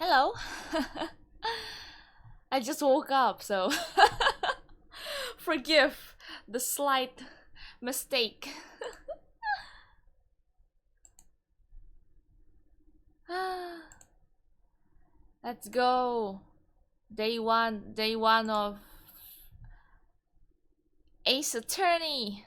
Hello. I just woke up, so forgive the slight mistake. Let's go. Day one of Ace Attorney.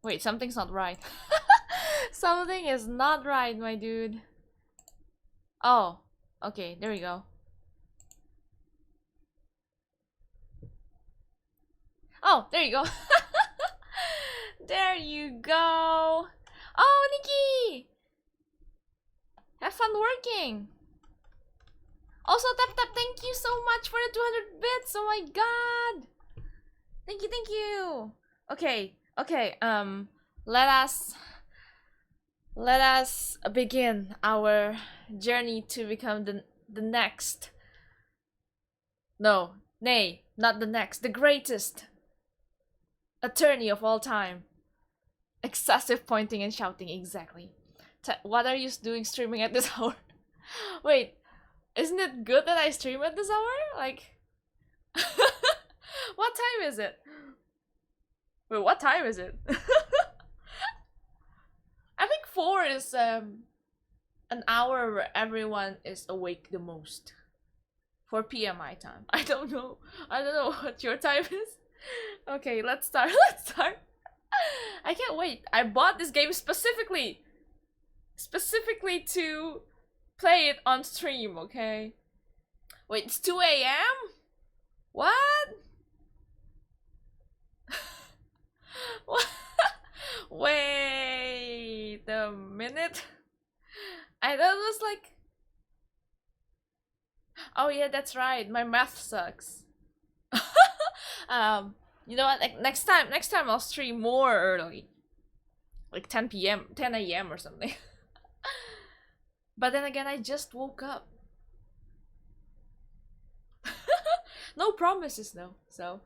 Wait, something's not right. Something is not right, my dude. Oh, okay, there we go. Oh, there you go. There you go. Oh, Nikki! Have fun working. Also, Tap, thank you so much for the 200 bits. Oh my god. Thank you. Okay, let us begin our journey to become the next. No, nay, not the next, the greatest attorney of all time. Excessive pointing and shouting, exactly. What are you doing streaming at this hour? Wait, isn't it good that I stream at this hour? Like, what time is it? Wait, what time is it? I think 4 is an hour where everyone is awake the most. 4 p.m. my time. I don't know what your time is. Okay, let's start. I can't wait. I bought this game specifically to play it on stream, okay? Wait, it's 2 a.m.? What? What? Wait a minute. I thought it was like... Oh yeah, that's right. My math sucks. You know what? Like next time I'll stream more early. Like 10 p.m., 10 a.m. or something. But then again, I just woke up. No promises though, so.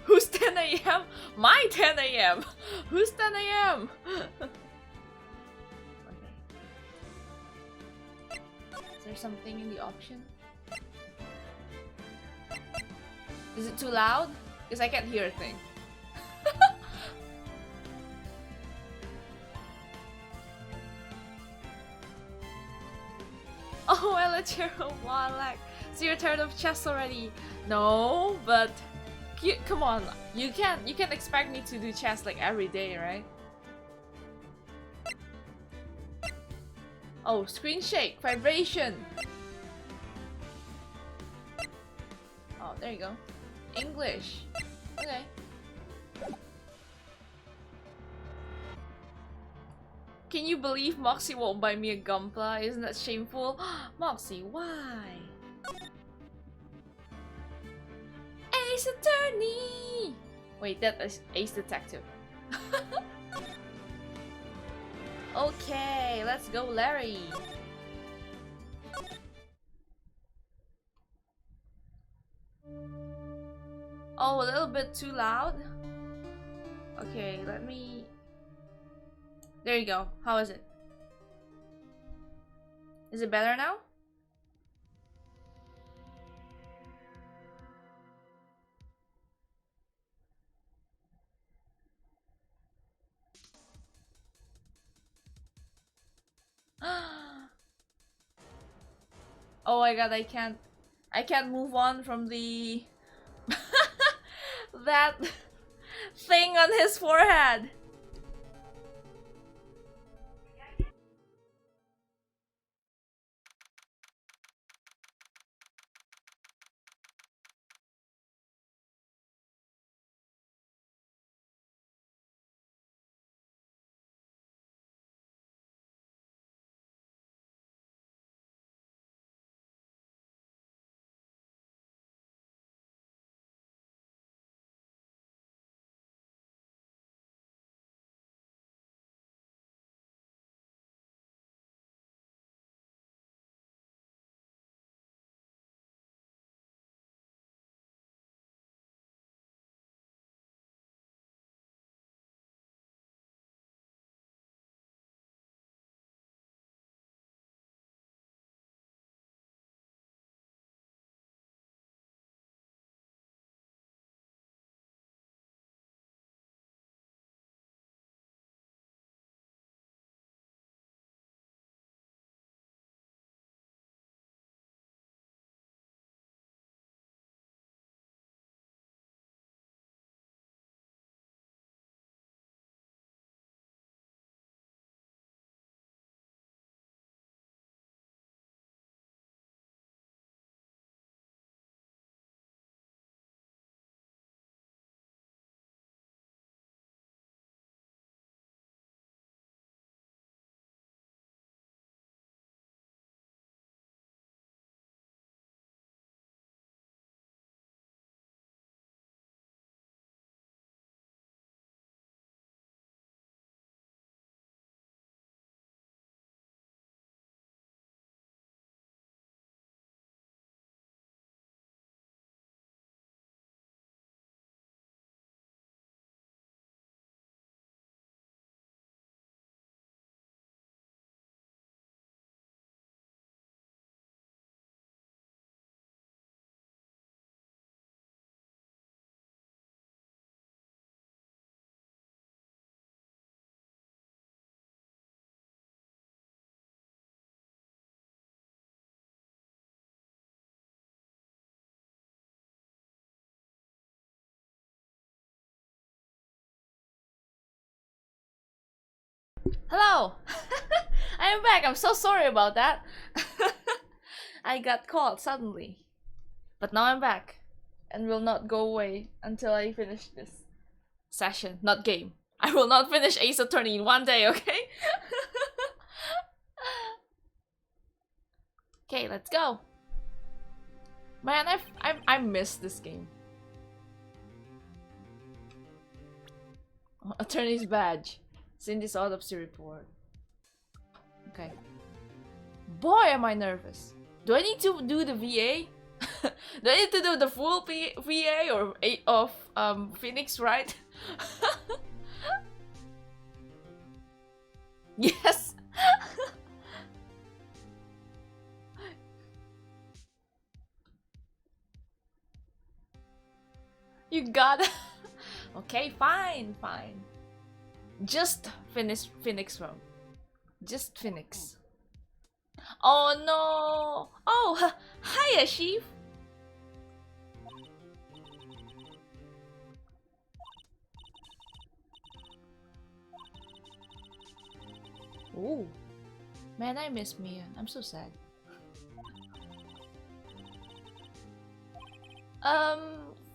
Who's 10 a.m.? My 10 a.m. Who's 10 a.m.? Is there something in the option? Is it too loud? Because I can't hear a thing. Oh, I let you like. So you're tired of chess already? No, but come on, you can't expect me to do chess like every day, right? Oh, screen shake, vibration. Oh, there you go. English. Okay. Can you believe Moxie won't buy me a Gunpla? Isn't that shameful? Moxie, why? Ace Attorney! Wait, that is Ace Detective. Okay, let's go, Larry. Oh, a little bit too loud. Okay, let me... There you go. How is it? Is it better now? Oh my god, I can't move on from the that thing on his forehead. Hello! I am back. I'm so sorry about that. I got called suddenly. But now I'm back. And will not go away until I finish this session, not game. I will not finish Ace Attorney in one day, okay? Okay, let's go. Man, I missed this game. Attorney's badge. Cindy's autopsy report. Okay. Boy, am I nervous. Do I need to do the VA? Do I need to do the full VA or of Phoenix Wright? Yes. You got it. Okay, fine. Just finish Phoenix Room. Just Phoenix. Oh no! Oh, hiya, Chief. Ooh, man, I miss Mia. I'm so sad.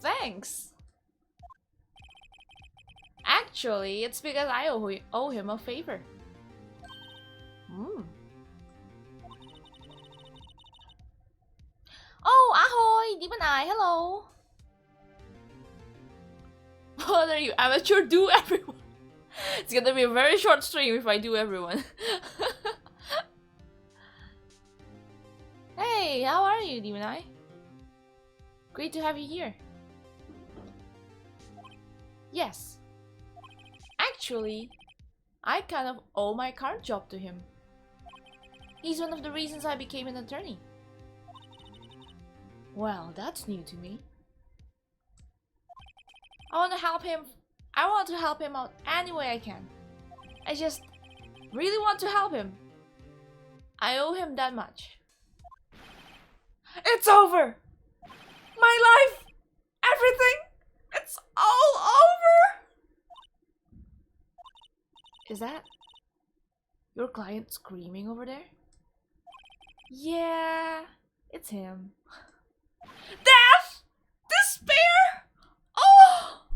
Thanks. Actually, it's because I owe him a favor. Oh, ahoy! Demon Eye, hello! What are you, amateur? Do everyone! It's gonna be a very short stream if I do everyone. Hey, how are you, Demon Eye? Great to have you here. Yes. Actually, I kind of owe my current job to him. He's one of the reasons I became an attorney. Well, that's new to me. I want to help him out any way I can. I just really want to help him. I owe him that much. It's over! My life! Everything! It's all over! Is that your client screaming over there? Yeah, it's him. Death! Despair! Oh!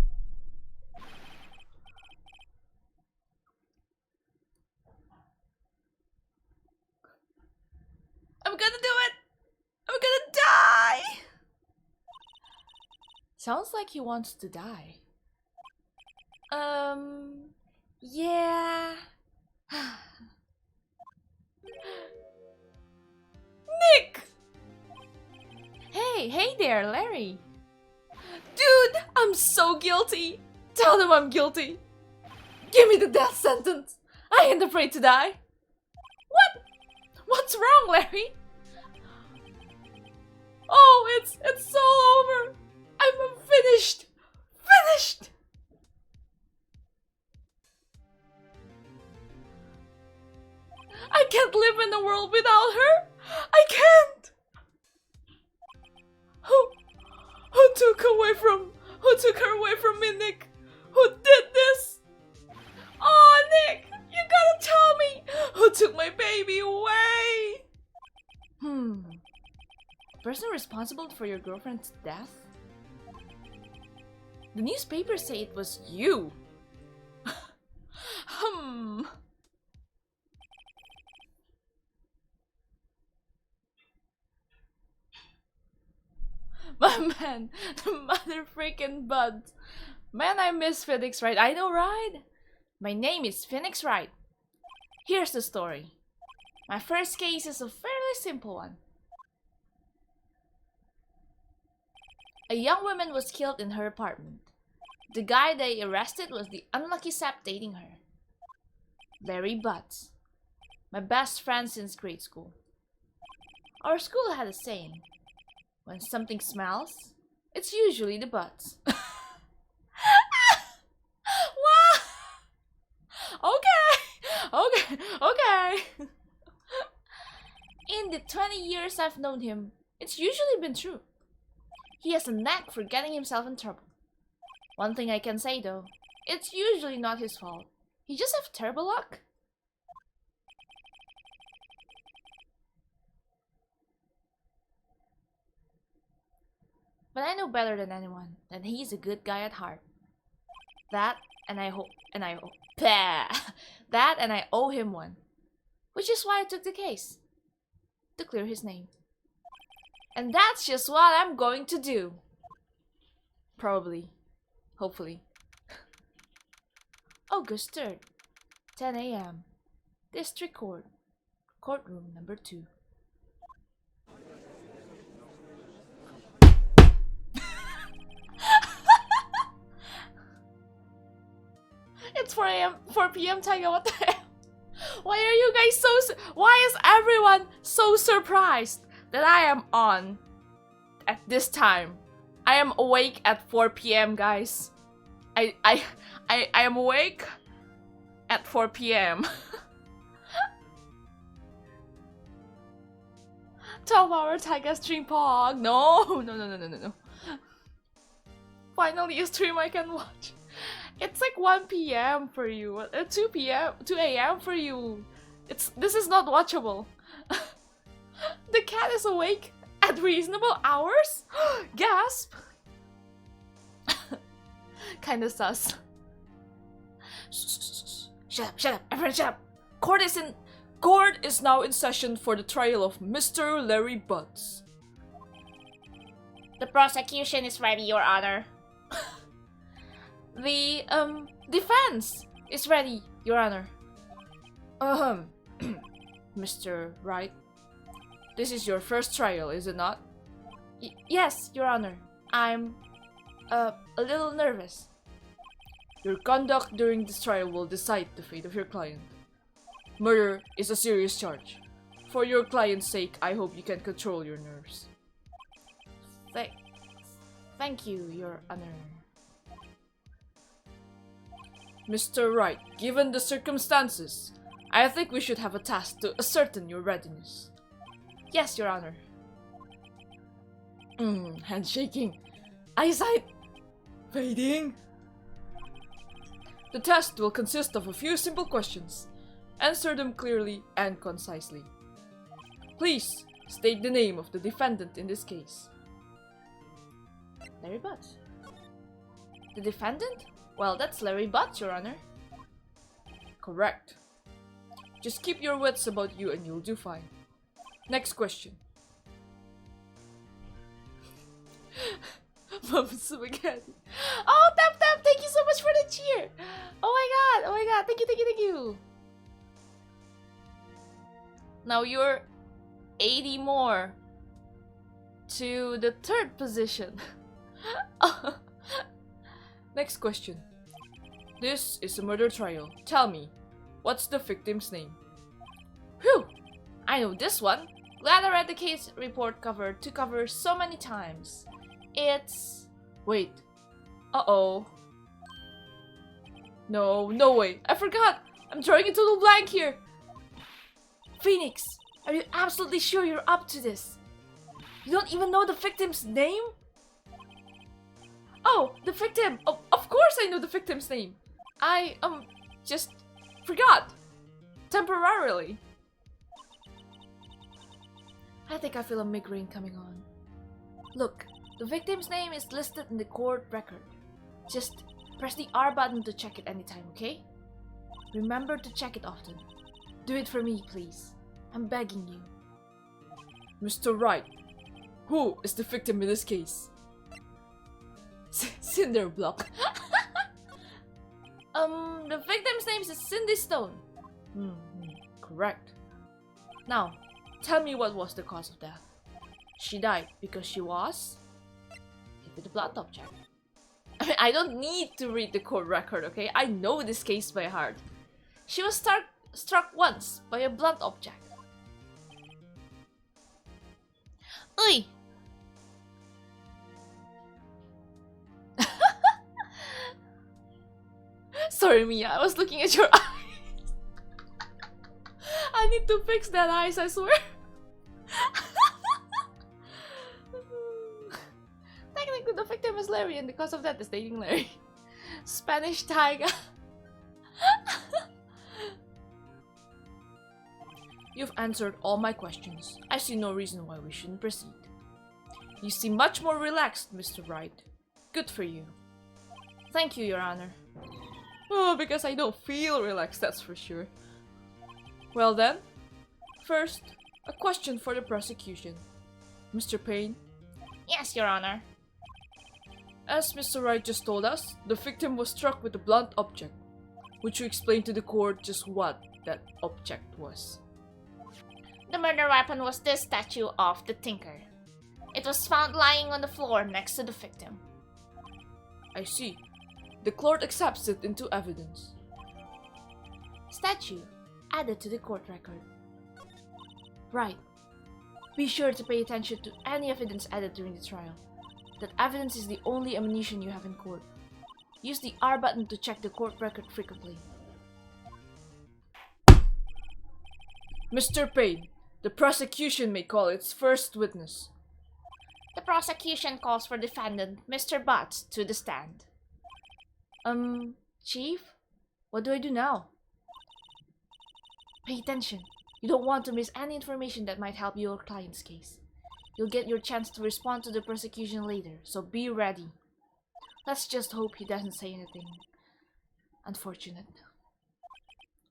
I'm gonna do it! I'm gonna die! Sounds like he wants to die. Yeah. Nick! Hey there, Larry. Dude, I'm so guilty. Tell them I'm guilty. Give me the death sentence. I ain't afraid to die. What? What's wrong, Larry? Oh, it's all over. I'm finished. Finished. I can't live in a world without her. I can't. Who took her away from me, Nick? Who did this? Oh, Nick, you gotta tell me who took my baby away. Person responsible for your girlfriend's death? The newspapers say it was you. My man, the mother freaking buds. Man, I miss Phoenix Wright. I know, right? My name is Phoenix Wright. Here's the story. My first case is a fairly simple one. A young woman was killed in her apartment. The guy they arrested was the unlucky sap dating her. Larry Butts. My best friend since grade school. Our school had a saying. When something smells, it's usually the butts. Wow! Okay. In the 20 years I've known him, it's usually been true. He has a knack for getting himself in trouble. One thing I can say though, it's usually not his fault. He just has terrible luck. But I know better than anyone that he's a good guy at heart. That and I owe him one. Which is why I took the case. To clear his name. And that's just what I'm going to do. Probably. Hopefully. August 3rd, 10 a.m. District Court. Courtroom number 2. It's 4 a.m. 4 p.m. Taiga, what the hell? Why are you guys why is everyone so surprised that I am on at this time? I am awake at 4 p.m. guys. I am awake at 4 p.m. 12-hour Taiga stream pog. No. Finally a stream I can watch. It's like 1 p.m. for you. 2 a.m. for you. This is not watchable. The cat is awake at reasonable hours? Gasp! Kinda sus. Shut up, everyone shut up! Court is now in session for the trial of Mr. Larry Butts. The prosecution is ready, Your Honor. The, defense is ready, Your Honor. Mr. Wright, this is your first trial, is it not? Yes, Your Honor. I'm, a little nervous. Your conduct during this trial will decide the fate of your client. Murder is a serious charge. For your client's sake, I hope you can control your nerves. Thank you, Your Honor. Mr. Wright, given the circumstances, I think we should have a task to ascertain your readiness. Yes, Your Honor. Handshaking. Eyesight fading. The test will consist of a few simple questions. Answer them clearly and concisely. Please state the name of the defendant in this case. Larry Butts. The defendant? Well, that's Larry Butts, Your Honor. Correct. Just keep your wits about you and you'll do fine. Next question. Mom spaghetti. Oh, tap! Thank you so much for the cheer! Oh my god! Thank you! Now you're 80 more to the 3rd position. Next question. This is a murder trial. Tell me, what's the victim's name? Whew! I know this one. Glad I read the case report cover to cover so many times. It's... Wait. Uh-oh. No way. I forgot. I'm drawing a total blank here. Phoenix, are you absolutely sure you're up to this? You don't even know the victim's name? Oh, the victim! Oh, of course I know the victim's name! I, just forgot. Temporarily. I think I feel a migraine coming on. Look, the victim's name is listed in the court record. Just press the R button to check it anytime, okay? Remember to check it often. Do it for me, please. I'm begging you. Mr. Wright, who is the victim in this case? Cinder Block. The victim's name is Cindy Stone. Correct. Now, tell me what was the cause of death. She died because she was hit with a blunt object. I mean, I don't need to read the court record, okay? I know this case by heart. She was struck once by a blunt object. Oi! Sorry, Mia, I was looking at your eyes. I need to fix that eyes, I swear. Technically, the victim is Larry, and because of that, is dating Larry. Spanish Taiga. You've answered all my questions. I see no reason why we shouldn't proceed. You seem much more relaxed, Mr. Wright. Good for you. Thank you, Your Honor. Oh, because I don't feel relaxed, that's for sure. Well then, first, a question for the prosecution. Mr. Payne? Yes, Your Honor. As Mr. Wright just told us, the victim was struck with a blunt object. Would you explain to the court just what that object was? The murder weapon was this statue of the Tinker. It was found lying on the floor next to the victim. I see. The court accepts it into evidence. Statue added to the court record. Right. Be sure to pay attention to any evidence added during the trial. That evidence is the only ammunition you have in court. Use the R button to check the court record frequently. Mr. Payne, the prosecution may call its first witness. The prosecution calls for defendant Mr. Butts to the stand. Chief? What do I do now? Pay attention. You don't want to miss any information that might help your client's case. You'll get your chance to respond to the prosecution later, so be ready. Let's just hope he doesn't say anything unfortunate.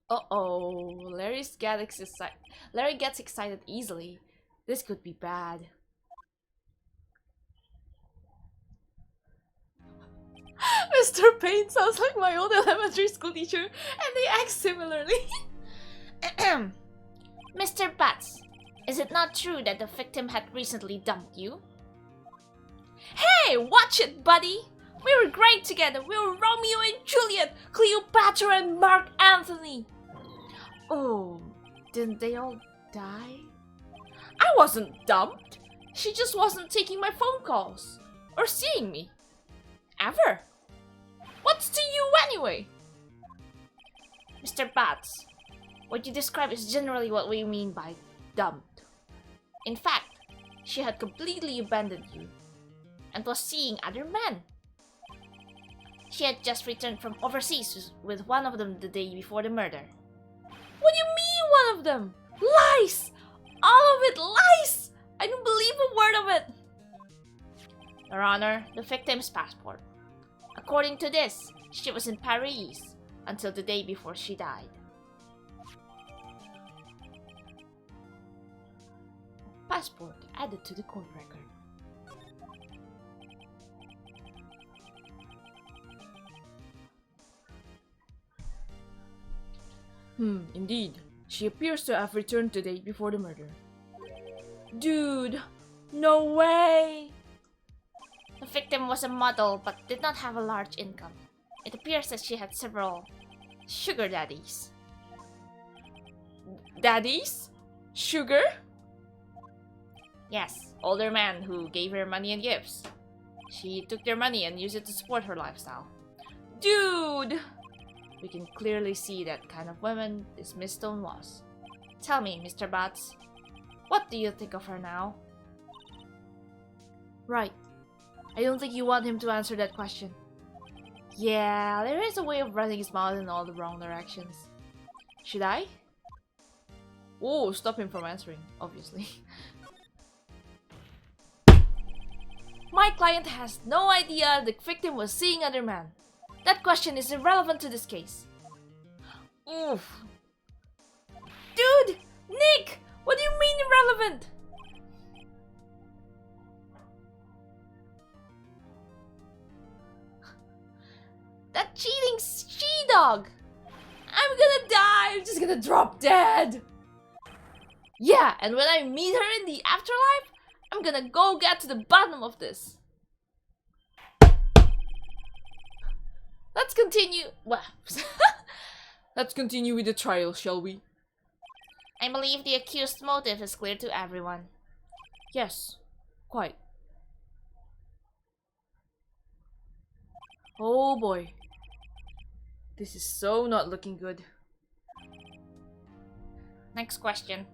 Uh-oh, Larry gets excited easily. This could be bad. Mr. Payne sounds like my old elementary school teacher, and they act similarly. Mr. Butts, is it not true that the victim had recently dumped you? Hey, watch it, buddy! We were great together. We were Romeo and Juliet, Cleopatra and Mark Antony. Oh, didn't they all die? I wasn't dumped. She just wasn't taking my phone calls. Or seeing me. Ever. What's to you anyway? Mr. Butts, what you describe is generally what we mean by dumped. In fact, she had completely abandoned you and was seeing other men. She had just returned from overseas with one of them the day before the murder. What do you mean, one of them? Lies! All of it lies! I don't believe a word of it! Your Honor, the victim's passport. According to this, she was in Paris until the day before she died. Passport added to the court record. Indeed. She appears to have returned today before the murder. Dude, no way! The victim was a model but did not have a large income. It appears that she had several sugar daddies. Daddies? Sugar? Yes, older men who gave her money and gifts. She took their money and used it to support her lifestyle. Dude! We can clearly see that kind of woman this Miss Stone was. Tell me, Mr. Butts, what do you think of her now? Right. I don't think you want him to answer that question. Yeah, there is a way of running his mouth in all the wrong directions. Should I? Oh, stop him from answering, obviously. My client has no idea the victim was seeing other men. That question is irrelevant to this case. Oof. Dude! Nick! What do you mean irrelevant? That cheating she-dog! I'm gonna die! I'm just gonna drop dead! Yeah, and when I meet her in the afterlife, I'm gonna go get to the bottom of this. Let's continue. Well, let's continue with the trial, shall we? I believe the accused's motive is clear to everyone. Yes, quite. Oh boy. This is so not looking good. Next question.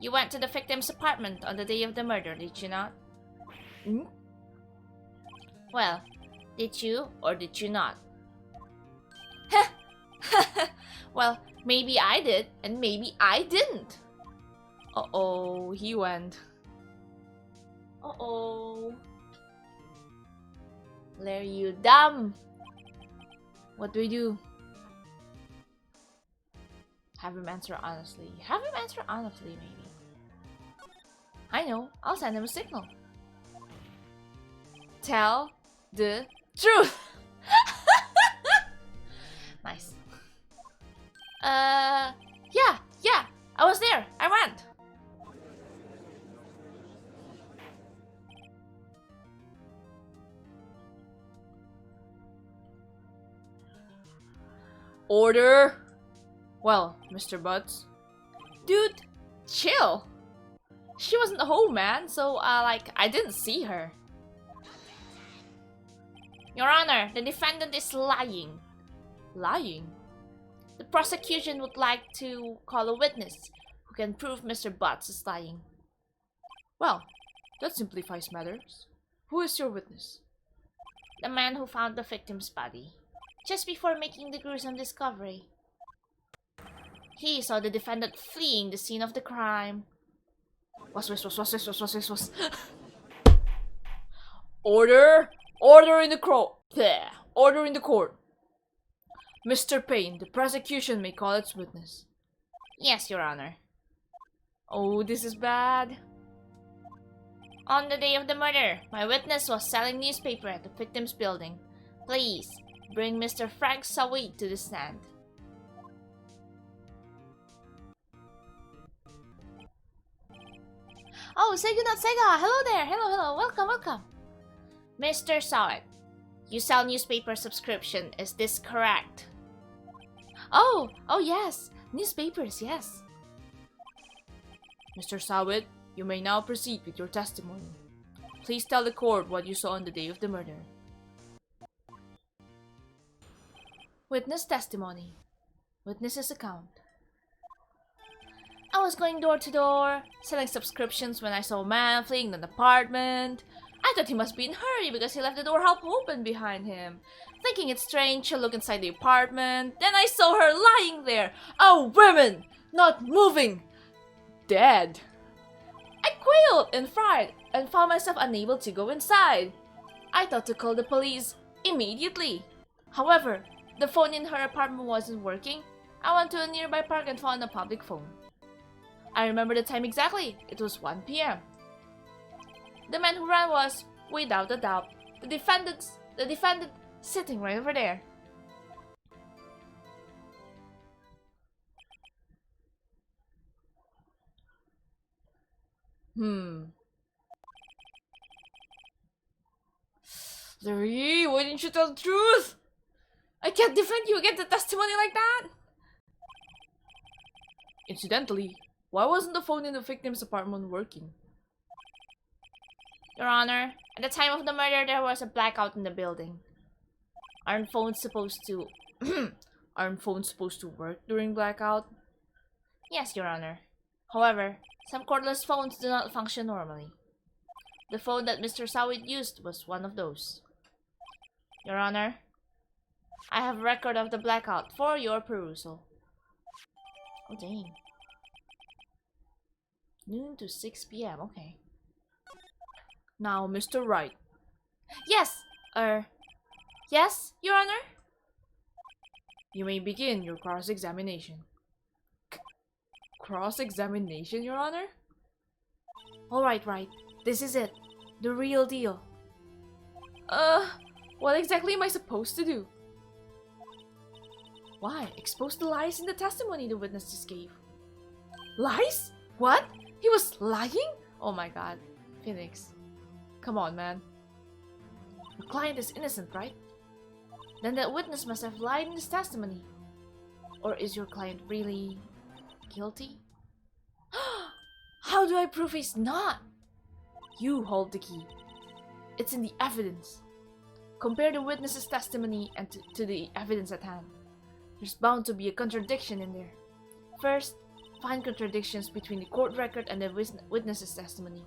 You went to the victim's apartment on the day of the murder, did you not? Hmm? Well, did you or did you not? Well, maybe I did and maybe I didn't. Uh-oh, he went. Uh-oh. Larry, you dumb! What do we do? Have him answer honestly. Have him answer honestly, maybe. I know. I'll send him a signal. Tell the truth! Nice. Yeah. I was there. I went. Order! Well, Mr. Butts. Dude, chill! She wasn't home, man, so, I didn't see her. Your Honor, the defendant is lying. Lying? The prosecution would like to call a witness who can prove Mr. Butts is lying. Well, that simplifies matters. Who is your witness? The man who found the victim's body, just before making the gruesome discovery. He saw the defendant fleeing the scene of the crime. Was. Order! Order in the court! Order in the court! Mr. Payne, the prosecution may call its witness. Yes, Your Honor. Oh, this is bad. On the day of the murder, my witness was selling newspaper at the victim's building. Please, bring Mr. Frank Sawit to the stand. Oh, Sega not Sega! Hello there! Hello! Welcome! Mr. Sawit, you sell newspaper subscription, is this correct? Oh yes! Newspapers, yes. Mr. Sawit, you may now proceed with your testimony. Please tell the court what you saw on the day of the murder. Witness testimony. Witness's account. I was going door to door, selling subscriptions when I saw a man fleeing an apartment. I thought he must be in a hurry because he left the door half open behind him. Thinking it strange, I looked inside the apartment. Then I saw her lying there. A woman! Not moving! Dead. I quailed in fright and found myself unable to go inside. I thought to call the police immediately. However, the phone in her apartment wasn't working. I went to a nearby park and found a public phone. I remember the time exactly. It was 1 p.m. The man who ran was, without a doubt, the defendant sitting right over there. Larry, why didn't you tell the truth? I can't defend you against a testimony like that! Incidentally, why wasn't the phone in the victim's apartment working? Your Honor, at the time of the murder, there was a blackout in the building. Aren't phones supposed to... Aren't phones supposed to work during blackout? Yes, Your Honor. However, some cordless phones do not function normally. The phone that Mr. Sawit used was one of those. Your Honor, I have a record of the blackout for your perusal. Oh, dang. Noon to 6 p.m. Okay. Now, Mr. Wright. Yes, yes, Your Honor? You may begin your cross-examination. Cross-examination, Your Honor? Alright, Wright. This is it. The real deal. What exactly am I supposed to do? Why? Expose the lies in the testimony the witness just gave. Lies? What? He was lying? Oh my god. Phoenix. Come on, man. Your client is innocent, right? Then that witness must have lied in his testimony. Or is your client really guilty? How do I prove he's not? You hold the key. It's in the evidence. Compare the witness's testimony and to the evidence at hand. There's bound to be a contradiction in there. First, find contradictions between the court record and the witness's testimony.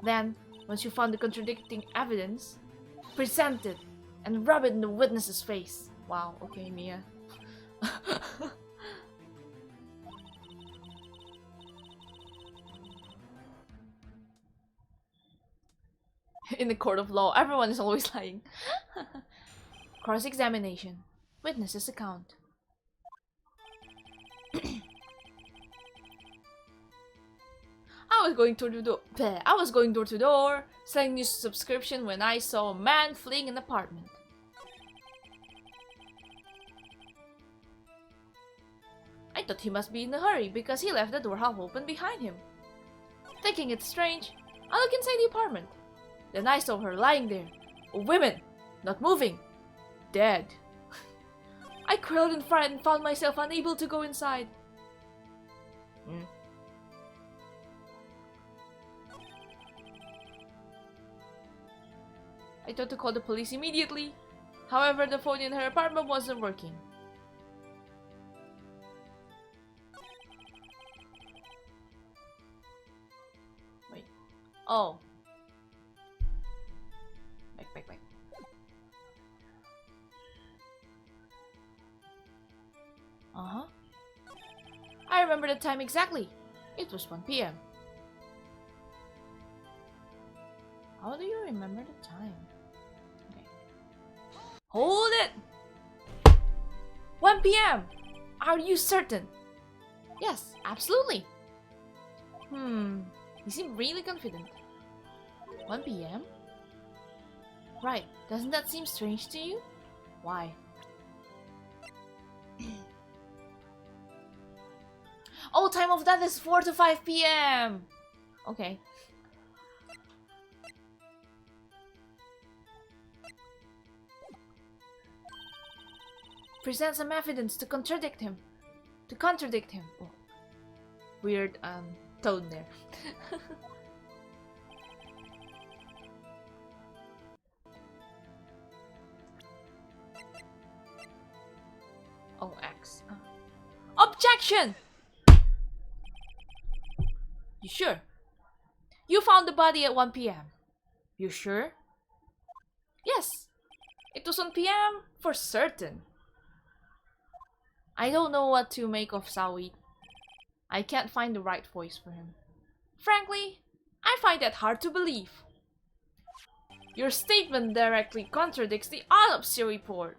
Then, once you found the contradicting evidence, present it and rub it in the witness's face. Wow, okay, Mia. In the court of law, everyone is always lying. Cross-examination. Witness's account. I was going door to door, selling news subscription when I saw a man fleeing an apartment. I thought he must be in a hurry because he left the door half open behind him. Thinking it strange, I looked inside the apartment. Then I saw her lying there, a woman, not moving, dead. I quailed in fright and found myself unable to go inside. I thought to call the police immediately. However, the phone in her apartment wasn't working. Wait. Oh. Back. Uh-huh. I remember the time exactly. It was 1 p.m. How do you remember the time? Okay. Hold it! 1 p.m. Are you certain? Yes, absolutely. You seem really confident. 1 p.m.? Right, doesn't that seem strange to you? Why? Oh, time of death is 4 to 5 p.m. Okay. Present some evidence to contradict him. Oh. Weird tone there. Oh, X. Objection! You sure? You found the body at 1 p.m. You sure? Yes. It was 1 p.m. for certain. I don't know what to make of Sawi. I can't find the right voice for him. Frankly, I find that hard to believe. Your statement directly contradicts the autopsy report.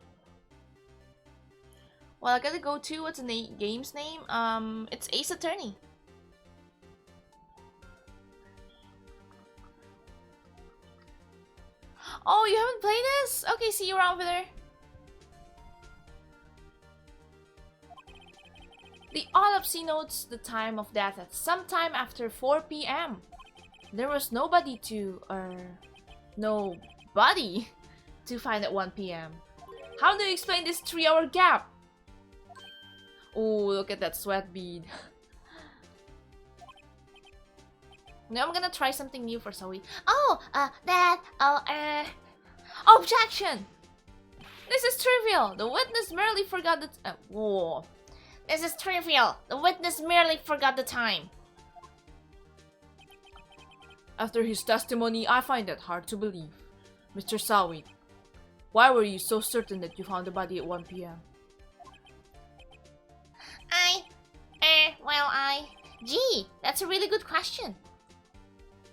Well, I gotta go to, what's the game's name? It's Ace Attorney. Oh, you haven't played this? Okay, see you around over there. The autopsy notes the time of death at sometime after 4 p.m. There was nobody to find at 1 p.m. How do you explain this 3-hour gap? Oh, look at that sweat bead. Now I'm gonna try something new for Zoe. Objection! This is trivial. The witness merely forgot the whoa. This is trivial. The witness merely forgot the time. After his testimony, I find that hard to believe. Mr. Sawi, why were you so certain that you found the body at 1 p.m.? Gee, that's a really good question.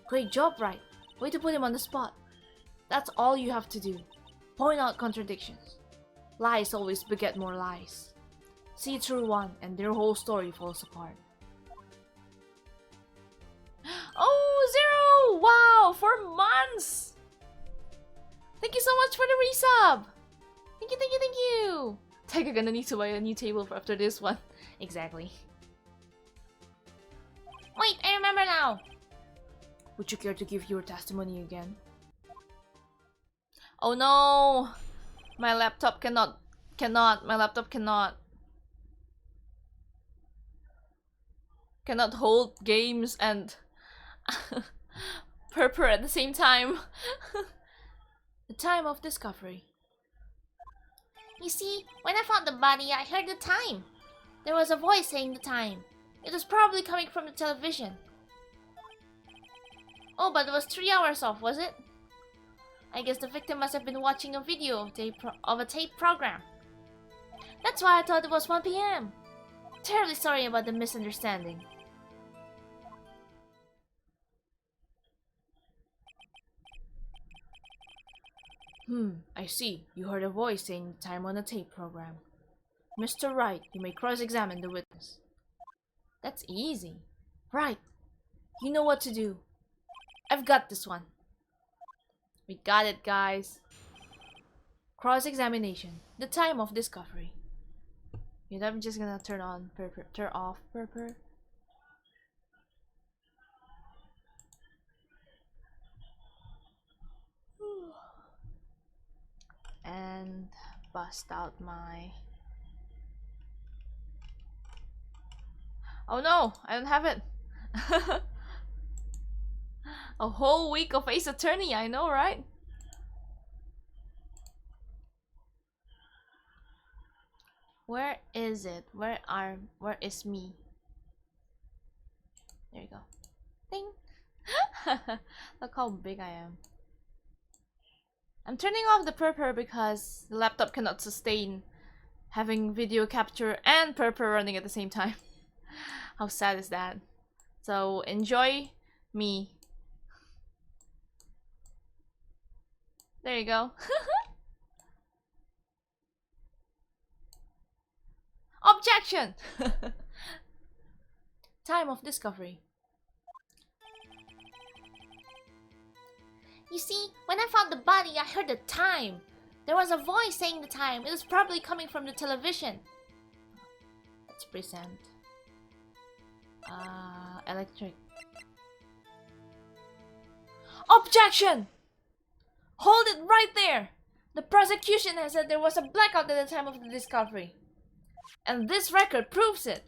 Great job, right? Way to put him on the spot. That's all you have to do. Point out contradictions. Lies always beget more lies. See through one and their whole story falls apart. Oh, 0! Wow, for months! Thank you so much for the resub! Thank you! Taiga gonna need to buy a new table for after this one. Exactly. Wait, I remember now! Would you care to give your testimony again? Oh no! My laptop cannot. My laptop cannot hold games and purpur at the same time. The time of discovery. You see, when I found the body, I heard the time. There was a voice saying the time. It was probably coming from the television. Oh, but it was 3 hours off, was it? I guess the victim must have been watching a video of a tape program. That's why I thought it was 1 p.m. Terribly sorry about the misunderstanding. I see. You heard a voice saying the time on a tape program. Mr. Wright, you may cross-examine the witness. That's easy. Right. You know what to do. I've got this one. We got it, guys. Cross-examination. The time of discovery. You know, I'm just gonna turn off purple. And bust out my... Oh no, I don't have it. A whole week of Ace Attorney, I know, right? Where is it? Where is me? There you go. Ding! Look how big I am. I'm turning off the purple because the laptop cannot sustain having video capture and purple running at the same time. How sad is that? So enjoy me. There you go. Objection! Time of discovery. You see, when I found the body, I heard the time. There was a voice saying the time. It was probably coming from the television. Let's present. Electric. Objection! Hold it right there! The prosecution has said there was a blackout at the time of the discovery. And this record proves it.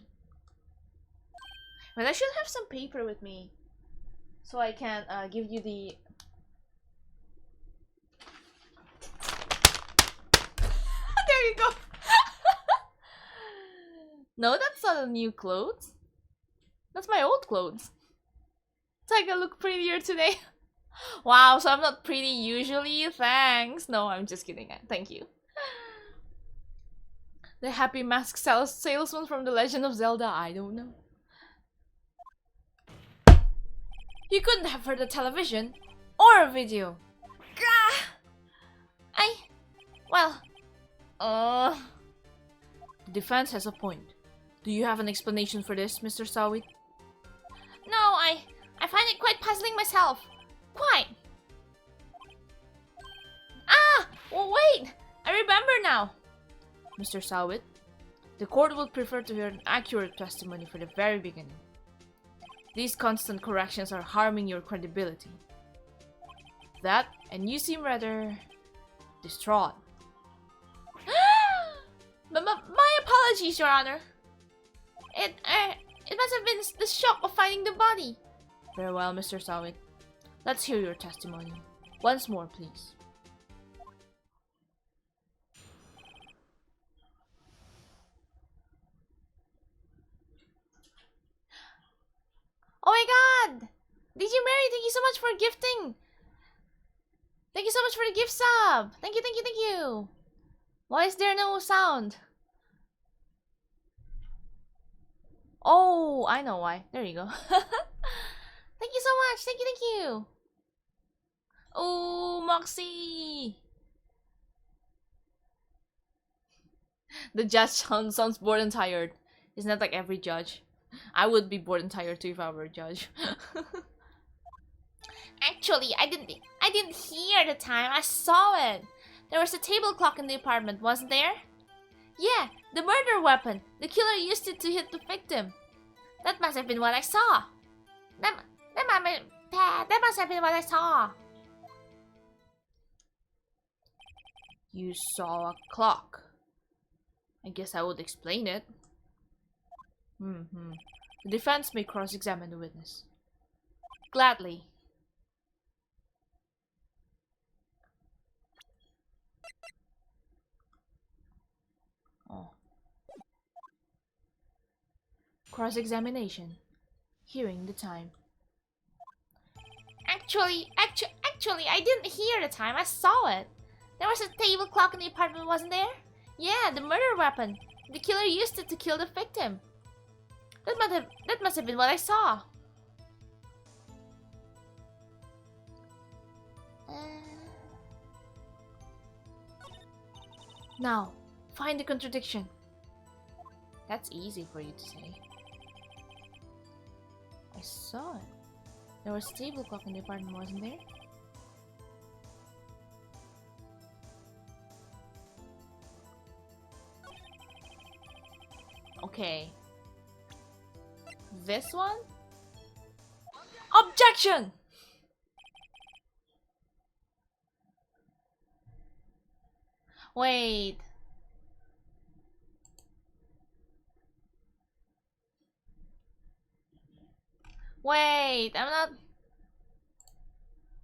Well, I should have some paper with me. So I can give you the... There you go! No, that's not a new clothes. That's my old clothes. Taiga look prettier today. Wow, so I'm not pretty usually, thanks. No, I'm just kidding. Thank you. The happy mask salesman from The Legend of Zelda, I don't know. You couldn't have heard a television or a video. The defense has a point. Do you have an explanation for this, Mr. Sawit? No, I find it quite puzzling myself. Quite. Well, wait! I remember now. Mr. Sawit, the court would prefer to hear an accurate testimony from the very beginning. These constant corrections are harming your credibility. That, and you seem rather distraught. My apologies, Your Honor. It must have been the shock of finding the body. Very well, Mr. Sawit. Let's hear your testimony. Once more, please. Oh my god! DJ Mary, thank you so much for gifting! Thank you so much for the gift sub! Thank you, thank you, thank you! Why is there no sound? Oh, I know why. There you go. Thank you so much! Thank you, thank you! Oh, Moxie! The judge sounds bored and tired. Isn't that like every judge? I would be bored and tired too if I were a judge. Actually, I didn't hear the time. I saw it. There was a table clock in the apartment, wasn't there? Yeah, the murder weapon. The killer used it to hit the victim. That must have been what I saw. That must have been what I saw. You saw a clock. I guess I would explain it. The defense may cross-examine the witness. Gladly. Oh. Cross-examination. Hearing the time. Actually, I didn't hear the time. I saw it. There was a table clock in the apartment, wasn't there? Yeah, the murder weapon. The killer used it to kill the victim. That must have been what I saw. Now, find the contradiction. That's easy for you to say. I saw it. There was a table clock in the apartment, wasn't there? Okay. This one? Objection! Wait. Wait, I'm not...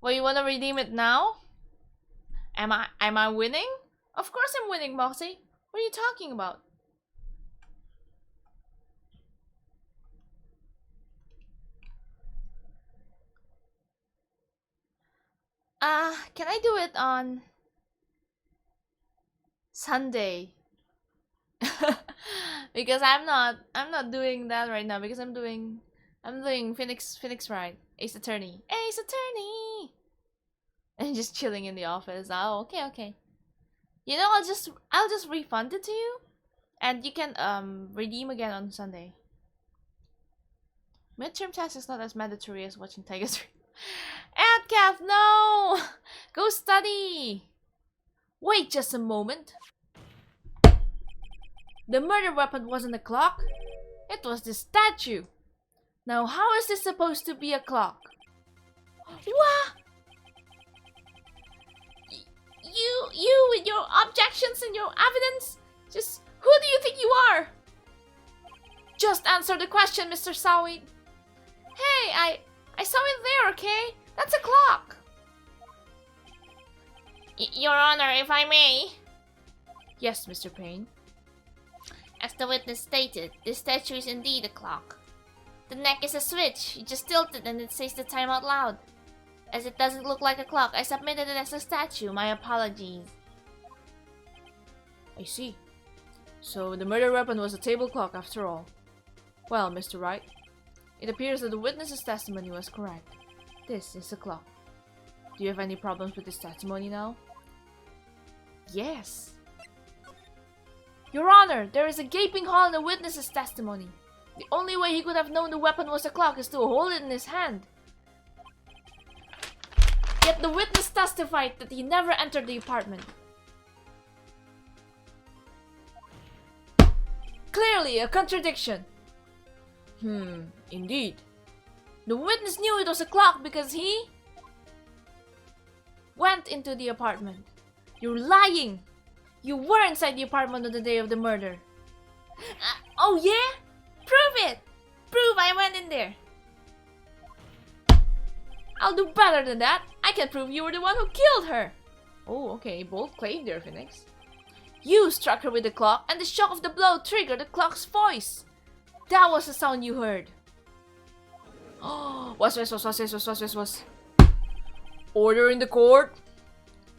Well, you wanna redeem it now? Am I winning? Of course I'm winning, Moxie. What are you talking about? Can I do it on Sunday? Because I'm not doing that right now because I'm doing Phoenix Wright, Ace Attorney. Ace Attorney! And just chilling in the office. Oh, okay. You know, I'll just refund it to you. And you can redeem again on Sunday. Midterm test is not as mandatory as watching Taiga stream. Adcaf, no! Go study! Wait just a moment. The murder weapon wasn't a clock. It was the statue. Now how is this supposed to be a clock? What? You with your objections and your evidence? Just who do you think you are? Just answer the question, Mr. Sawit. Hey, I saw it there, okay? That's a clock. Your Honor, if I may. Yes, Mr. Payne. As the witness stated, this statue is indeed a clock. The neck is a switch. You just tilt it and it says the time out loud. As it doesn't look like a clock, I submitted it as a statue. My apologies. I see. So the murder weapon was a table clock after all. Well, Mr. Wright, it appears that the witness's testimony was correct. This is a clock. Do you have any problems with this testimony now? Yes. Your Honor, there is a gaping hole in the witness's testimony. The only way he could have known the weapon was a clock is to hold it in his hand. Yet the witness testified that he never entered the apartment. Clearly a contradiction. Indeed. The witness knew it was a clock because he went into the apartment. You're lying! You were inside the apartment on the day of the murder. Oh yeah? Prove it! Prove I went in there. I'll do better than that. I can prove you were the one who killed her. Oh, okay. Bold claim there, Phoenix. You struck her with the clock, and the shock of the blow triggered the clock's voice. That was the sound you heard. Oh, was. Order in the court.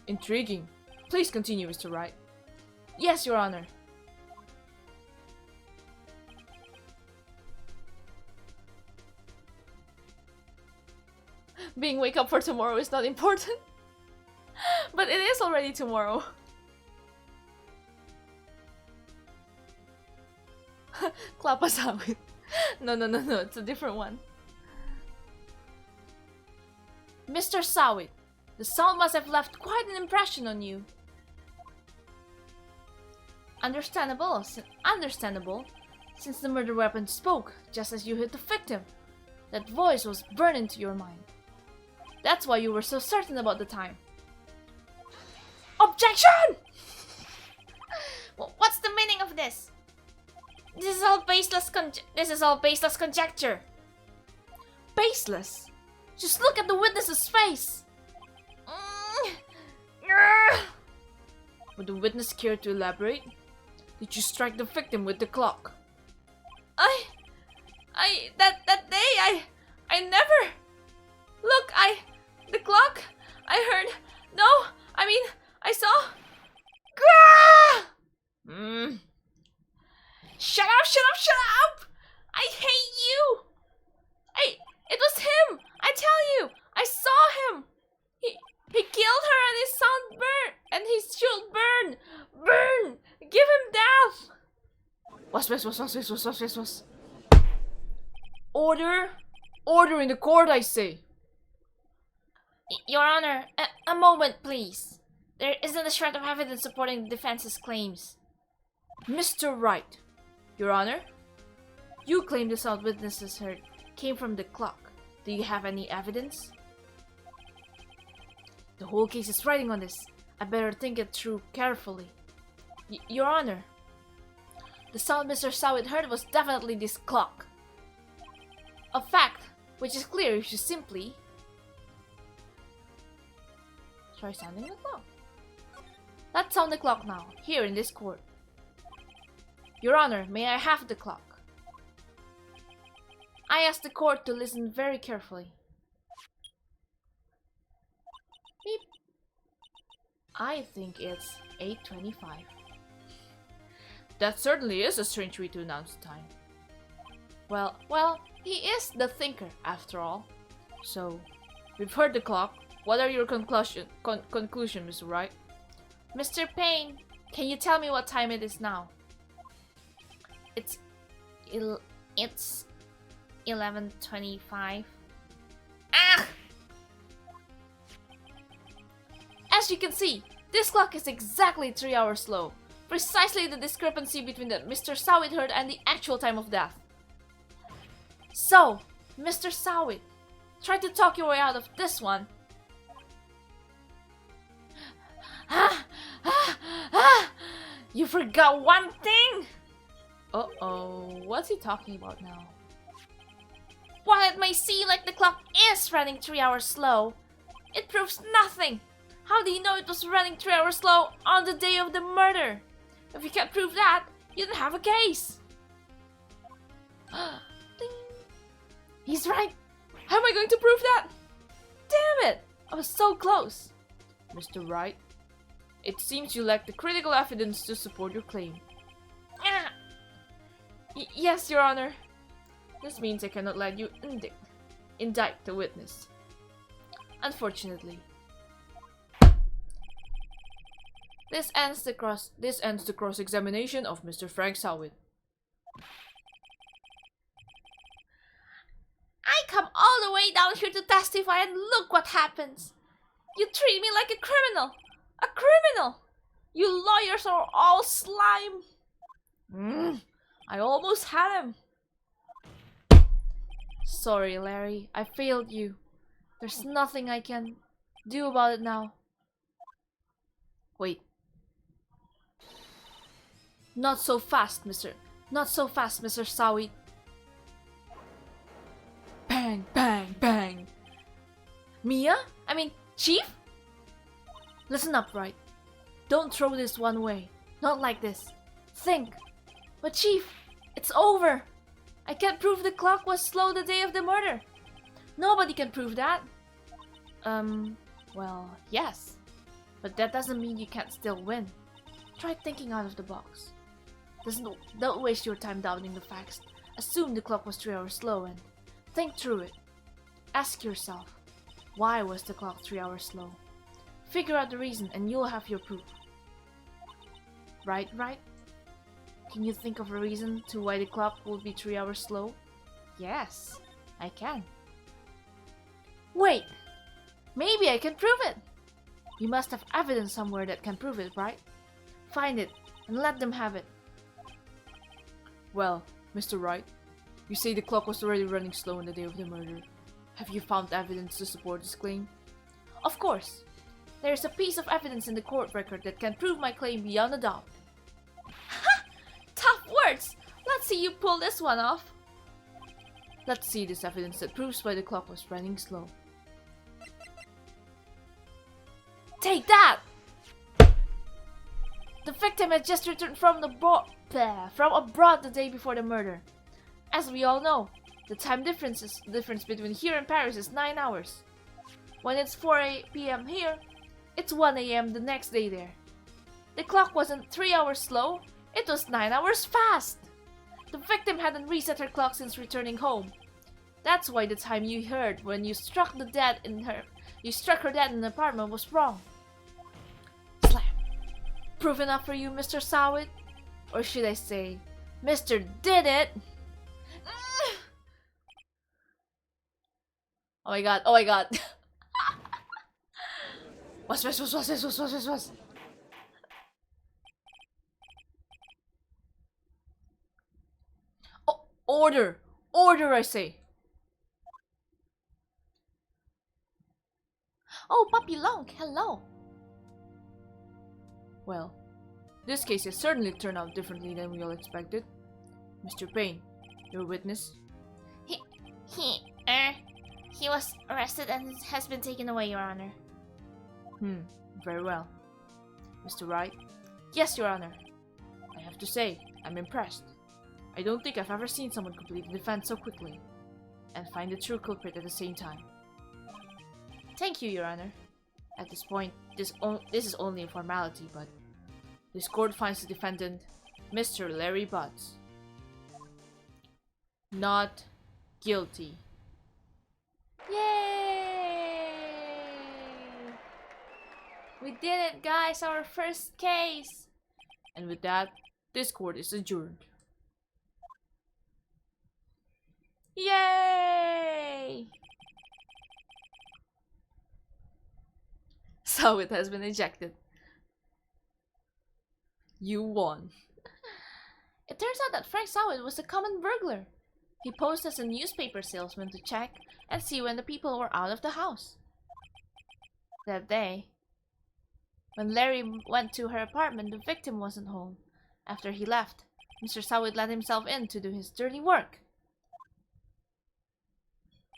Intriguing. Please continue, Mr. Wright. Yes, Your Honor. Being wake up for tomorrow is not important. But it is already tomorrow. Klapa Sawit. No, it's a different one. Mr. Sawit, the sound must have left quite an impression on you. Understandable, since the murder weapon spoke just as you hit the victim. That voice was burned into your mind. That's why you were so certain about the time. Objection! What's the meaning of this? This is all baseless conjecture. Baseless? Just look at the witness's face. Would the witness care to elaborate? Did you strike the victim with the clock? That day, I never... Look, the clock, I heard... No, I mean, I saw... Shut up! I hate you! It was him! I tell you! I saw him! He killed her and his son burned! And his shield burned! Was. Order? Order in the court, I say. Your Honor, a moment, please. There isn't a shred of evidence supporting the defense's claims. Mr. Wright, Your Honor, you claim the sound witnesses heard came from the clock. Do you have any evidence? The whole case is riding on this. I better think it through carefully. Your Honor, the sound Mr. Sawit heard was definitely this clock. A fact which is clear if you simply try sounding the clock. Let's sound the clock now, here in this court. Your Honor, may I have the clock? I ask the court to listen very carefully. Beep. I think it's 8:25. That certainly is a strange way to announce the time. Well, he is the thinker, after all. So, we've heard the clock. What are your conclusion, Mr. Wright? Mr. Payne, can you tell me what time it is now? It's 11:25. Ah! As you can see, this clock is exactly 3 hours slow. Precisely the discrepancy between the Mr. Sawit heard and the actual time of death. So, Mr. Sawit, try to talk your way out of this one. You forgot one thing! Uh-oh, what's he talking about now? While it may seem like the clock is running 3 hours slow, it proves nothing. How do you know it was running 3 hours slow on the day of the murder? If you can't prove that, you don't have a case. Ding. He's right. How am I going to prove that? Damn it! I was so close. Mr. Wright, it seems you lack the critical evidence to support your claim. Yes, Your Honor. This means I cannot let you indict the witness. Unfortunately. This ends the cross-examination of Mr. Frank Sawit. I come all the way down here to testify and look what happens. You treat me like a criminal. A criminal! You lawyers are all slime. I almost had him. Sorry, Larry. I failed you. There's nothing I can do about it now. Wait. Not so fast, Mr. Sawit. Bang, bang, bang. Mia? I mean, Chief? Listen up, Wright. Don't throw this one away. Not like this. Think. But Chief, it's over. I can't prove the clock was slow the day of the murder. Nobody can prove that. Well, yes. But that doesn't mean you can't still win. Try thinking out of the box. Don't waste your time doubting the facts. Assume the clock was 3 hours slow and think through it. Ask yourself, why was the clock 3 hours slow? Figure out the reason and you'll have your proof. Right? Can you think of a reason to why the clock will be 3 hours slow? Yes, I can. Wait! Maybe I can prove it! You must have evidence somewhere that can prove it, right? Find it and let them have it. Well, Mr. Wright, you say the clock was already running slow on the day of the murder. Have you found evidence to support this claim? Of course. There is a piece of evidence in the court record that can prove my claim beyond a doubt. Ha! Tough words! Let's see you pull this one off. Let's see this evidence that proves why the clock was running slow. Take that! The victim had just returned from abroad the day before the murder. As we all know, the time difference between here and Paris is 9 hours. When it's 4 p.m. here, it's 1 a.m. the next day there. The clock wasn't 3 hours slow, it was 9 hours fast. The victim hadn't reset her clock since returning home. That's why the time you heard when you struck her dead in the apartment was wrong. Slam. Proof enough for you, Mr. Sawit? Or should I say, Mr. Did It! Oh my god, oh my god. Was. Oh, order! Order, I say! Oh, Puppy Long, hello! Well, this case has certainly turned out differently than we all expected. Mr. Payne, your witness? He was arrested and has been taken away, Your Honor. Very well. Mr. Wright? Yes, Your Honor. I have to say, I'm impressed. I don't think I've ever seen someone complete the defense so quickly, and find the true culprit at the same time. Thank you, Your Honor. At this point, this is only a formality, but this court finds the defendant, Mr. Larry Butts, not guilty. Yay! We did it, guys! Our first case! And with that, this court is adjourned. Yay! So it has been ejected. You won. It turns out that Frank Sawit was a common burglar. He posed as a newspaper salesman to check and see when the people were out of the house. That day, when Larry went to her apartment, the victim wasn't home. After he left, Mr. Sawit let himself in to do his dirty work.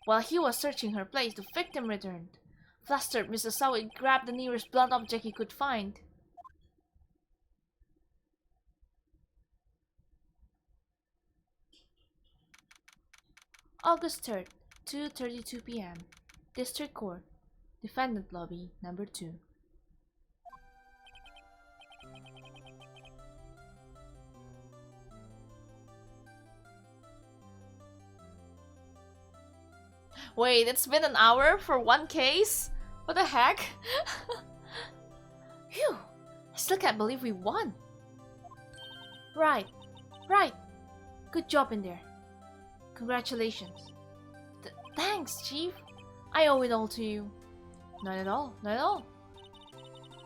While he was searching her place, the victim returned. Flustered, Mr. Sawit grabbed the nearest blunt object he could find. August 3rd, 2:32 p.m. District Court, Defendant Lobby, number 2. Wait, it's been an hour for one case? What the heck? Phew, I still can't believe we won. Right. Good job in there. Congratulations. Thanks, Chief. I owe it all to you. Not at all.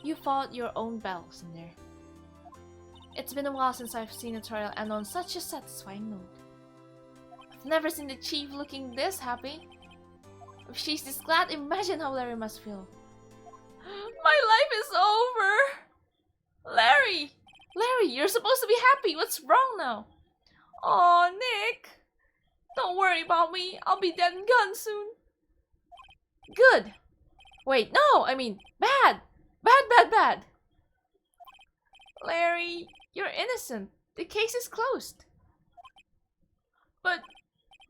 You fought your own battles in there. It's been a while since I've seen a trial end on such a satisfying note. I've never seen the Chief looking this happy. If she's this glad, imagine how Larry must feel. My life is over! Larry, you're supposed to be happy. What's wrong now? Aw, Nick. Don't worry about me. I'll be dead and gone soon. Good. Wait, no, I mean, bad. Bad. Larry, you're innocent. The case is closed. But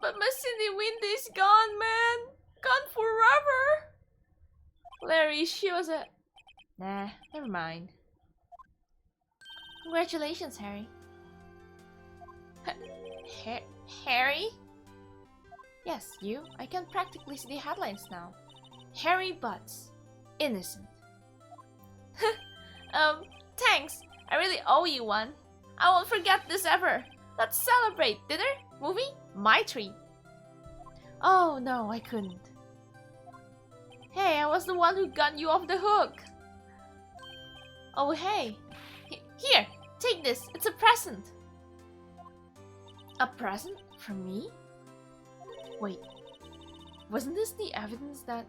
Miss Cindy Windy's gone, man. Gone forever. Larry, she was a... Nah, never mind. Congratulations, Harry. Harry? Yes, you. I can practically see the headlines now. Harry Butts. Innocent. Thanks. I really owe you one. I won't forget this ever. Let's celebrate. Dinner? Movie? My treat. Oh, no, I couldn't. Hey, I was the one who got you off the hook. Oh, hey. Here, take this. It's a present. A present? From me? Wait, wasn't this the evidence that...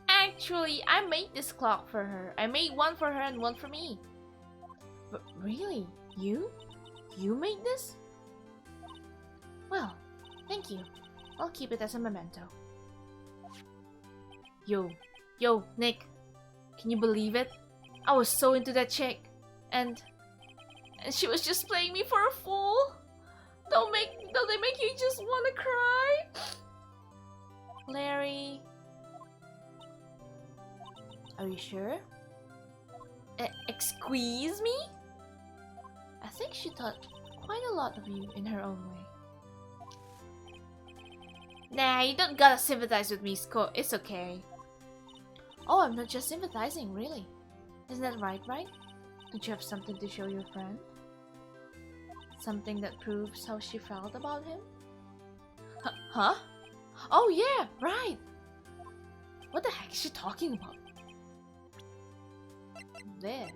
Actually, I made this clock for her. I made one for her and one for me. But really? You? You made this? Well, thank you. I'll keep it as a memento. Yo, Nick. Can you believe it? I was so into that chick. And she was just playing me for a fool. Don't they make you just wanna cry? Larry. Are you sure? Excuse me? I think she thought quite a lot of you in her own way. Nah, you don't gotta sympathize with me, Scott. It's okay. Oh, I'm not just sympathizing, really. Isn't that right? Don't you have something to show your friend? Something that proves how she felt about him? Huh? Oh yeah, right! What the heck is she talking about? This.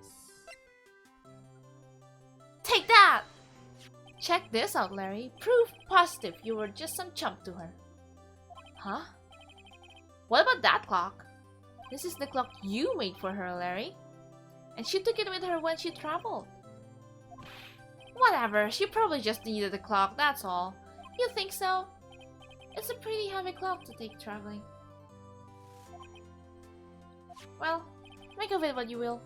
Take that! Check this out, Larry. Proof positive you were just some chump to her. Huh? What about that clock? This is the clock you made for her, Larry. And she took it with her when she traveled. Whatever, she probably just needed the clock, that's all. You think so? It's a pretty heavy clock to take traveling. Well, make of it what you will.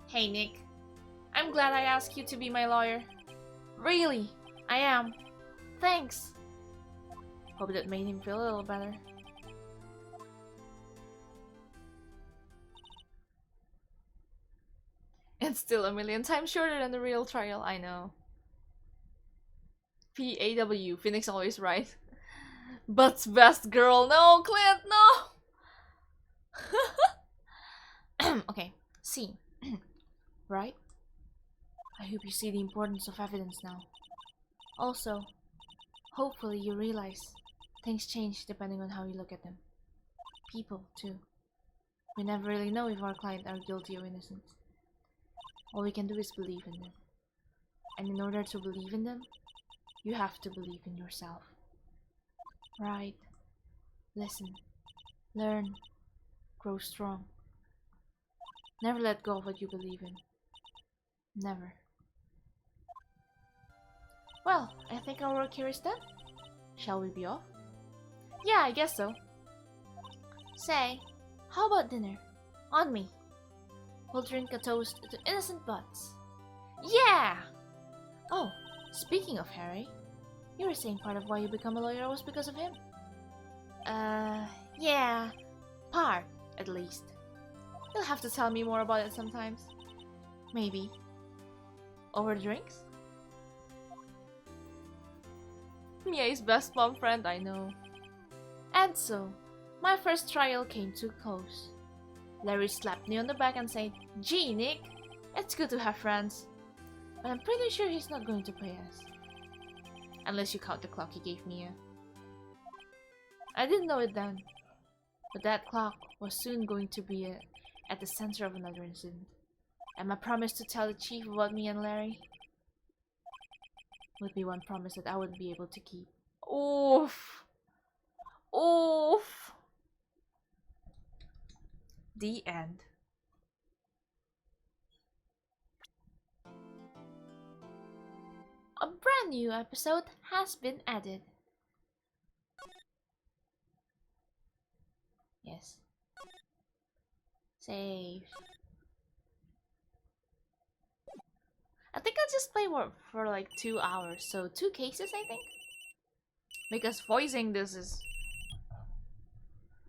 Hey Nick, I'm glad I asked you to be my lawyer. Really, I am. Thanks. Hope that made him feel a little better. It's still a million times shorter than the real trial, I know. PAW, Phoenix always right. But's best girl. No, Clint, no! Okay, see. Right? I hope you see the importance of evidence now. Also, hopefully you realize things change depending on how you look at them. People, too. We never really know if our clients are guilty or innocent. All we can do is believe in them. And in order to believe in them, you have to believe in yourself. Right. Listen. Learn. Grow strong. Never let go of what you believe in. Never. Well, I think our work here is done. Shall we be off? Yeah, I guess so. Say, how about dinner? On me. We'll drink a toast to innocent butts. Yeah! Oh, speaking of Harry, you were saying part of why you become a lawyer was because of him. Yeah. Part, at least. You'll have to tell me more about it sometimes. Maybe. Over drinks? Mia's best mom friend, I know. And so, my first trial came to a close. Larry slapped me on the back and said, "Gee, Nick, it's good to have friends. But I'm pretty sure he's not going to pay us. Unless you count the clock he gave Mia." I didn't know it then, but that clock was soon going to be at the center of another incident. And my promise to tell the chief about me and Larry would be one promise that I wouldn't be able to keep. Oof. Oof. The end. A brand new episode has been added. Yes. Save. I think I'll just play for like 2 hours, so 2 cases I think. Because voicing this is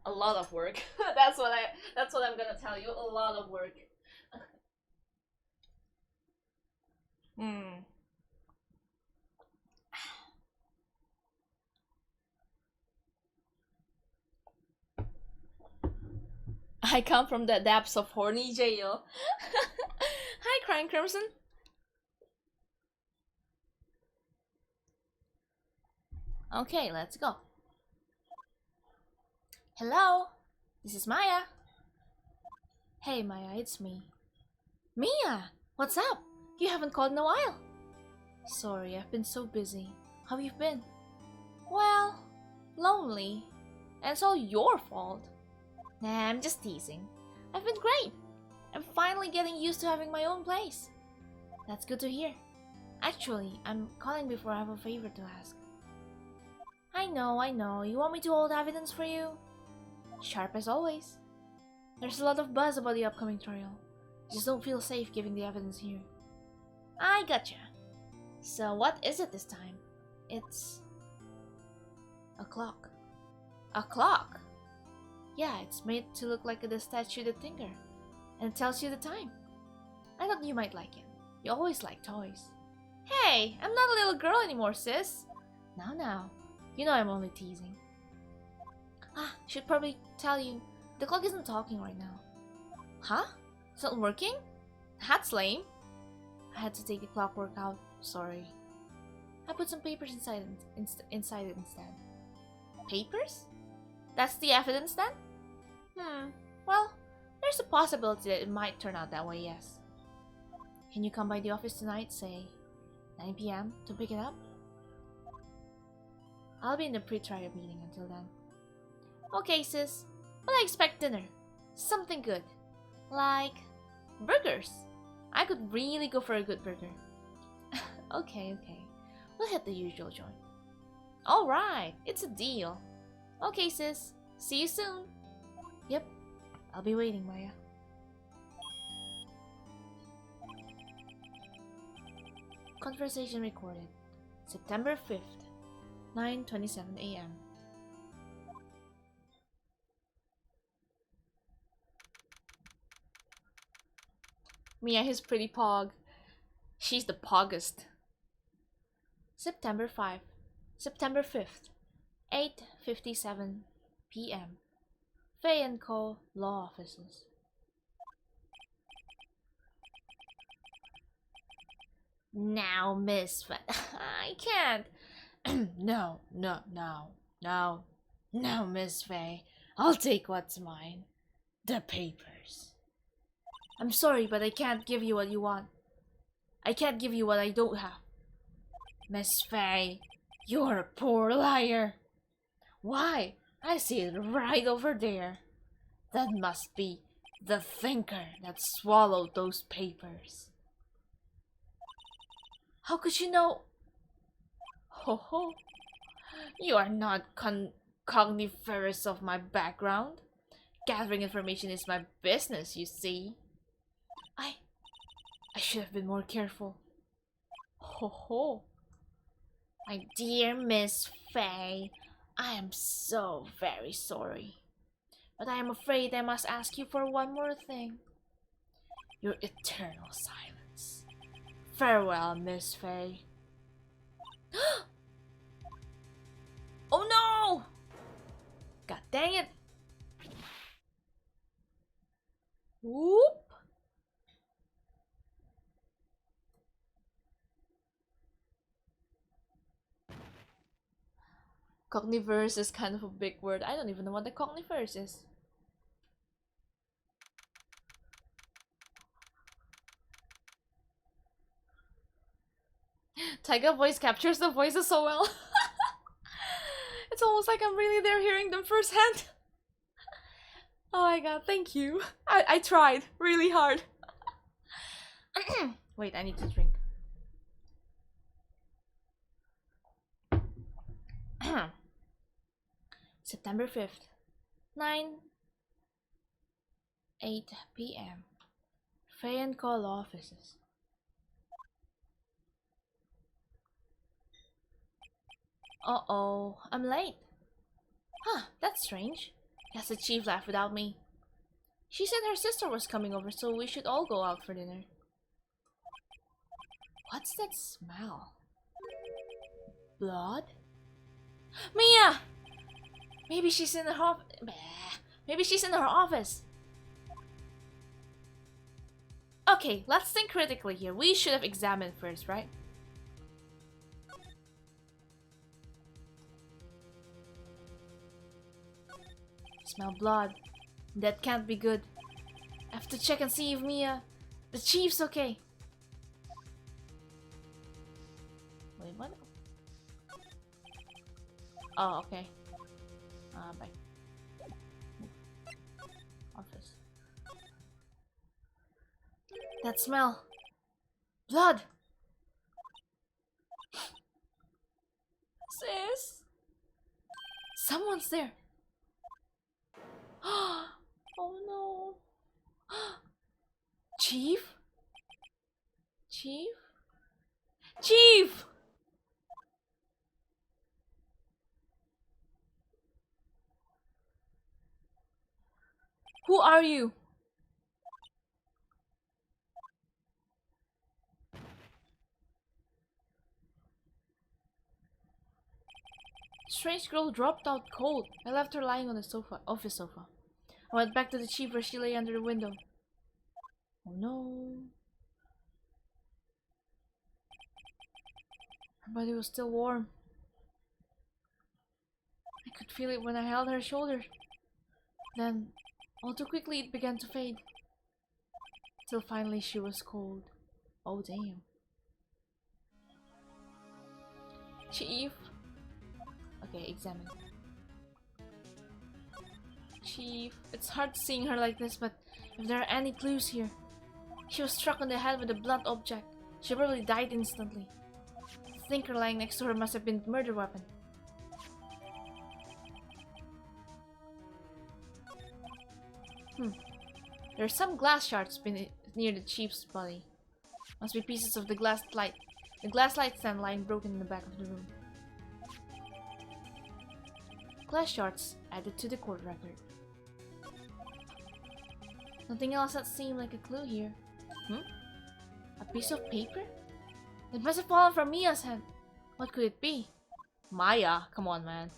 a lot of work. that's what I'm gonna tell you. A lot of work. I come from the depths of horny jail. Hi, Crime Crimson. Okay, let's go. Hello, this is Maya. Hey Maya, it's me. Mia, what's up? You haven't called in a while. Sorry, I've been so busy. How have you been? Well, lonely. And it's all your fault. Nah, I'm just teasing. I've been great. I'm finally getting used to having my own place. That's good to hear. Actually, I'm calling before I have a favor to ask. I know. You want me to hold evidence for you? Sharp as always. There's a lot of buzz about the upcoming trial. Just don't feel safe giving the evidence here. I gotcha. So what is it this time? It's a clock. A clock? Yeah, it's made to look like the statue the Tinker. And it tells you the time. I thought you might like it. You always like toys. Hey, I'm not a little girl anymore, sis. Now. You know I'm only teasing. Should probably tell you, the clock isn't talking right now. Huh? It's not working? That's lame. I had to take the clockwork out. Sorry. I put some papers inside it instead. Papers? That's the evidence then? Well, there's a possibility that it might turn out that way, yes. Can you come by the office tonight, say 9 PM, to pick it up? I'll be in the pre-trial meeting until then. Okay, sis. But I expect dinner. Something good. Like burgers. I could really go for a good burger. Okay. We'll hit the usual joint. Alright, it's a deal. Okay, sis. See you soon. Yep, I'll be waiting, Maya. Conversation recorded. September 5th, 9:27 AM. Mia is pretty pog. She's the poggest. September 5th, 8:57 PM. Fay & Co. Law Offices. Now, Miss I can't. No, Miss Fay. I'll take what's mine. The papers. I'm sorry, but I can't give you what you want. I can't give you what I don't have. Miss Fay, you're a poor liar. Why? I see it right over there. That must be the thinker that swallowed those papers. How could you know? Ho. You are not cogniferous of my background. Gathering information is my business, you see. I should have been more careful. Ho. My dear Miss Fay, I am so very sorry. But I am afraid I must ask you for one more thing. Your eternal silence. Farewell, Miss Fay. Oh no! God dang it! Whoop! Cogniverse is kind of a big word. I don't even know what the cogniverse is. Taiga voice captures the voices so well. It's almost like I'm really there hearing them firsthand. Oh my god, thank you. I tried really hard. Wait, I need to drink. September 5th, 8 PM. Fay & Co. Law Offices. Uh-oh, I'm late. Huh, that's strange. Guess the chief left without me. She said her sister was coming over, so we should all go out for dinner. What's that smell? Blood? Mia! Maybe she's in her office. Okay, let's think critically here. We should have examined first, right? Smell blood. That can't be good. I have to check and see if the chief's okay. Wait, what? Oh, okay. Bye. Office. That smell. Blood. Sis? Someone's there. Oh no. Chief? Chief? Chief! Who are you? Strange girl dropped out cold. I left her lying on the office sofa. I went back to the chief where she lay under the window. Oh no. Her body was still warm. I could feel it when I held her shoulder. Then, all too quickly, it began to fade. Till finally she was cold. Oh damn. Chief. Okay, examine. Chief, it's hard seeing her like this, but if there are any clues here. She was struck on the head with a blunt object. She probably died instantly. The thinker lying next to her must have been the murder weapon. There are some glass shards near the chief's body. Must be pieces of the glass light stand lying broken in the back of the room. Glass shards added to the court record. Nothing else that seemed like a clue here. A piece of paper? It must have fallen from Mia's hand. What could it be? Maya, come on, man.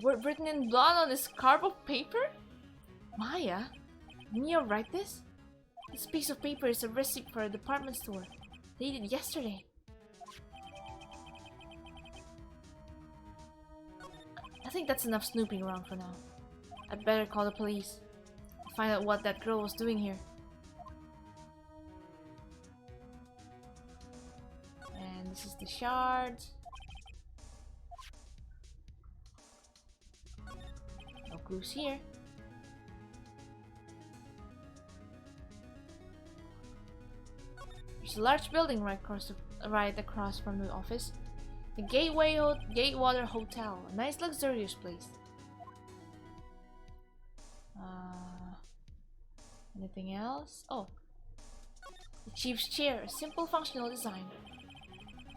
Word written in blood on this scrap of paper? Maya? Did Mia write this? This piece of paper is a receipt for a department store. Dated yesterday. I think that's enough snooping around for now. I'd better call the police. Find out what that girl was doing here. And this is the shard. No clues here. There's a large building right across from the office. The Gatewater Hotel, a nice luxurious place. Anything else? Oh, the chief's chair, a simple functional design.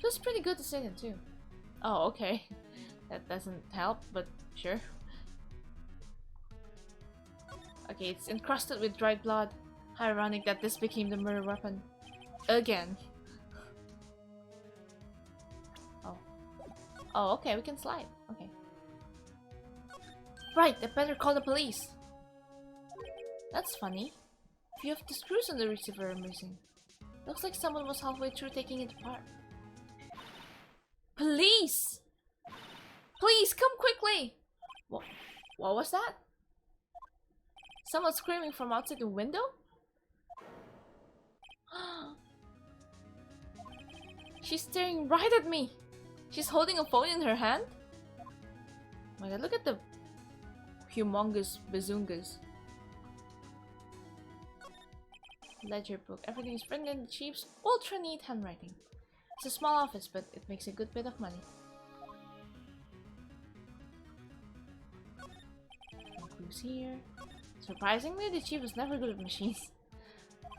Feels pretty good to sit in too. Oh, okay. That doesn't help, but sure. Okay, it's encrusted with dried blood. How ironic that this became the murder weapon. Again. Oh, okay, we can slide. Okay. Right, I better call the police. That's funny. A few of the screws on the receiver are missing. Looks like someone was halfway through taking it apart. Police! Please, come quickly! What was that? Someone screaming from outside the window? She's staring right at me! She's holding a phone in her hand? Oh my god, look at the humongous bazungas. Ledger book. Everything is written in the chief's ultra neat handwriting. It's a small office, but it makes a good bit of money. No clues here. Surprisingly, the chief was never good at machines.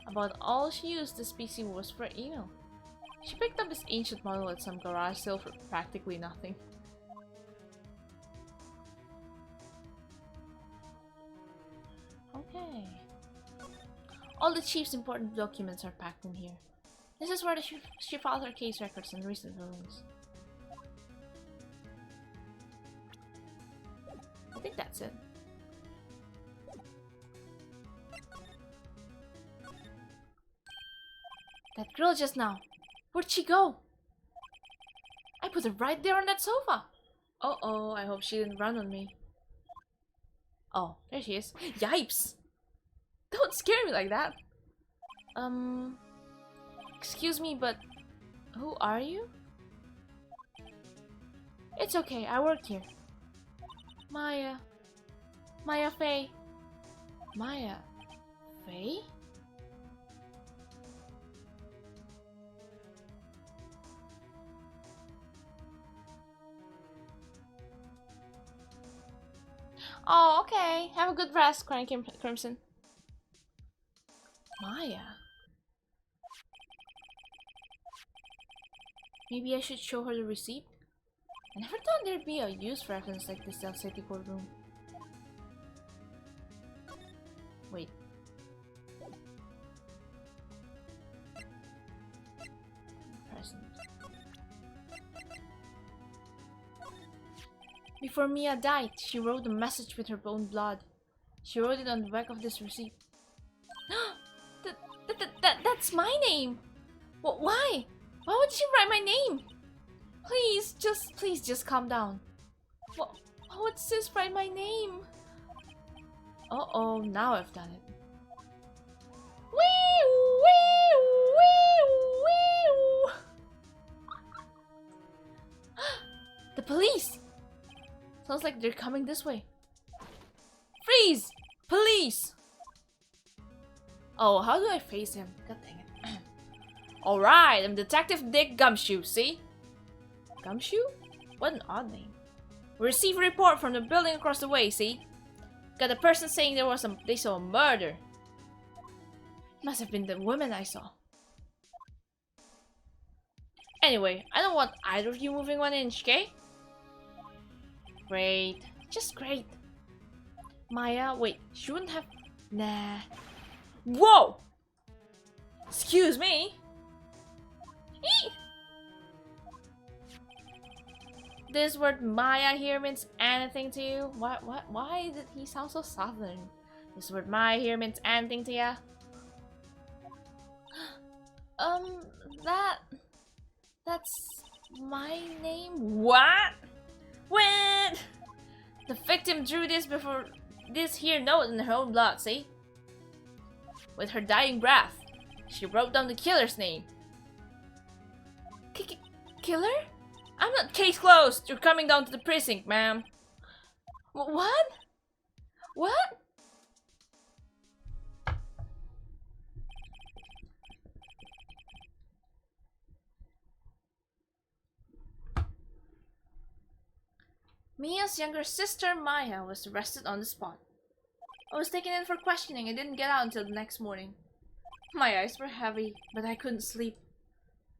About all she used this PC was for email. She picked up this ancient model at some garage sale for practically nothing. Okay. All the chief's important documents are packed in here. This is where she filed her case records and recent rulings. I think that's it. That girl just now. Where'd she go? I put her right there on that sofa. Uh-oh, I hope she didn't run on me. Oh, there she is. Yipes! Don't scare me like that. Excuse me, but who are you? It's okay, I work here. Maya. Maya Faye. Maya Faye? Oh, okay. Have a good rest, Crimson. Maya. Maybe I should show her the receipt? I never thought there'd be a use reference like this outside the courtroom. Wait. Present. Before Mia died, she wrote a message with her own blood. She wrote it on the back of this receipt. That's my name! Why? Why would she write my name? Please just calm down. Why would sis write my name? Uh-oh, now I've done it. Wee wee wee wee. The police! Sounds like they're coming this way. Freeze! Police! Oh, how do I face him? God dang it. Alright, I'm Detective Dick Gumshoe, see? Gumshoe? What an odd name. We received a report from the building across the way, see? Got a person saying they saw a murder. Must have been the woman I saw. Anyway, I don't want either of you moving 1 inch, okay? Great. Just great. Maya, wait, she wouldn't have... Nah. Whoa! Excuse me? Eee! This word Maya here means anything to you? Why did he sound so southern? This word Maya here means anything to ya? That's my name? What? When? The victim drew this here note in her own blood, see? With her dying breath, she wrote down the killer's name. Killer? I'm not. Case closed. You're coming down to the precinct, ma'am. What? What? Mia's younger sister, Maya, was arrested on the spot. I was taken in for questioning and didn't get out until the next morning. My eyes were heavy, but I couldn't sleep.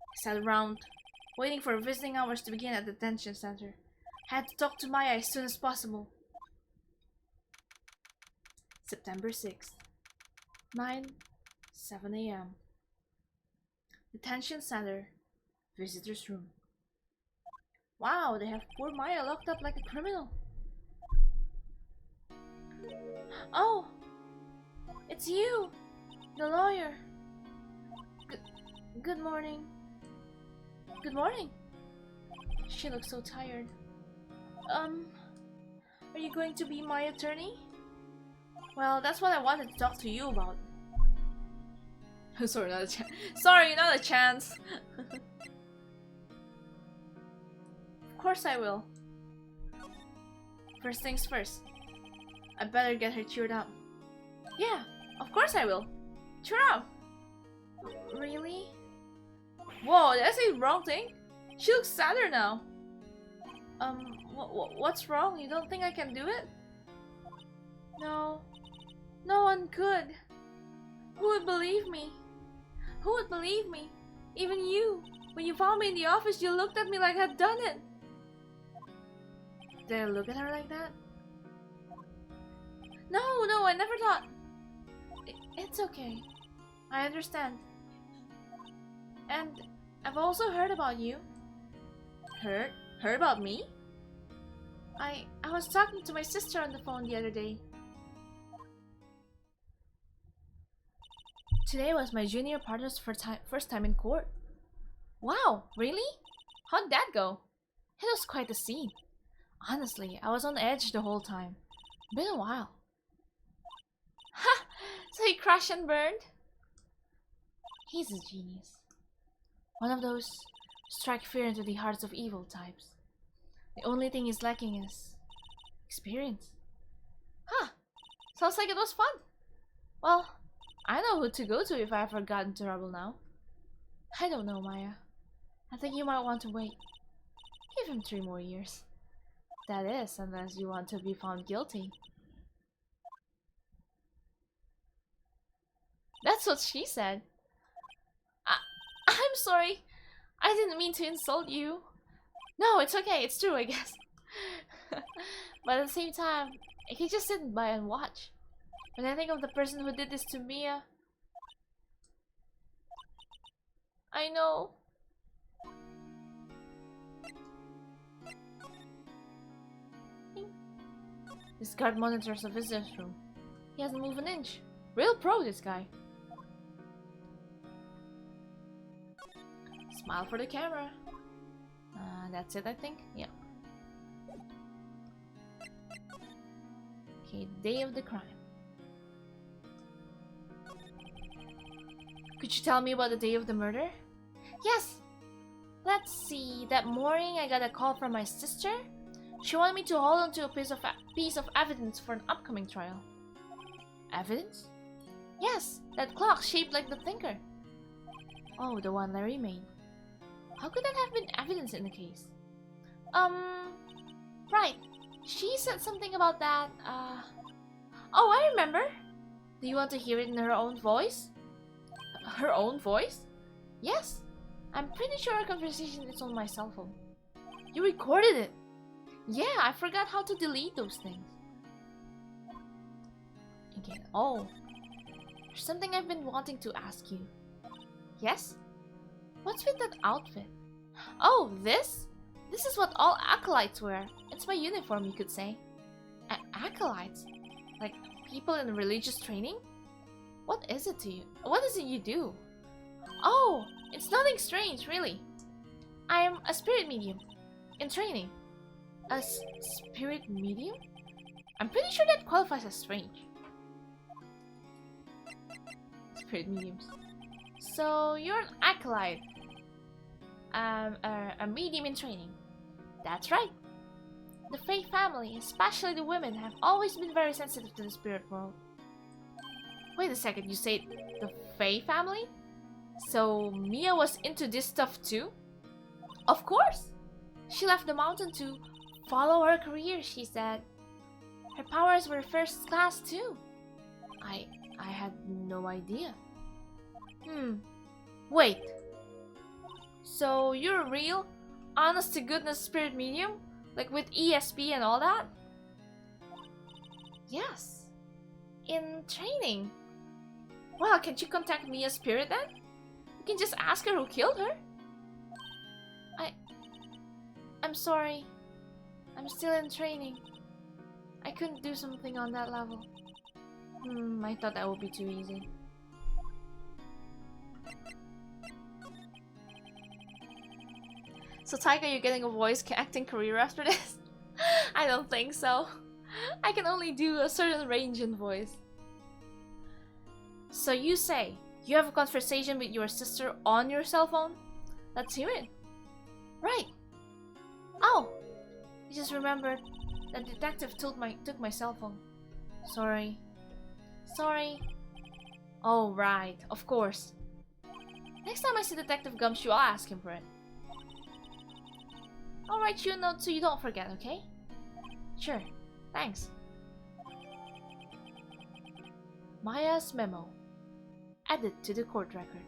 I sat around, waiting for visiting hours to begin at the detention center. I had to talk to Maya as soon as possible. September 6th, 7 a.m. Detention center, visitor's room. Wow, they have poor Maya locked up like a criminal. Oh, it's you, the lawyer. Good morning. Good morning. She looks so tired. Are you going to be my attorney? Well, that's what I wanted to talk to you about. Sorry, not a chance. Sorry, not a chance. Of course I will. First things first. I better get her cheered up. Yeah, of course I will. Cheer up. Really? Whoa, did I say the wrong thing? She looks sadder now. What's wrong? You don't think I can do it? No. No one could. Who would believe me? Who would believe me? Even you. When you found me in the office, you looked at me like I'd done it. Did I look at her like that? No, I never thought. It's okay. I understand. And I've also heard about you. Heard about me? I was talking to my sister on the phone the other day. Today was my junior partner's first time in court. Wow, really? How'd that go? It was quite a scene. Honestly, I was on edge the whole time. Been a while. Ha! So he crashed and burned? He's a genius. One of those strike fear into the hearts of evil types. The only thing he's lacking is experience. Huh. Sounds like it was fun. Well, I know who to go to if I ever got into trouble now. I don't know, Maya. I think you might want to wait. Give him 3 more years. That is, unless you want to be found guilty. That's what she said. I'm sorry. I didn't mean to insult you. No, it's okay. It's true, I guess. But at the same time, I can just sit by and watch. When I think of the person who did this to Mia... I know. This guard monitors the visitor's room. He hasn't moved an inch. Real pro, this guy. Smile for the camera. That's it, I think. Yeah. Okay, day of the crime. Could you tell me about the day of the murder? Yes. Let's see. That morning, I got a call from my sister. She wanted me to hold on to a piece of evidence for an upcoming trial. Evidence? Yes, that clock shaped like the thinker. Oh, the one Larry made. How could that have been evidence in the case? Right. She said something about that, Oh, I remember. Do you want to hear it in her own voice? Her own voice? Yes. I'm pretty sure our conversation is on my cell phone. You recorded it? Yeah, I forgot how to delete those things. Again, oh. There's something I've been wanting to ask you. Yes? What's with that outfit? Oh, this? This is what all acolytes wear. It's my uniform, you could say. Acolytes? Like people in religious training? What is it to you? What is it you do? Oh, it's nothing strange, really. I am a spirit medium. In training. A spirit medium? I'm pretty sure that qualifies as strange. Spirit mediums. So, you're an acolyte. A medium in training. That's right. The Fae family, especially the women, have always been very sensitive to the spirit world. Wait a second, you said the Fae family? So Mia was into this stuff too? Of course! She left the mountain to follow her career, she said. Her powers were first class too. I had no idea. Wait. So you're a real, honest to goodness spirit medium? Like with ESP and all that? Yes. In training. Well, can't you contact Mia's spirit then? You can just ask her who killed her. I'm sorry. I'm still in training. I couldn't do something on that level. I thought that would be too easy. So Taiga, you're getting a voice acting career after this? I don't think so. I can only do a certain range in voice. So you say, you have a conversation with your sister on your cell phone? Let's hear it. Right. Oh, I just remembered. The detective took my cell phone. Sorry. Oh, right. Of course. Next time I see Detective Gumshoe, I'll ask him for it. I'll write you a note so you don't forget, okay? Sure. Thanks. Maya's memo. Added to the court record.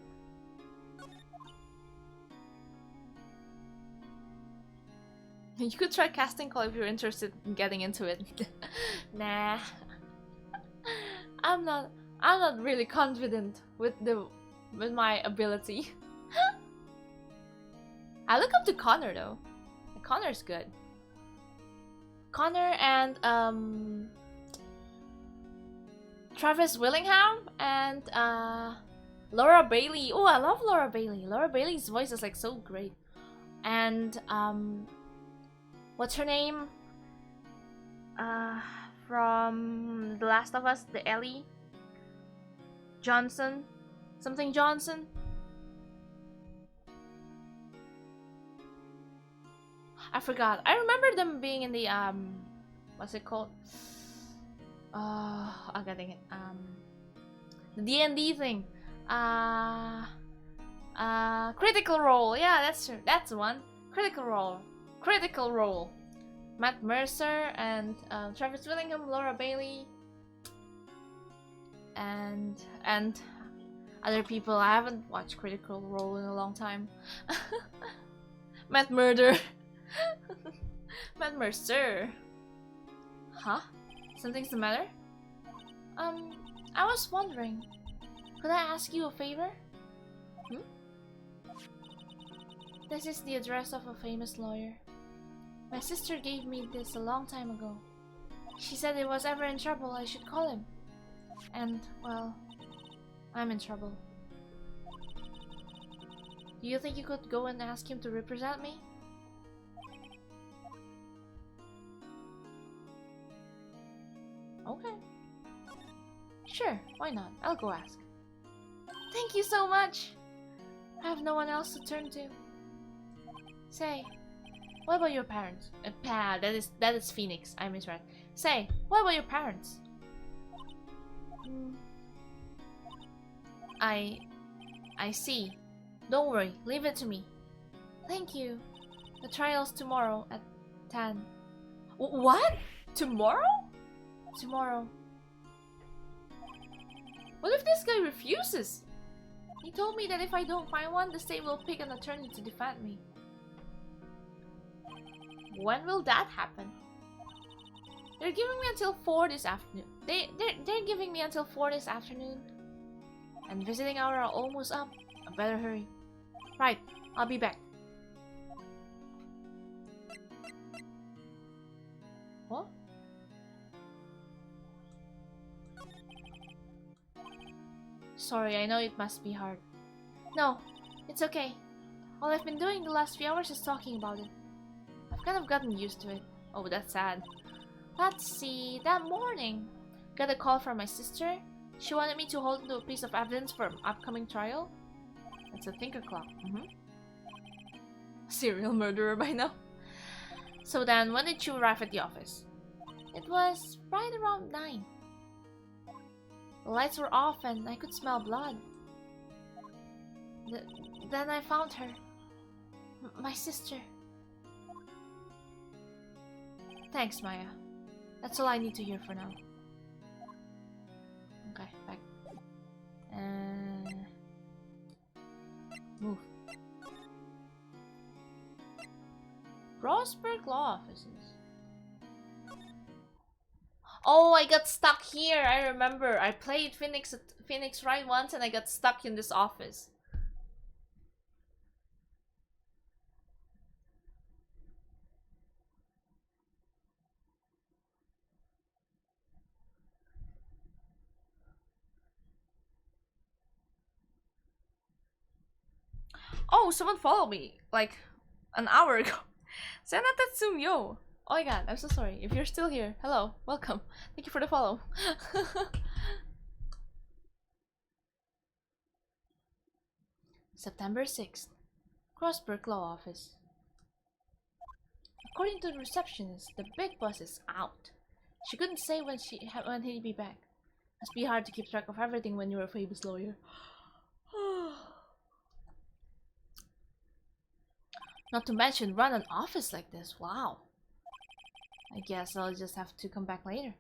You could try casting call if you're interested in getting into it. Nah. I'm not really confident with my ability. I look up to Connor though. Connor's good. Connor and Travis Willingham and Laura Bailey. Oh, I love Laura Bailey. Laura Bailey's voice is like so great. And what's her name? From The Last of Us, the Ellie Johnson, something Johnson. I forgot. I remember them being in the what's it called? I'm getting it. The D&D thing. Critical Role. Yeah, that's true. That's the one. Critical Role. Matt Mercer and Travis Willingham, Laura Bailey, and other people. I haven't watched Critical Role in a long time. Matt Murder. Matt Mercer. Huh? Something's the matter? I was wondering, could I ask you a favor? This is the address of a famous lawyer. My sister gave me this a long time ago. She said if I was ever in trouble, I should call him. And, well, I'm in trouble. Do you think you could go and ask him to represent me? Okay. Sure, why not? I'll go ask. Thank you so much! I have no one else to turn to. Say, what about your parents? That is Phoenix, I misread. Say, what about your parents? I see. Don't worry, leave it to me. Thank you. The trial's tomorrow at 10. What? Tomorrow? Tomorrow. What if this guy refuses? He told me that if I don't find one, the state will pick an attorney to defend me. When will that happen? They're giving me until 4 this afternoon. They're giving me until 4 this afternoon. And visiting hour are almost up. I better hurry. Right, I'll be back. What? Sorry, I know it must be hard. No, it's okay. All I've been doing the last few hours is talking about it. I've kind of gotten used to it. Oh, that's sad. Let's see, that morning, got a call from my sister. She wanted me to hold a piece of evidence for an upcoming trial. It's a thinker clock. Serial murderer by now. So then, when did you arrive at the office? It was right around 9. The lights were off and I could smell blood. Then I found her. My sister. Thanks, Maya. That's all I need to hear for now. Okay, back. Move. Rosberg Law Offices. Oh, I got stuck here. I remember. I played Phoenix Wright once and I got stuck in this office. Oh, someone followed me like an hour ago. Senatatsum yo. Oh my god, I'm so sorry. If you're still here, hello, welcome. Thank you for the follow. September 6th. Crossburg Law Office. According to the receptionist, the big boss is out. She couldn't say when he'd be back. Must be hard to keep track of everything when you're a famous lawyer. Not to mention run an office like this. Wow. I guess I'll just have to come back later.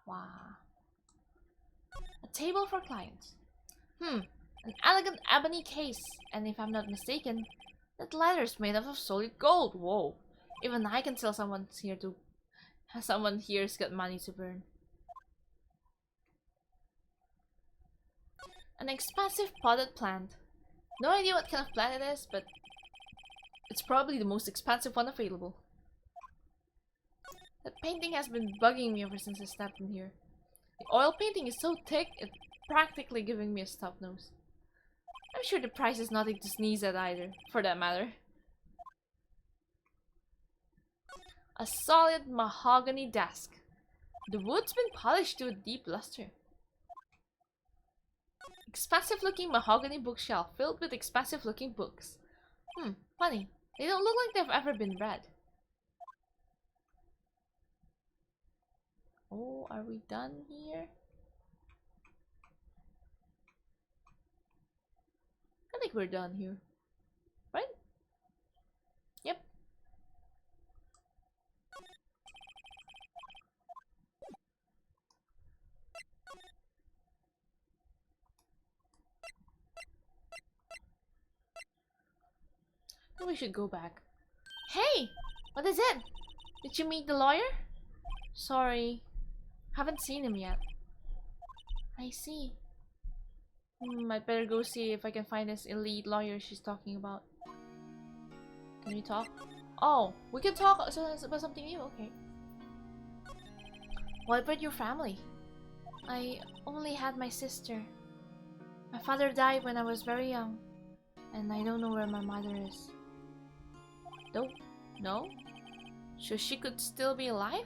Wow. A table for clients. An elegant ebony case. And if I'm not mistaken, that letter's made of solid gold. Whoa. Even I can tell someone here's got money to burn. An expensive potted plant. No idea what kind of plant it is, but it's probably the most expensive one available. That painting has been bugging me ever since I stepped in here. The oil painting is so thick, it's practically giving me a stub nose. I'm sure the price is nothing to sneeze at either, for that matter. A solid mahogany desk. The wood's been polished to a deep luster. Expensive looking mahogany bookshelf filled with expensive looking books. Funny. They don't look like they've ever been read. Oh, are we done here? I think we're done here. Right? Yep. Then we should go back. Hey! What is it? Did you meet the lawyer? Sorry. Haven't seen him yet. I see. I'd better go see if I can find this elite lawyer she's talking about. Can we talk? Oh, we can talk about something new? Okay. What about your family? I only had my sister. My father died when I was very young, and I don't know where my mother is. No? So she could still be alive?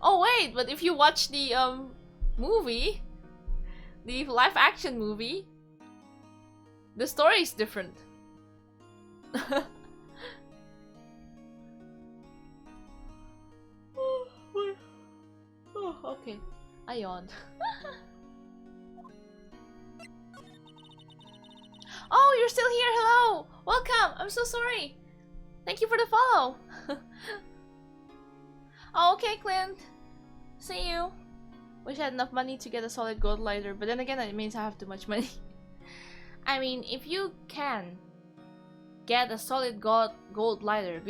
Oh wait, but if you watch the movie, the live action movie, the story is different. Oh, okay. I yawned. Oh, you're still here. Hello. Welcome. I'm so sorry. Thank you for the follow. Oh, okay, Clint. See you. Wish I had enough money to get a solid gold lighter, but then again, it means I have too much money. I mean, if you can get a solid gold lighter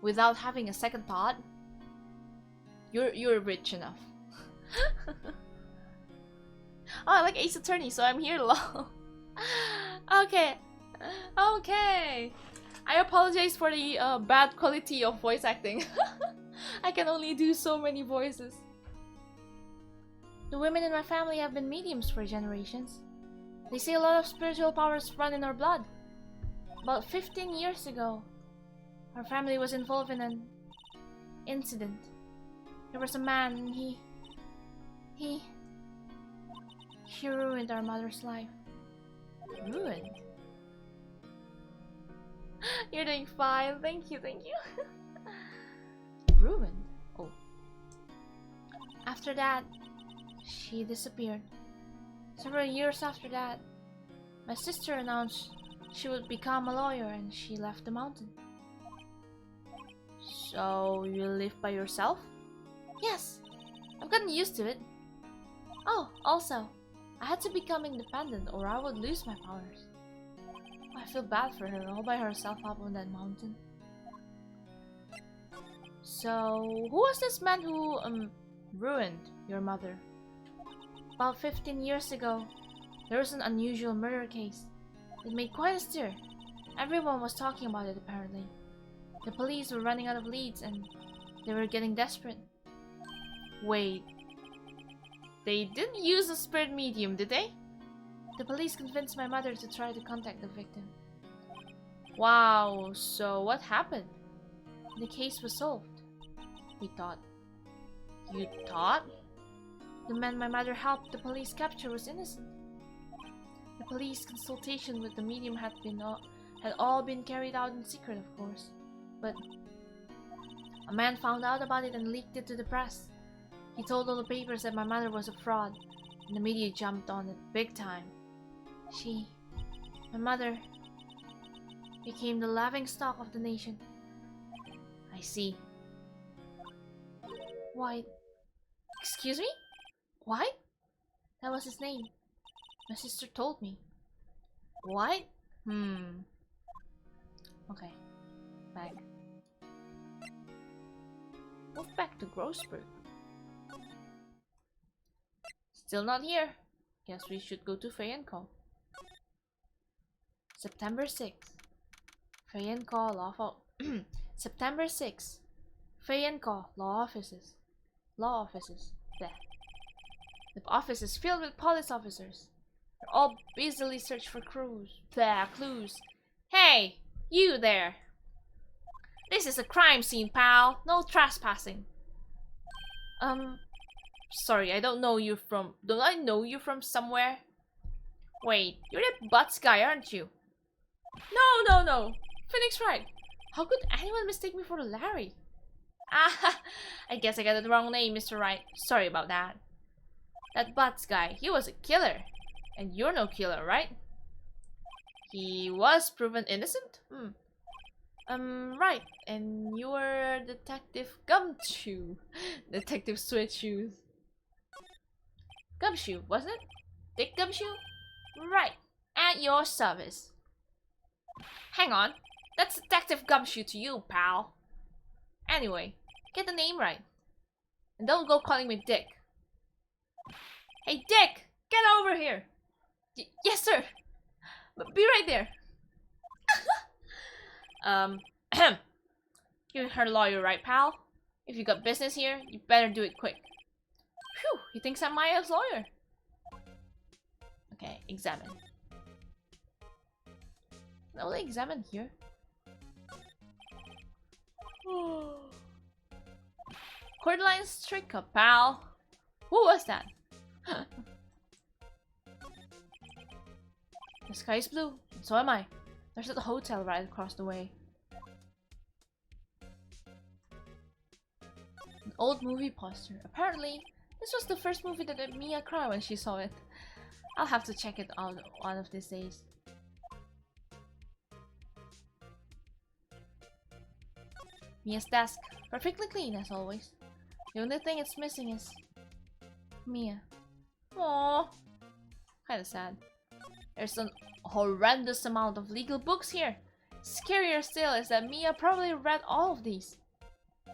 without having a second thought, you're rich enough. Oh, I like Ace Attorney, so I'm here, lol. Okay. Okay. I apologize for the bad quality of voice acting. I can only do so many voices. The women in my family have been mediums for generations. They say a lot of spiritual powers run in our blood. About 15 years ago, our family was involved in an incident. There was a man and he ruined our mother's life. Ruined? You're doing fine. Thank you, thank you. Ruined? Oh. After that, she disappeared. Several years after that, my sister announced she would become a lawyer and she left the mountain. So you live by yourself? Yes, I've gotten used to it. Oh, also, I had to become independent or I would lose my powers. I feel bad for her, all by herself up on that mountain. So, who was this man who ruined your mother? About 15 years ago, there was an unusual murder case. It made quite a stir. Everyone was talking about it apparently. The police were running out of leads and they were getting desperate. Wait, they didn't use a spirit medium, did they? The police convinced my mother to try to contact the victim. Wow, so what happened? The case was solved. We thought. You thought? The man my mother helped the police capture was innocent. The police consultation with the medium had all been carried out in secret, of course. But a man found out about it and leaked it to the press. He told all the papers that my mother was a fraud, and the media jumped on it big time. My mother, became the laughingstock of the nation. I see. White. Excuse me? Why? That was his name. My sister told me. What? Okay. Back. Move back to Grossberg. Still not here. Guess we should go to Fayenko. September 6th. Fayenko Law September 6th. Fayenko Law Offices. Bleh. The office is filled with police officers. They're all busily search for clues. Hey, you there! This is a crime scene, pal. No trespassing. Sorry, I don't know you from. Don't I know you from somewhere? Wait, you're that Butts guy, aren't you? No. Phoenix Wright. How could anyone mistake me for Larry? Ah, I guess I got the wrong name, Mr. Wright. Sorry about that. That Butts guy, he was a killer. And you're no killer, right? He was proven innocent? Right. And you were Detective Gumshoe. Detective Sweatshoes. Gumshoe, wasn't it? Dick Gumshoe? Right. At your service. Hang on. That's Detective Gumshoe to you, pal. Anyway, get the name right. And don't go calling me Dick. Hey, Dick! Get over here! Yes, sir! Be right there. You're her lawyer, right, pal? If you got business here, you better do it quick. Phew, he thinks I'm Maya's lawyer. Examine. Now they examine here. Cordyline Strika, pal. Who was that? The sky is blue, and so am I. There's a hotel right across the way. An old movie poster. Apparently, this was the first movie that made Mia cry when she saw it. I'll have to check it out one of these days. Mia's desk. Perfectly clean as always. The only thing it's missing is Mia. Aww. Kinda sad. There's an horrendous amount of legal books here. Scarier still is that Mia probably read all of these. I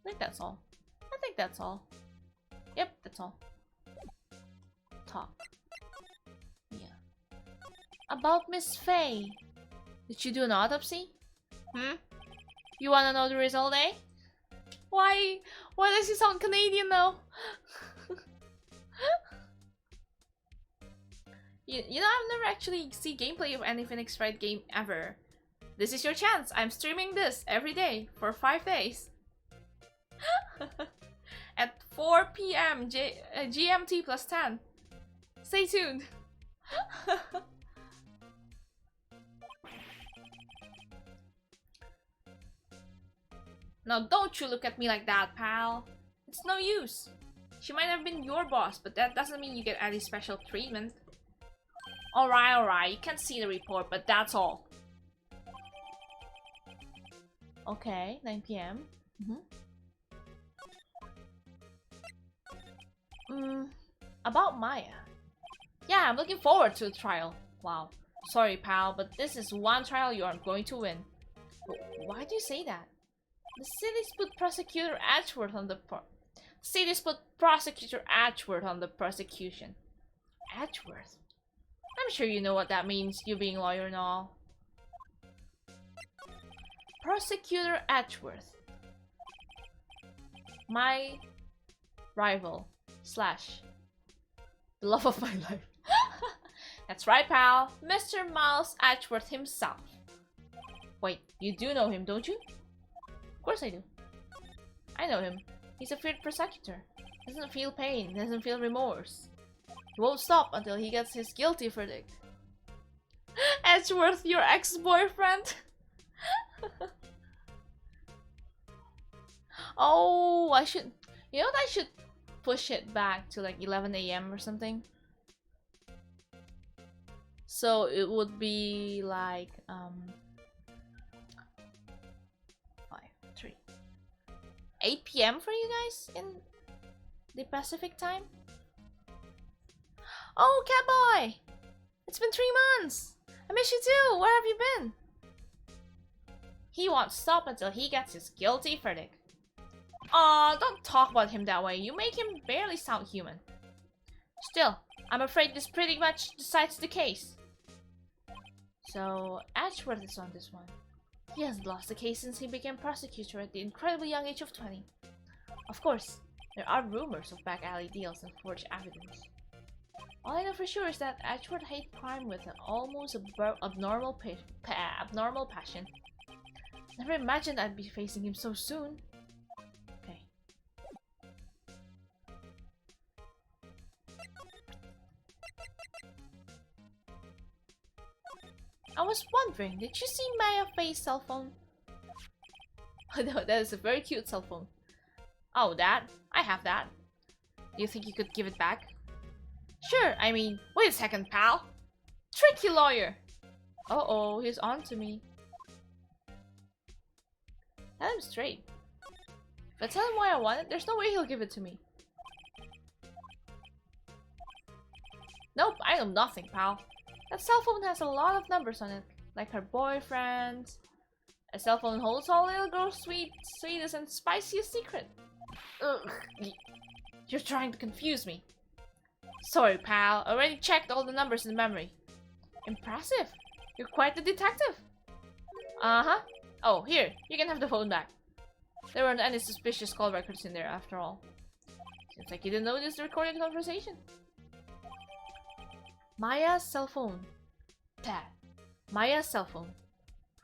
think that's all. I think that's all. Yep, that's all. Talk. Mia. About Miss Faye. Did she do an autopsy? Hmm? You wanna know the result, eh? Why does he sound Canadian though? You know, I've never actually seen gameplay of any Phoenix Wright game ever. This is your chance. I'm streaming this every day for 5 days. At 4 PM GMT plus 10. Stay tuned. Now don't you look at me like that, pal. It's no use. She might have been your boss, but that doesn't mean you get any special treatment. Alright, you can see the report, but that's all. Okay, 9 PM. About Maya. Yeah, I'm looking forward to the trial. Wow. Sorry, pal, but this is one trial you aren't going to win. Why do you say that? The city's put Prosecutor Edgeworth on the prosecution. Edgeworth? I'm sure you know what that means, you being a lawyer and all. Prosecutor Edgeworth. My rival / the love of my life. That's right, pal. Mr. Miles Edgeworth himself. Wait, you do know him, don't you? Of course I do. I know him. He's a feared prosecutor. Doesn't feel pain, doesn't feel remorse. He won't stop until he gets his guilty verdict. Edgeworth, your ex-boyfriend? Oh, I should... You know what? I should push it back to like 11 AM or something. So it would be like 8 PM for you guys in the Pacific time? Oh, Catboy! It's been 3 months! I miss you too! Where have you been? He won't stop until he gets his guilty verdict. Aw, don't talk about him that way. You make him barely sound human. Still, I'm afraid this pretty much decides the case. So, Edgeworth is on this one. He has lost the case since he became prosecutor at the incredibly young age of 20. Of course, there are rumors of back alley deals and forged evidence. All I know for sure is that Edgeworth hates crime with an almost abnormal passion. Never imagined I'd be facing him so soon. Okay. I was wondering, did you see Maya Faye's cell phone? Oh no, that is a very cute cell phone. Oh, that? I have that. Do you think you could give it back? Sure, I mean, wait a second, pal. Tricky lawyer! Uh-oh, he's on to me. Tell him straight. If I tell him why I want it, there's no way he'll give it to me. Nope, I know nothing, pal. That cell phone has a lot of numbers on it, like her boyfriend. A cell phone holds all little girl's sweetest and spiciest secret. Ugh, you're trying to confuse me. Sorry, pal. I already checked all the numbers in memory. Impressive. You're quite the detective. Uh-huh. Oh, here. You can have the phone back. There weren't any suspicious call records in there after all. Seems like you didn't notice the recorded conversation. Maya's cell phone. Dad. Maya's cell phone.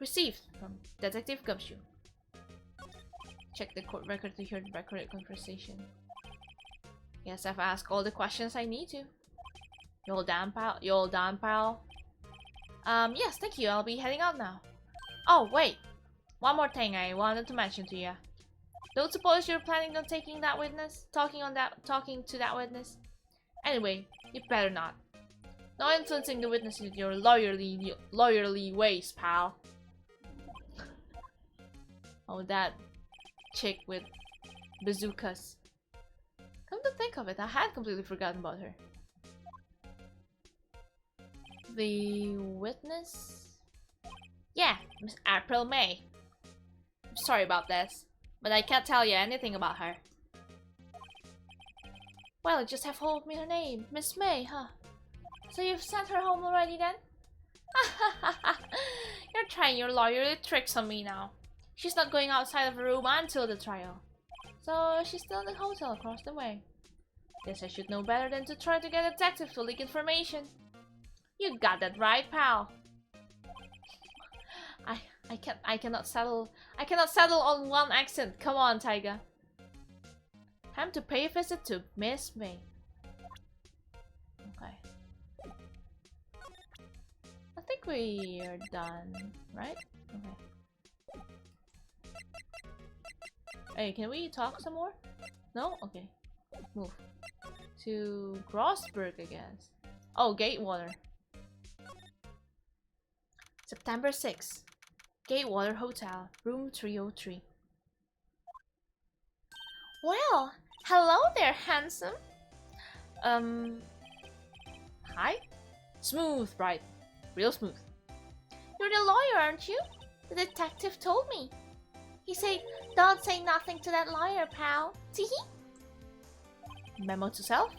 Received from Detective Gumshoe. Check the court record to hear the recorded conversation. Guess I've asked all the questions I need to. You all down, pal? You all down, pal? Yes, thank you. I'll be heading out now. Oh, wait. One more thing I wanted to mention to you. Don't suppose you're planning on taking that witness? Talking to that witness? Anyway, you better not. No influencing the witness with your lawyerly ways, pal. Oh, that chick with bazookas. Come to think of it, I had completely forgotten about her. The witness? Yeah, Miss April May. I'm sorry about this, but I can't tell you anything about her. Well, you just have told me her name, Miss May, huh? So you've sent her home already then? You're trying your lawyerly tricks on me now. She's not going outside of her room until the trial. So she's still in the hotel across the way. Guess I should know better than to try to get a detective to leak information. You got that right, pal. I cannot settle on one accent. Come on, Taiga. Time to pay a visit to Miss May. Okay. I think we are done, right? Okay. Hey, can we talk some more? No? Okay. Move. To Grossberg, I guess. Oh, Gatewater. September 6th. Gatewater Hotel, room 303. Well, hello there, handsome. Hi? Smooth, right? Real smooth. You're the lawyer, aren't you? The detective told me. He said, don't say nothing to that lawyer, pal. Teehee. Memo to self?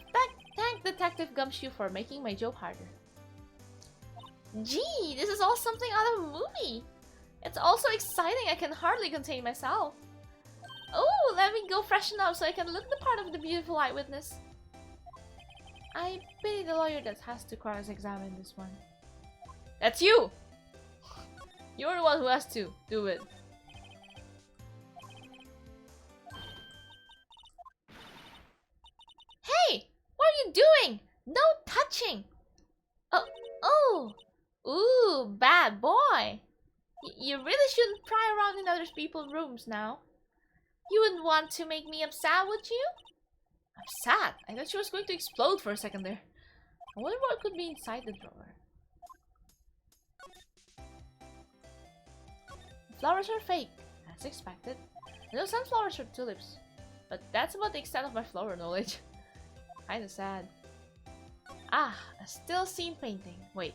Thank Detective Gumshoe for making my job harder. Gee, this is all something out of a movie. It's all so exciting I can hardly contain myself. Oh, let me go freshen up so I can look the part of the beautiful eyewitness. I pity the lawyer that has to cross-examine this one. That's you! You're the one who has to do it. Hey! What are you doing? No touching! Oh! Ooh, bad boy! You really shouldn't pry around in other people's rooms now. You wouldn't want to make me upset, would you? Upset? I thought she was going to explode for a second there. I wonder what could be inside the drawer. The flowers are fake, as expected. I know sunflowers are tulips, but that's about the extent of my flower knowledge. Kinda sad. Ah, a still scene painting. Wait,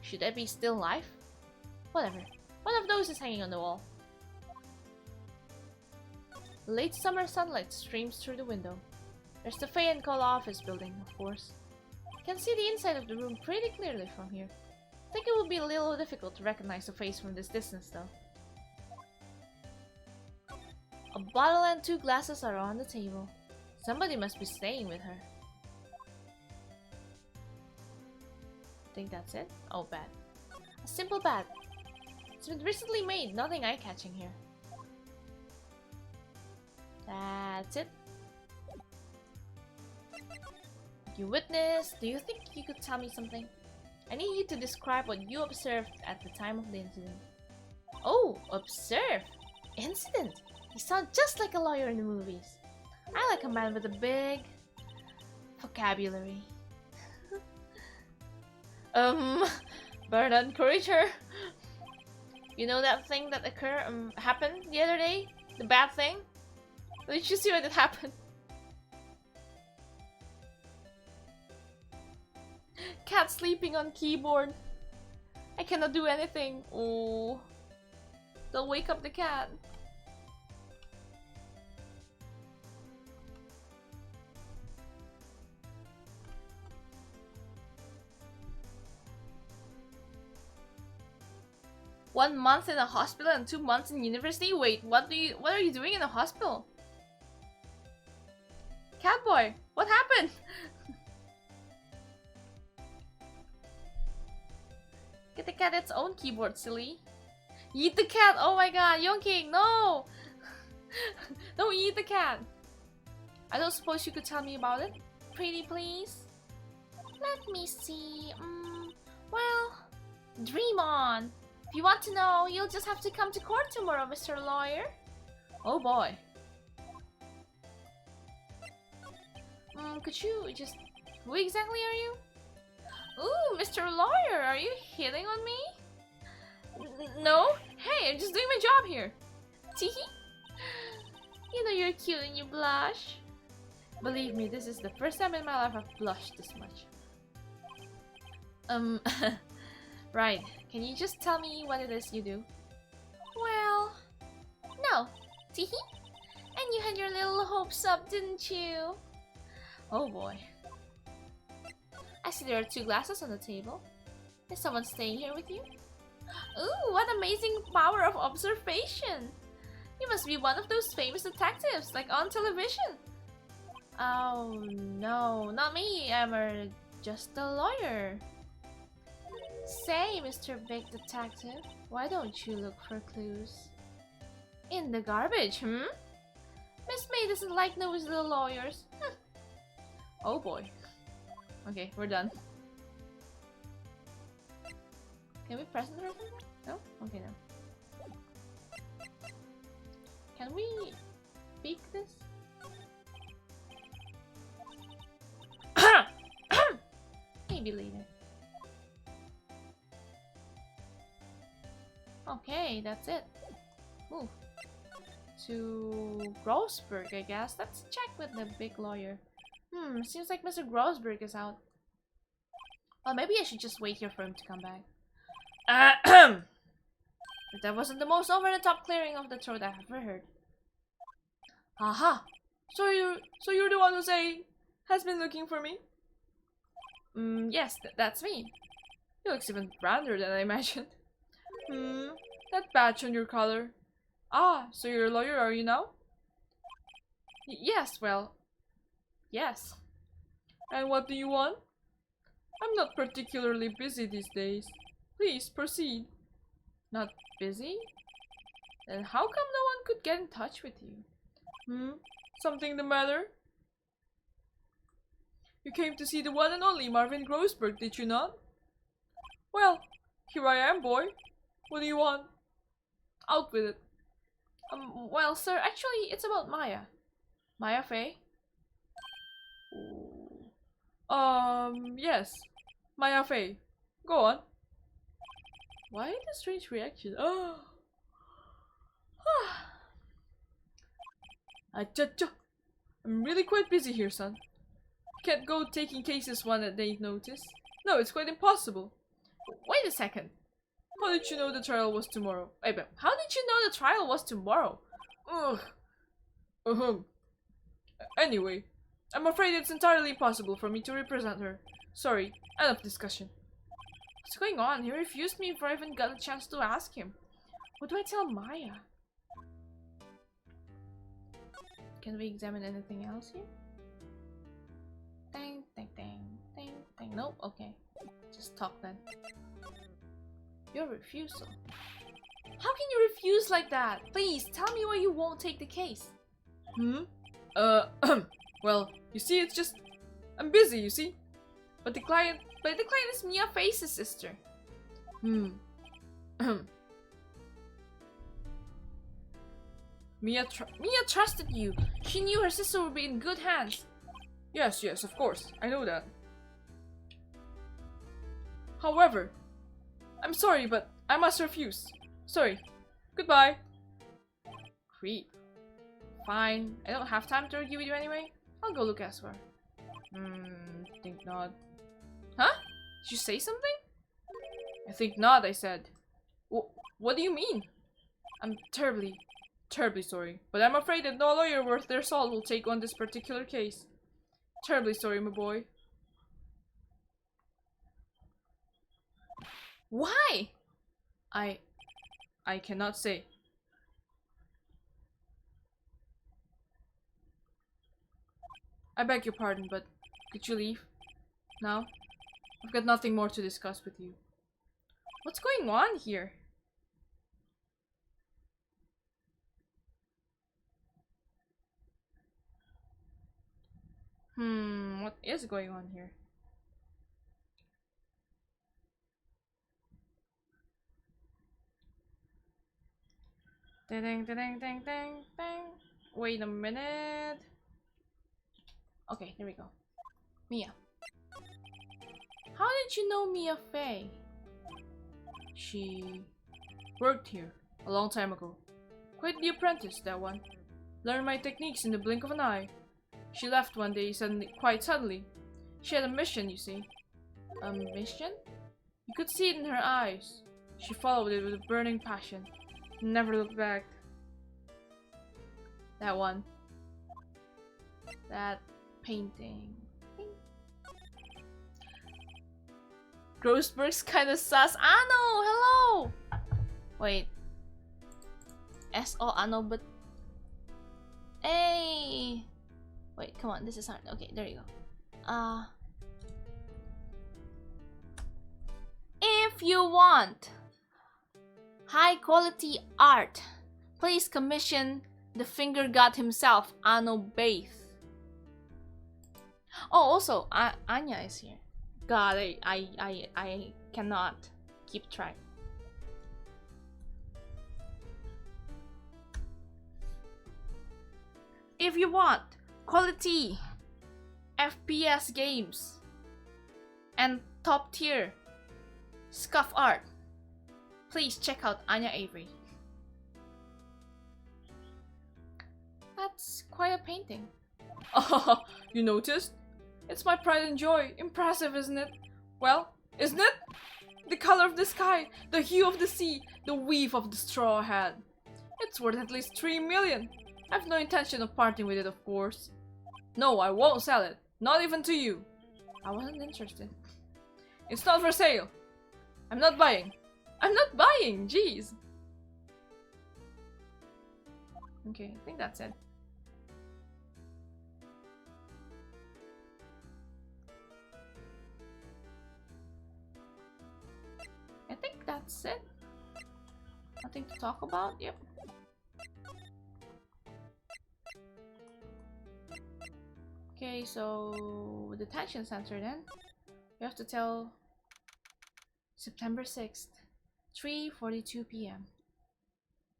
should that be still life? Whatever. One of those is hanging on the wall. Late summer sunlight streams through the window. There's the Fay and Call office building, of course. I can see the inside of the room pretty clearly from here. I think it would be a little difficult to recognize the face from this distance, though. A bottle and 2 glasses are on the table. Somebody must be staying with her. Think that's it? Oh, bed. A simple bed. It's been recently made, nothing eye-catching here. That's it. You witness, do you think you could tell me something? I need you to describe what you observed at the time of the incident. Oh, observe! Incident! You sound just like a lawyer in the movies. I like a man with a big vocabulary. Better not encourage her. You know that thing that happened the other day? The bad thing? Did you see what happened? Cat sleeping on keyboard. I cannot do anything. Oh, they'll wake up the cat. One month in a hospital and 2 months in university? Wait, what are you doing in a hospital? Catboy, what happened? Get the cat its own keyboard, silly. Eat the cat! Oh my god, Yonking, no! Don't eat the cat! I don't suppose you could tell me about it? Pretty please? Let me see. Well, dream on. If you want to know, you'll just have to come to court tomorrow, Mr. Lawyer. Oh boy. Could you just... Who exactly are you? Ooh, Mr. Lawyer, are you hitting on me? No? Hey, I'm just doing my job here. Teehee. You know you're cute and you blush. Believe me, this is the first time in my life I've blushed this much. Right. Can you just tell me what it is you do? Well... No. Teehee. And you had your little hopes up, didn't you? Oh boy. I see there are 2 glasses on the table. Is someone staying here with you? Ooh, what amazing power of observation! You must be one of those famous detectives, like on television. Oh no, not me. I'm just a lawyer. Say, Mr. Big Detective, why don't you look for clues? In the garbage, Miss May doesn't like nosy little lawyers. Oh boy. Okay, we're done. Can we present her? No? Okay, no. Can we speak this? Maybe later. Okay, that's it. Move. To Grossberg, I guess. Let's check with the big lawyer. Seems like Mr. Grossberg is out. Well, maybe I should just wait here for him to come back. But that wasn't the most over-the-top clearing of the throat I've ever heard. Aha! So you're the one who has been looking for me? Yes, that's me. He looks even grander than I imagined. That badge on your collar. Ah, so you're a lawyer, are you now? Yes, well... Yes. And what do you want? I'm not particularly busy these days. Please, proceed. Not busy? Then how come no one could get in touch with you? Something the matter? You came to see the one and only Marvin Grossberg, did you not? Well, here I am, boy. What do you want? Out with it. Well, sir, actually, it's about Maya. Maya Fey? Yes. Maya Fey. Go on. Why the strange reaction? Oh. I'm really quite busy here, son. Can't go taking cases one at day's notice. No, it's quite impossible. Wait a second. How did you know the trial was tomorrow? Wait, but how did you know the trial was tomorrow? Ugh. Anyway, I'm afraid it's entirely impossible for me to represent her. Sorry, end of discussion. What's going on? He refused me before I even got a chance to ask him. What do I tell Maya? Can we examine anything else here? Dang, dang, dang, dang, dang. Nope, okay. Just talk then. Your refusal. How can you refuse like that? Please, tell me why you won't take the case. Well, you see, it's just... I'm busy, you see? But the client is Mia Face's sister. Mia trusted you. She knew her sister would be in good hands. Yes, of course. I know that. However, I'm sorry, but I must refuse. Sorry. Goodbye. Creep. Fine. I don't have time to argue with you anyway. I'll go look elsewhere. Think not. Huh? Did you say something? I think not, I said. What do you mean? I'm terribly sorry. But I'm afraid that no lawyer worth their salt will take on this particular case. Terribly sorry, my boy. Why? I cannot say. I beg your pardon, but could you leave? Now? I've got nothing more to discuss with you. What's going on here? What is going on here? Ding ding ding ding ding ding. Wait a minute. Okay, here we go. Mia. How did you know Mia Fey? She worked here a long time ago. Quite the apprentice, that one. Learned my techniques in the blink of an eye. She left one day quite suddenly. She had a mission, you see. A mission? You could see it in her eyes. She followed it with a burning passion. Never looked back. That one. That painting. Grossberg's kinda sus. Ano! Hello! Wait. S.O. Ano, but... Hey! Wait, come on, this is hard. Okay, there you go. If you want high quality art, please commission the finger god himself, Ano Baith. Oh, also, Anya is here. God, I cannot keep track. If you want quality FPS games and top tier scuff art, please check out Anya Avery. That's quite a painting. Oh, you noticed? It's my pride and joy. Impressive, isn't it? Well, isn't it? The color of the sky, the hue of the sea, the weave of the straw hat. It's worth at least 3 million. I've no intention of parting with it, of course. No, I won't sell it. Not even to you. I wasn't interested. It's not for sale. I'm not buying. I'm not buying, jeez. Okay, I think that's it. I think that's it. Nothing to talk about, yep. Okay, so detention center then. You have to tell September 6th, 3:42 p.m.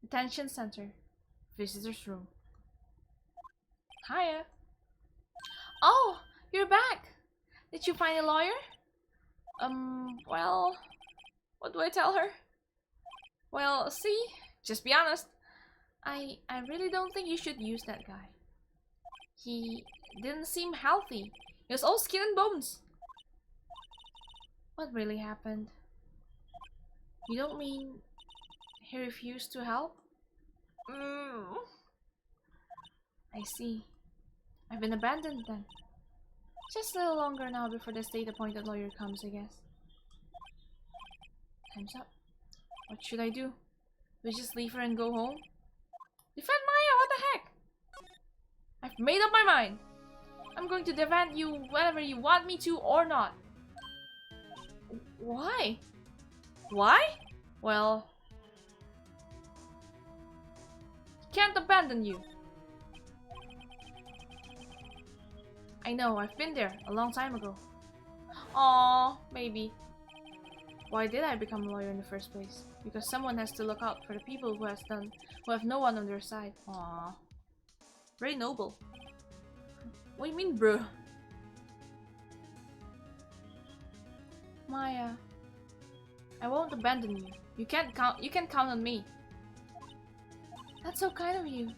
Detention center, visitor's room. Hiya. Oh, you're back. Did you find a lawyer? Well, what do I tell her? Well, see, just be honest. I really don't think you should use that guy. He didn't seem healthy. He was all skin and bones. What really happened? You don't mean he refused to help? I see. I've been abandoned then. Just a little longer now before the state-appointed lawyer comes, I guess. Time's up. What should I do? Do I just leave her and go home? Defend Maya, what the heck? I've made up my mind. I'm going to defend you whether you want me to or not. Why? Why? Well, can't abandon you. I know, I've been there a long time ago. Aww, maybe. Why did I become a lawyer in the first place? Because someone has to look out for the people who have no one on their side. Aww. Very noble. What do you mean, bro? Maya, I won't abandon you. You can count on me. That's so kind of you.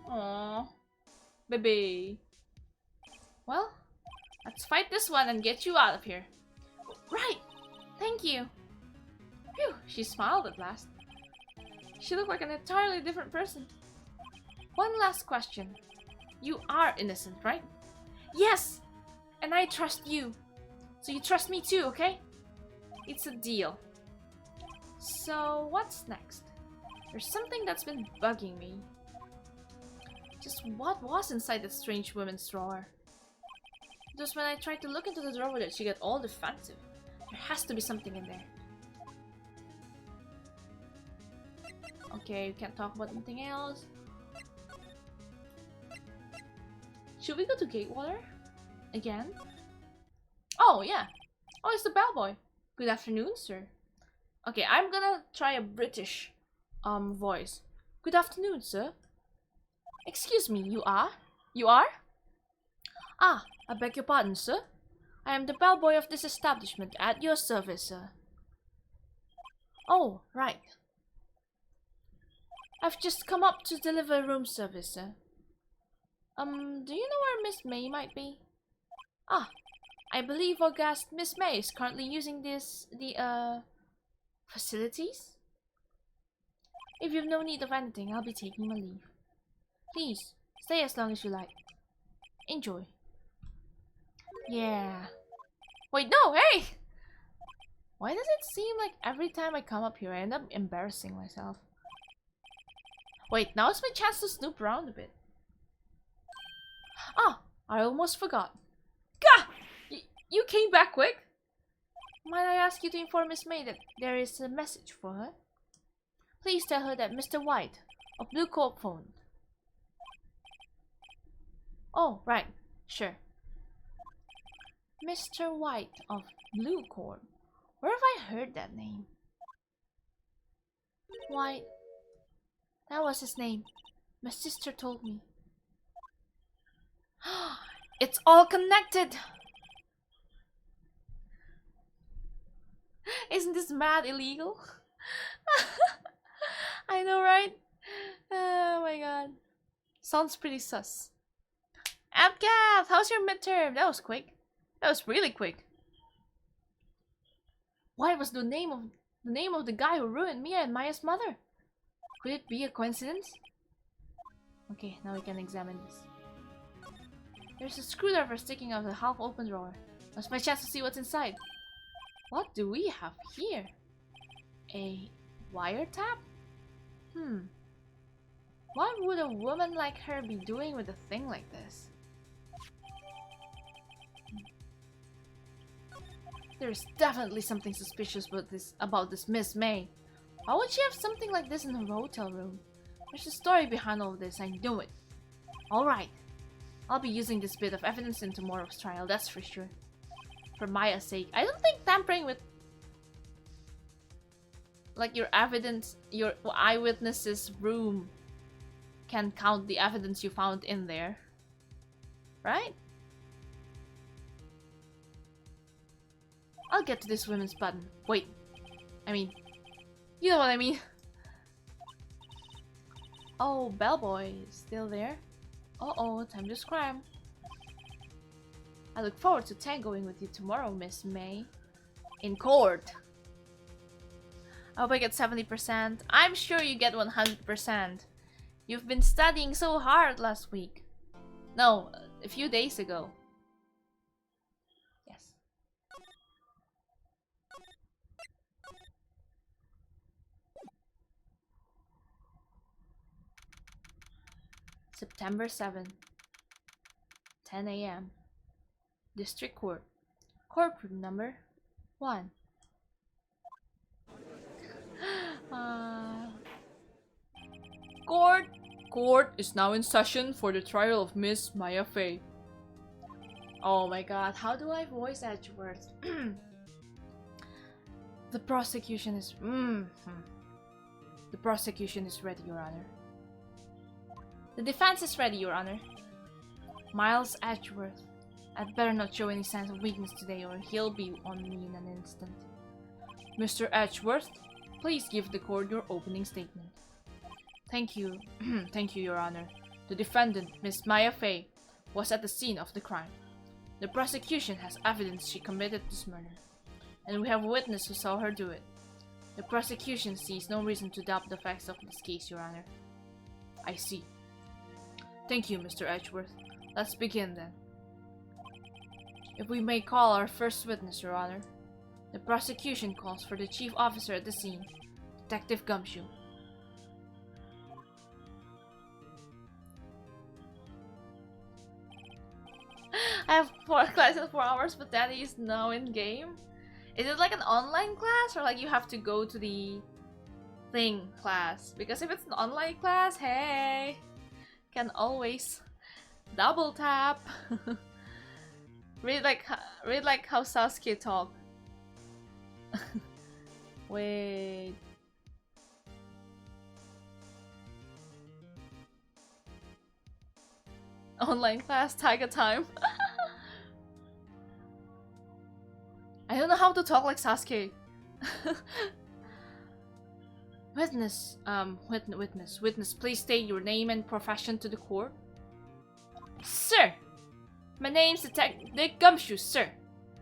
Aww. Baby. Well, let's fight this one and get you out of here. Right! Thank you! Phew, she smiled at last. She looked like an entirely different person. One last question. You are innocent, right? Yes! And I trust you. So you trust me too, okay? It's a deal. So, what's next? There's something that's been bugging me. Just what was inside that strange woman's drawer? It was when I tried to look into the drawer that she got all defensive. There has to be something in there. Okay, we can't talk about anything else. Should we go to Gatewater? Again? Oh, yeah. Oh, it's the bellboy. Good afternoon, sir. Okay, I'm gonna try a British voice. Good afternoon, sir. Excuse me, you are? You are? Ah, I beg your pardon, sir. I am the bellboy of this establishment, at your service, sir. Oh, right. I've just come up to deliver room service, sir. Do you know where Miss May might be? Ah, I believe our guest, Miss May, is currently using the facilities? If you've no need of anything, I'll be taking my leave. Please, stay as long as you like. Enjoy. Yeah. Wait, no, hey! Why does it seem like every time I come up here, I end up embarrassing myself? Wait, now's my chance to snoop around a bit. Ah, I almost forgot. Gah! You came back quick? Might I ask you to inform Miss May that there is a message for her? Please tell her that Mr. White of Blue Corp phoned. Oh, right. Sure. Mr. White of Blue Corp. Where have I heard that name? White. That was his name. My sister told me. It's all connected! Isn't this mad illegal? I know, right? Oh my god. Sounds pretty sus. Abgath, how's your midterm? That was quick. That was really quick. What was the name of the guy who ruined Mia and Maya's mother? Could it be a coincidence? Okay, now we can examine this. There's a screwdriver sticking out of the half-open drawer. That's my chance to see what's inside. What do we have here? A wiretap? What would a woman like her be doing with a thing like this? There's definitely something suspicious about this Miss May. Why would she have something like this in her hotel room? There's a story behind all this, I knew it. Alright. I'll be using this bit of evidence in tomorrow's trial, that's for sure. For Maya's sake. I don't think tampering with like your evidence, your eyewitness's room can count the evidence you found in there. Right? I'll get to this women's button. Wait. I mean, you know what I mean. Oh, bellboy is still there. Uh-oh, time to scram. I look forward to tangoing with you tomorrow, Miss May. In court. I hope I get 70%. I'm sure you get 100%. You've been studying so hard last week. No, a few days ago. Yes. September 7th, 10 AM. District Court. Courtroom number 1. Court is now in session for the trial of Miss Maya Fey. Oh my god, how do I voice Edgeworth? The prosecution is... The prosecution is ready, Your Honor. The defense is ready, Your Honor. Miles Edgeworth. I'd better not show any signs of weakness today or he'll be on me in an instant. Mr. Edgeworth, please give the court your opening statement. Thank you. Thank you, Your Honor. The defendant, Miss Maya Fey, was at the scene of the crime. The prosecution has evidence she committed this murder, and we have a witness who saw her do it. The prosecution sees no reason to doubt the facts of this case, Your Honor. I see. Thank you, Mr. Edgeworth. Let's begin then. If we may call our first witness, Your Honor. The prosecution calls for the chief officer at the scene, Detective Gumshoe. I have 4 classes, 4 hours, but Daddy is now in game. Is it like an online class or like you have to go to the thing class? Because if it's an online class, hey, can always double tap. read like how Sasuke talk. Wait. Online class, Taiga time. I don't know how to talk like Sasuke. Witness, witness, please state your name and profession to the court. Sir! My name's Detective Gumshoe, sir.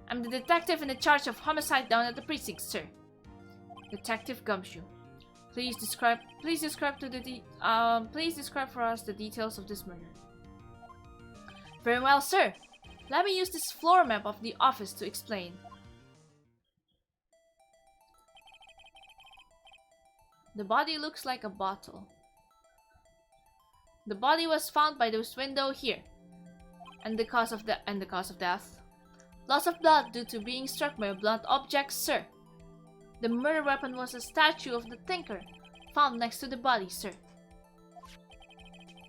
I'm the detective in charge of homicide down at the precinct, sir. Detective Gumshoe. Please describe for us the details of this murder. Very well, sir. Let me use this floor map of the office to explain. The body looks like a bottle. The body was found by this window here. And the cause of death. Loss of blood due to being struck by a blunt object, sir. The murder weapon was a statue of the Thinker, found next to the body, sir.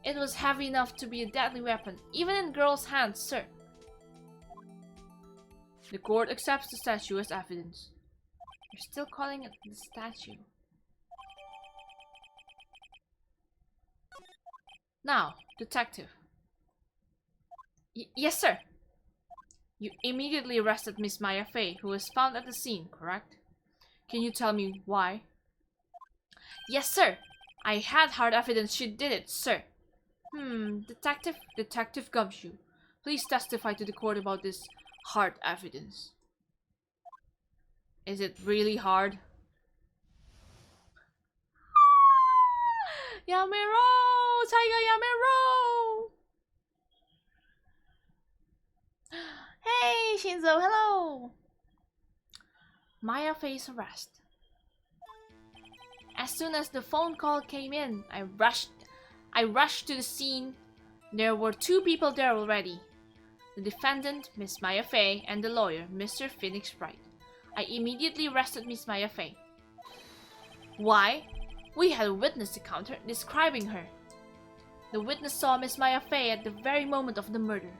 It was heavy enough to be a deadly weapon, even in girls' hands, sir. The court accepts the statue as evidence. You're still calling it the statue. Now, detective. Yes, sir. You immediately arrested Miss Maya Fey, who was found at the scene, correct? Can you tell me why? Yes, sir. I had hard evidence she did it, sir. Detective Gumshoe. Please testify to the court about this hard evidence. Is it really hard? Yamero! Taiga Yamero! Hey, Shinzo, hello! Maya Fey's arrest. As soon as the phone call came in, I rushed to the scene. There were 2 people there already. The defendant, Miss Maya Fey, and the lawyer, Mr. Phoenix Wright. I immediately arrested Miss Maya Fey. Why? We had a witness encounter describing her. The witness saw Miss Maya Fey at the very moment of the murder.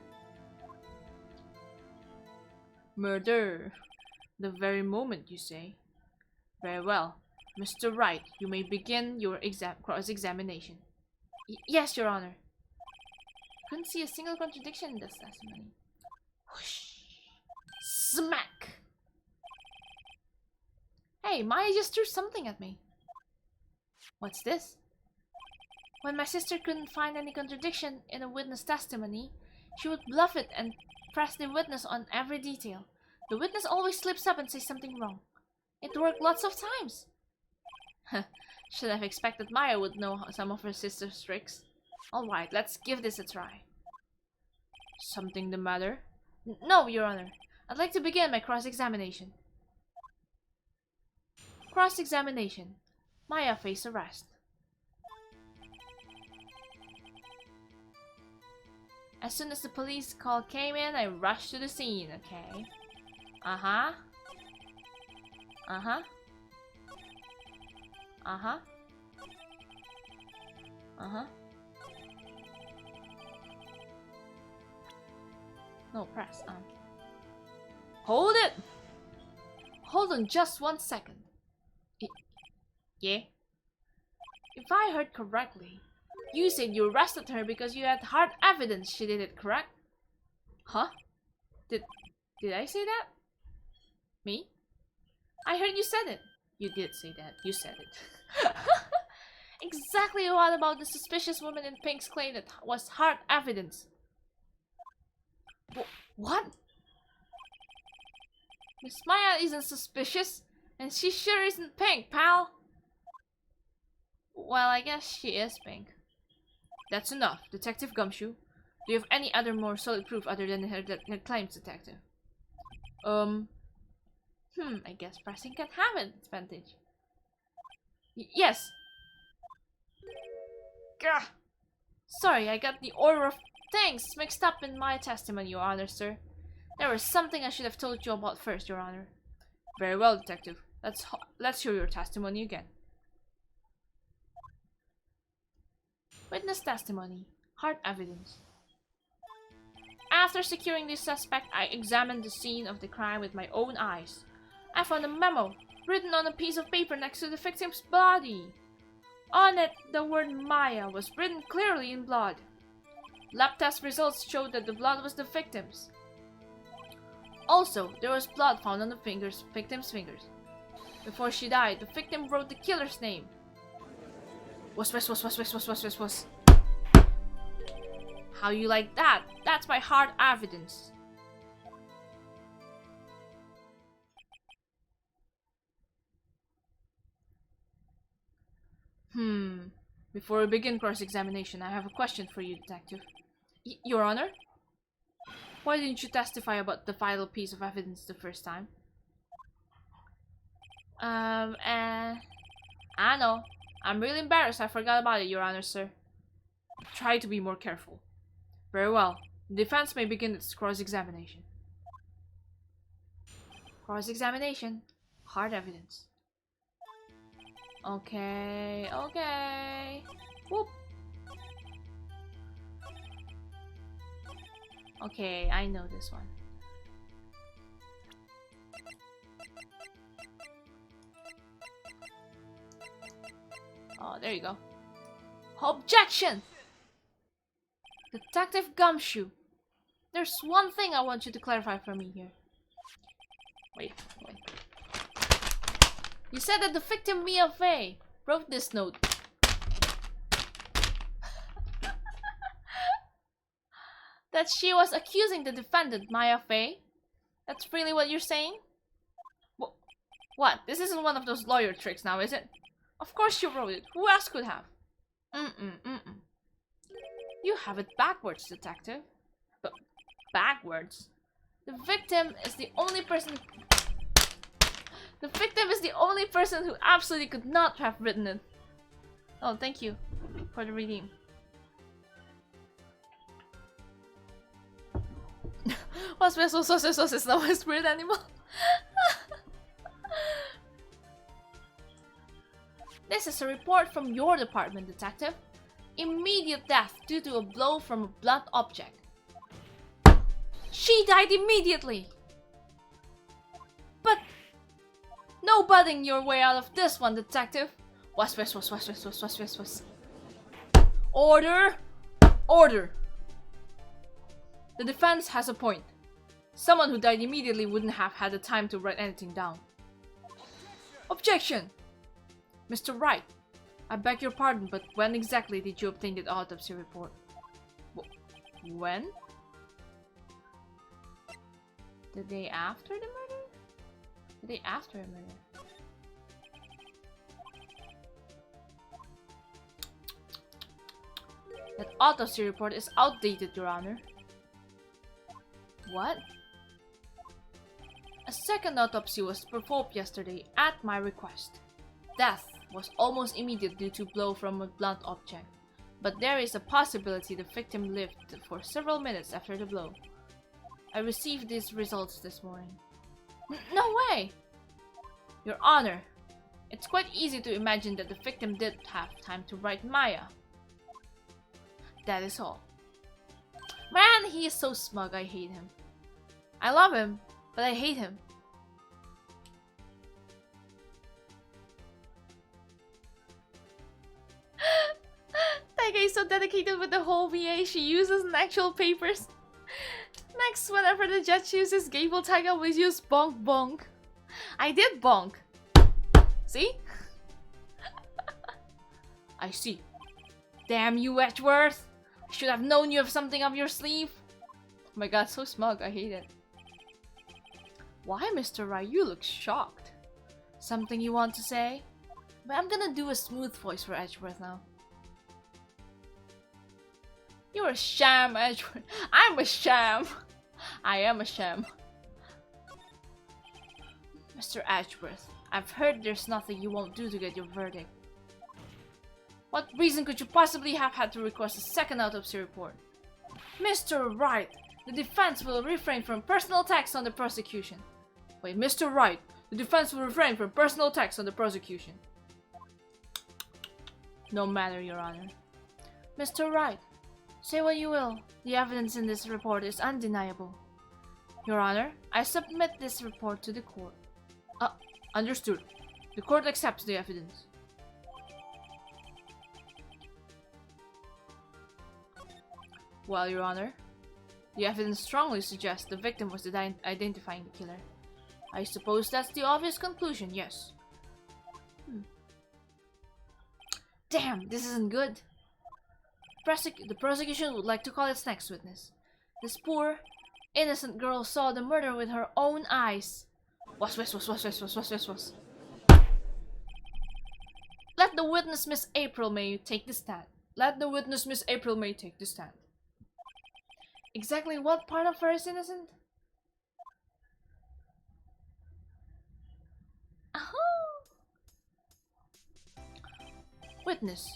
Murder? The very moment, you say? Very well. Mr. Wright, you may begin your cross-examination. Yes, Your Honor. Couldn't see a single contradiction in this testimony. Whoosh! Smack! Hey, Maya just threw something at me. What's this? When my sister couldn't find any contradiction in a witness testimony, she would bluff it and press the witness on every detail. The witness always slips up and says something wrong. It worked lots of times. Should have expected Maya would know some of her sister's tricks. Alright, let's give this a try. Something the matter? No, Your Honor. I'd like to begin my cross-examination. Cross-examination. Maya Fey's arrest. As soon as the police call came in, I rushed to the scene, okay? Uh-huh. Uh-huh. Uh-huh. Uh-huh. No, press. Hold it! Hold on just 1 second. Yeah? If I heard correctly, you said you arrested her because you had hard evidence she did it, correct? Huh? Did I say that? Me? I heard you said it. You did say that. You said it. Exactly what about the suspicious woman in pink's claim that was hard evidence? What? Miss Maya isn't suspicious, and she sure isn't pink, pal. Well, I guess she is pink. That's enough, Detective Gumshoe. Do you have any other more solid proof other than her claims, Detective? I guess pressing can have an advantage. Yes. Gah! Sorry, I got the order of things mixed up in my testimony, Your Honor, sir. There was something I should have told you about first, Your Honor. Very well, detective. Let's hear your testimony again. Witness testimony. Hard evidence. After securing the suspect, I examined the scene of the crime with my own eyes. I found a memo written on a piece of paper next to the victim's body. On it, the word Maya was written clearly in blood. Lab test results showed that the blood was the victim's. Also, there was blood found on the victim's fingers. Before she died, the victim wrote the killer's name. Was. How you like that? That's my hard evidence. Before we begin cross-examination, I have a question for you, detective. Your Honor? Why didn't you testify about the vital piece of evidence the first time? I know. I'm really embarrassed. I forgot about it, Your Honor, sir. Try to be more careful. Very well. The defense may begin its cross-examination. Cross-examination. Hard evidence. Okay. Whoop. Okay, I know this one. Oh, there you go. Objection! Detective Gumshoe, there's one thing I want you to clarify for me here. Wait. You said that the victim Mia Fey wrote this note. That she was accusing the defendant, Maya Fey? That's really what you're saying? What? This isn't one of those lawyer tricks now, is it? Of course you wrote it. Who else could have? You have it backwards, detective. But backwards? The victim is the only person who absolutely could not have written it. Oh, thank you for the redeem. Was is not a spirit animal. This is a report from your department, detective. Immediate death due to a blow from a blunt object. She died immediately! But no budding your way out of this one, detective. Was. Order! Order! The defense has a point. Someone who died immediately wouldn't have had the time to write anything down. Objection! Mr. Wright, I beg your pardon, but when exactly did you obtain the autopsy report? When? The day after the murder? The day after the murder. That autopsy report is outdated, Your Honor. What? A second autopsy was performed yesterday at my request. Death was almost immediate due to blow from a blunt object, but there is a possibility the victim lived for several minutes after the blow. I received these results this morning. No way! Your Honor, it's quite easy to imagine that the victim did have time to write Maya. That is all. Man, he is so smug, I hate him. I love him, but I hate him. Taiga is so dedicated with the whole VA, she uses actual papers. Next, whenever the judge uses Gable, Taiga will use bonk bonk. I did bonk. See? I see. Damn you, Edgeworth! I should have known you have something up your sleeve. Oh my god, so smug, I hate it. Why, Mr. Wright, you look shocked. Something you want to say? But I'm gonna do a smooth voice for Edgeworth now. You're a sham, Edgeworth. I'm a sham. I am a sham. Mr. Edgeworth, I've heard there's nothing you won't do to get your verdict. What reason could you possibly have had to request a second autopsy report? Mr. Wright, the defense will refrain from personal attacks on the prosecution. Wait, Mr. Wright, The defense will refrain from personal attacks on the prosecution. No matter, Your Honor. Mr. Wright, say what you will. The evidence in this report is undeniable. Your Honor, I submit this report to the court. Understood. The court accepts the evidence. Well, Your Honor, the evidence strongly suggests the victim was identifying the killer. I suppose that's the obvious conclusion, yes. Damn, this isn't good. The prosecution would like to call its next witness. This poor, innocent girl saw the murder with her own eyes. Was. Let the witness, Miss April May, take the stand. Let the witness, Miss April May, take the stand. Exactly what part of her is innocent? Witness,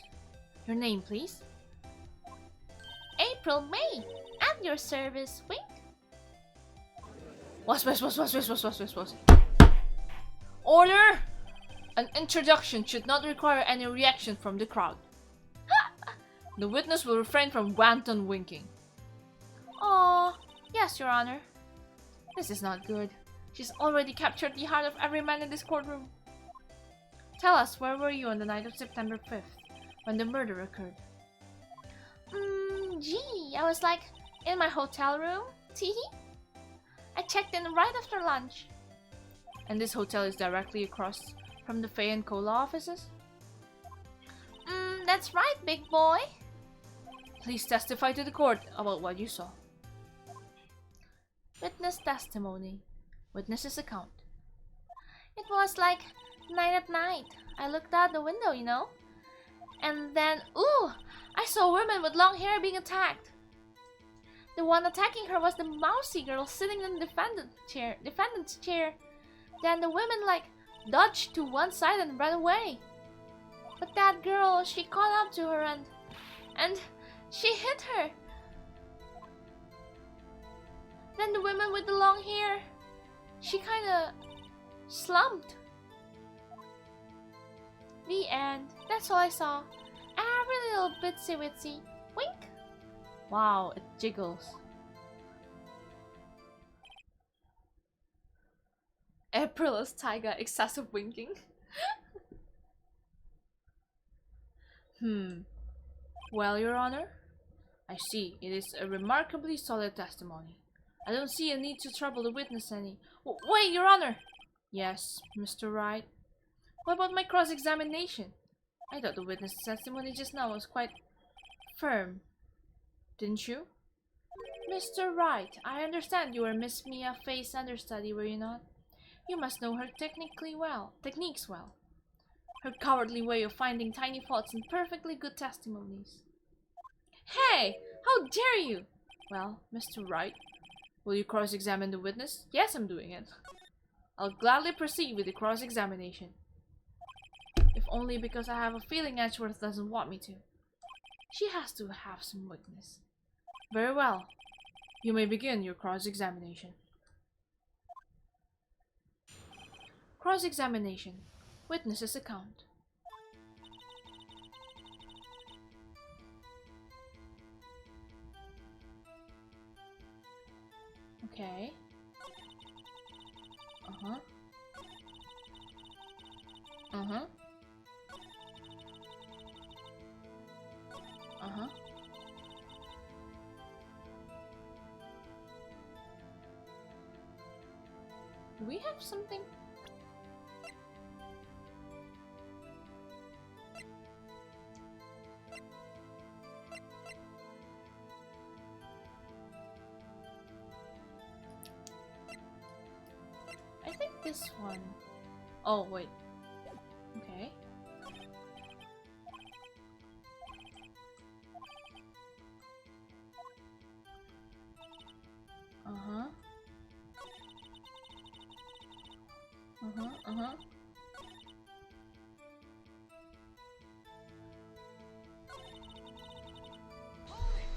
your name, please. April May, at your service. Wink. Was. Order! An introduction should not require any reaction from the crowd. The witness will refrain from wanton winking. Oh, yes, Your Honor. This is not good. She's already captured the heart of every man in this courtroom. Tell us, where were you on the night of September 5th, when the murder occurred? Gee, I was like, in my hotel room. Teehee. I checked in right after lunch. And this hotel is directly across from the Fay and Cola offices? That's right, big boy. Please testify to the court about what you saw. Witness testimony. Witness's account. It was like 9 at night. I looked out the window, you know. And then, ooh, I saw a woman with long hair being attacked. The one attacking her was the mousy girl sitting in the defendant's chair. Then the woman like dodged to one side and ran away. But that girl, she caught up to her and she hit her. Then the woman with the long hair, she kinda slumped. The end. That's all I saw. Every little bitsy witsy. Wink. Wow, it jiggles. April as Taiga, excessive winking. Well, Your Honor, I see. It is a remarkably solid testimony. I don't see a need to trouble the witness any. Wait, Your Honor! Yes, Mr. Wright. What about my cross-examination? I thought the witness's testimony just now was quite firm. Didn't you? Mr. Wright, I understand you were Miss Mia Fay's understudy, were you not? You must know her techniques well. Her cowardly way of finding tiny faults in perfectly good testimonies. Hey! How dare you! Well, Mr. Wright, will you cross-examine the witness? Yes, I'm doing it. I'll gladly proceed with the cross-examination. If only because I have a feeling Edgeworth doesn't want me to. She has to have some weakness. Very well. You may begin your cross-examination. Cross-examination. Witness's account. Okay. Uh-huh. Uh-huh. Uh-huh. Do we have something? I think this one. Oh, wait. Okay. Uh-huh. Uh-huh, uh-huh.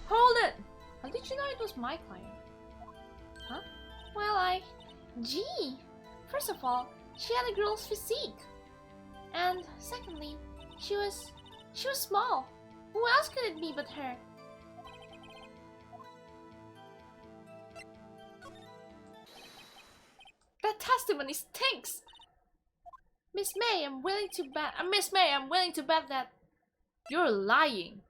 Hold it! How did you know it was my client? Huh? Well, Gee! First of all, She had a girl's physique. And secondly, she was small. Who else could it be but her? That testimony stinks! Miss May, I'm willing to bet that You're lying.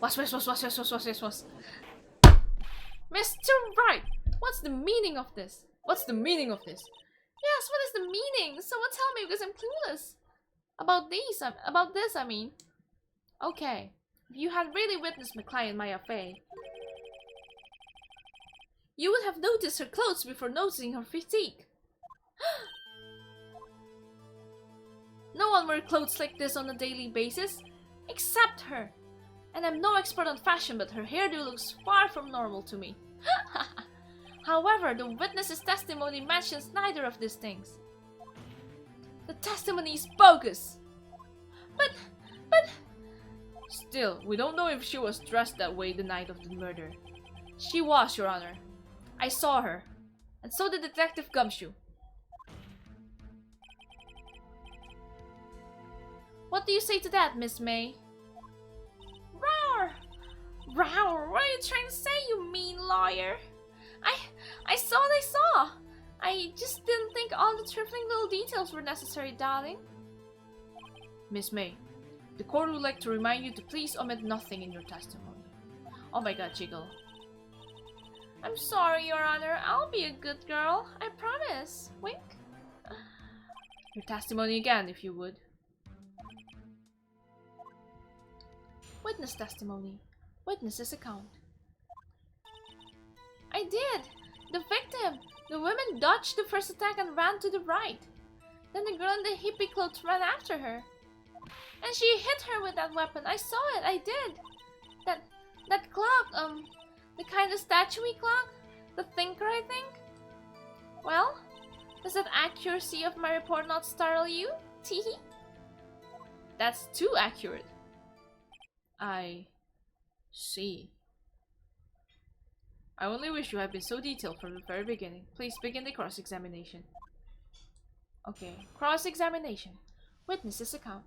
Was. Mr. Wright, what's the meaning of this? What's the meaning of this? Yes, what is the meaning? Someone tell me because I'm clueless. About this, I mean. Okay, if you had really witnessed my client Maya Fey, you would have noticed her clothes before noticing her physique. No one wears clothes like this on a daily basis, except her. And I'm no expert on fashion, but her hairdo looks far from normal to me. However, the witness's testimony mentions neither of these things. The testimony is bogus. But... Still, we don't know if she was dressed that way the night of the murder. She was, Your Honor. I saw her. And so did Detective Gumshoe. What do you say to that, Miss May? Roar! Roar! What are you trying to say, you mean lawyer? I saw what I saw. I just didn't think all the trifling little details were necessary, darling. Miss May, the court would like to remind you to please omit nothing in your testimony. Oh my god, Jiggle. I'm sorry, Your Honor. I'll be a good girl. I promise. Wink. Your testimony again, if you would. Witness testimony. Witness's account. I did. The victim. The woman dodged the first attack and ran to the right. Then the girl in the hippie clothes ran after her. And she hit her with that weapon. I saw it. I did. That clock, the kind of statuey clock? The thinker, I think? Well, does that accuracy of my report not startle you? Teehee. That's too accurate. I see. I only wish you had been so detailed from the very beginning. Please begin the cross-examination. Okay, cross-examination. Witness's account.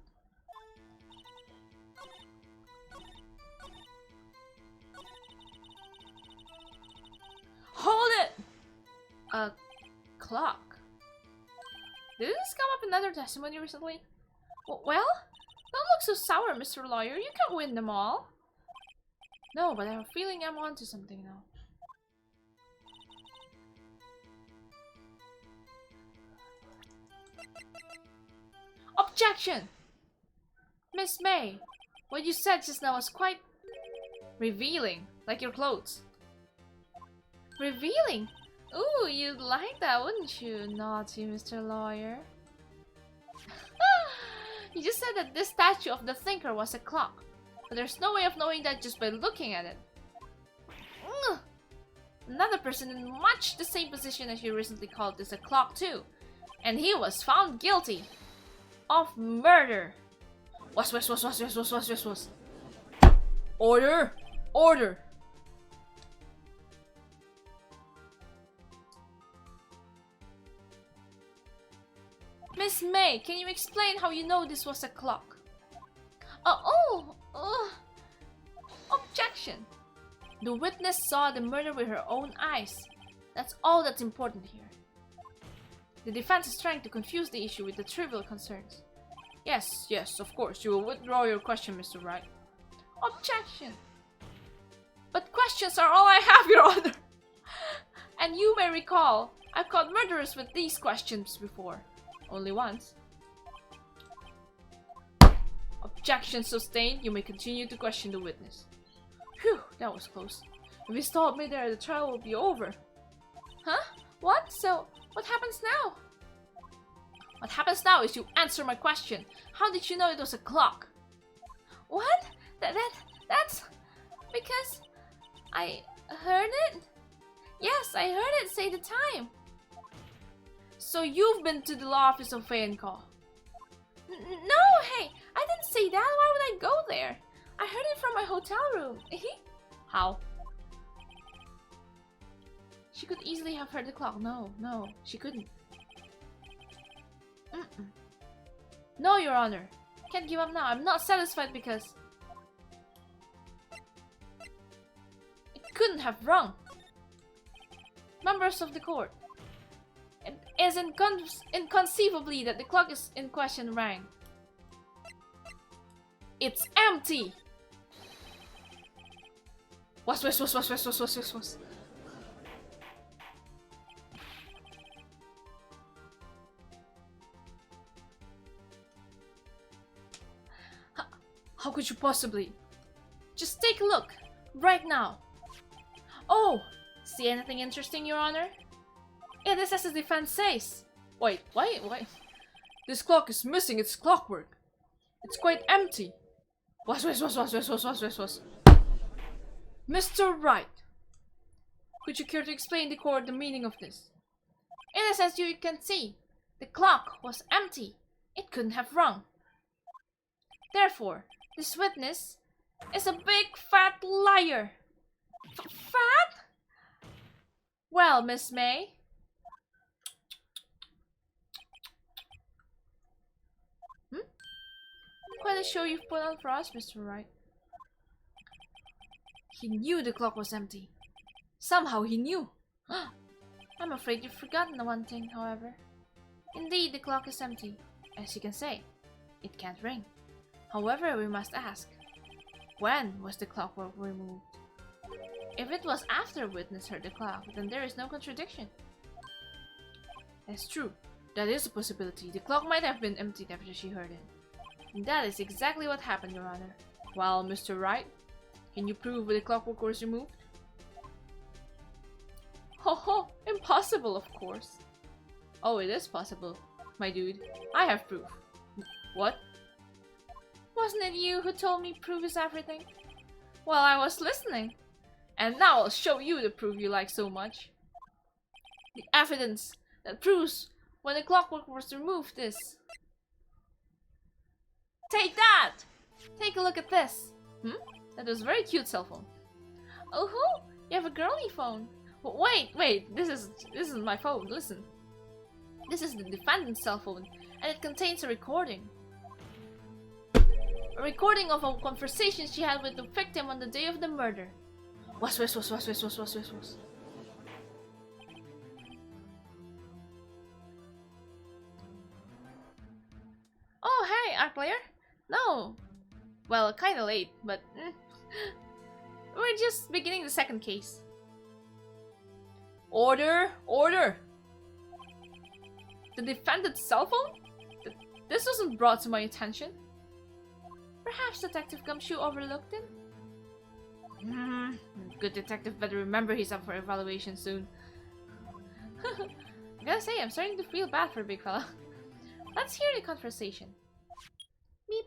Hold it! A clock. Did this come up in another testimony recently? Well, don't look so sour, Mr. Lawyer. You can't win them all. No, but I have a feeling I'm onto something now. Objection! Miss May, what you said just now was quite revealing, like your clothes. Revealing? Ooh, you'd like that, wouldn't you, naughty Mr. Lawyer? You just said that this statue of the thinker was a clock, but there's no way of knowing that just by looking at it. Another person in much the same position as you recently called this a clock too, and he was found guilty of murder. Was. Order! Order! Miss May, can you explain how you know this was a clock? Objection! The witness saw the murder with her own eyes. That's all that's important here. The defense is trying to confuse the issue with the trivial concerns. Yes, of course. You will withdraw your question, Mr. Wright. Objection! But questions are all I have, Your Honor! And you may recall, I've caught murderers with these questions before. Only once. Objection sustained. You may continue to question the witness. Phew, that was close. If you stop me there, the trial will be over. Huh? What? So, what happens now? What happens now is you answer my question. How did you know it was a clock? What? That's... because... I heard it? Yes, I heard it say the time. So you've been to the law office of Fei & Co. No, hey, I didn't say that. Why would I go there? I heard it from my hotel room. How? She could easily have heard the clock. No, no, she couldn't. No, Your Honor. Can't give up now. I'm not satisfied because... It couldn't have rung. Members of the court. It is inconceivably that the clock is in question rang. It's empty! Was. How could you possibly? Just take a look, right now. Oh, see anything interesting, Your Honor? It is as the defense says. Wait. This clock is missing its clockwork. It's quite empty. Was. Mr. Wright, could you care to explain to the court the meaning of this? It is as you can see. The clock was empty. It couldn't have rung. Therefore, this witness is a big fat liar. Fat? Well, Miss May. Quite a show you've put on for us, Mr. Wright. He knew the clock was empty. Somehow he knew. I'm afraid you've forgotten one thing, however. Indeed, the clock is empty. As you can say, it can't ring. However, we must ask, when was the clockwork removed? If it was after a witness heard the clock, then there is no contradiction. That's true. That is a possibility. The clock might have been emptied after she heard it. And that is exactly what happened, Your Honor. Well, Mr. Wright, can you prove the clockwork was removed? Ho, impossible, of course. Oh, it is possible, my dude. I have proof. What? Wasn't it you who told me proof is everything? Well, I was listening. And now I'll show you the proof you like so much. The evidence that proves when the clockwork was removed is... Take that! Take a look at this. That was a very cute cell phone. Oh, you have a girly phone. Wait, this is my phone, listen. This is the defendant's cell phone, and it contains a recording. A recording of a conversation she had with the victim on the day of the murder. Was. Oh, hey, art player. No. Well, kinda late, but... We're just beginning the second case. Order! The defendant's cell phone? This wasn't brought to my attention. Perhaps Detective Gumshoe overlooked it? Good detective better remember he's up for evaluation soon. I gotta say, I'm starting to feel bad for big fella. Let's hear the conversation. Beep.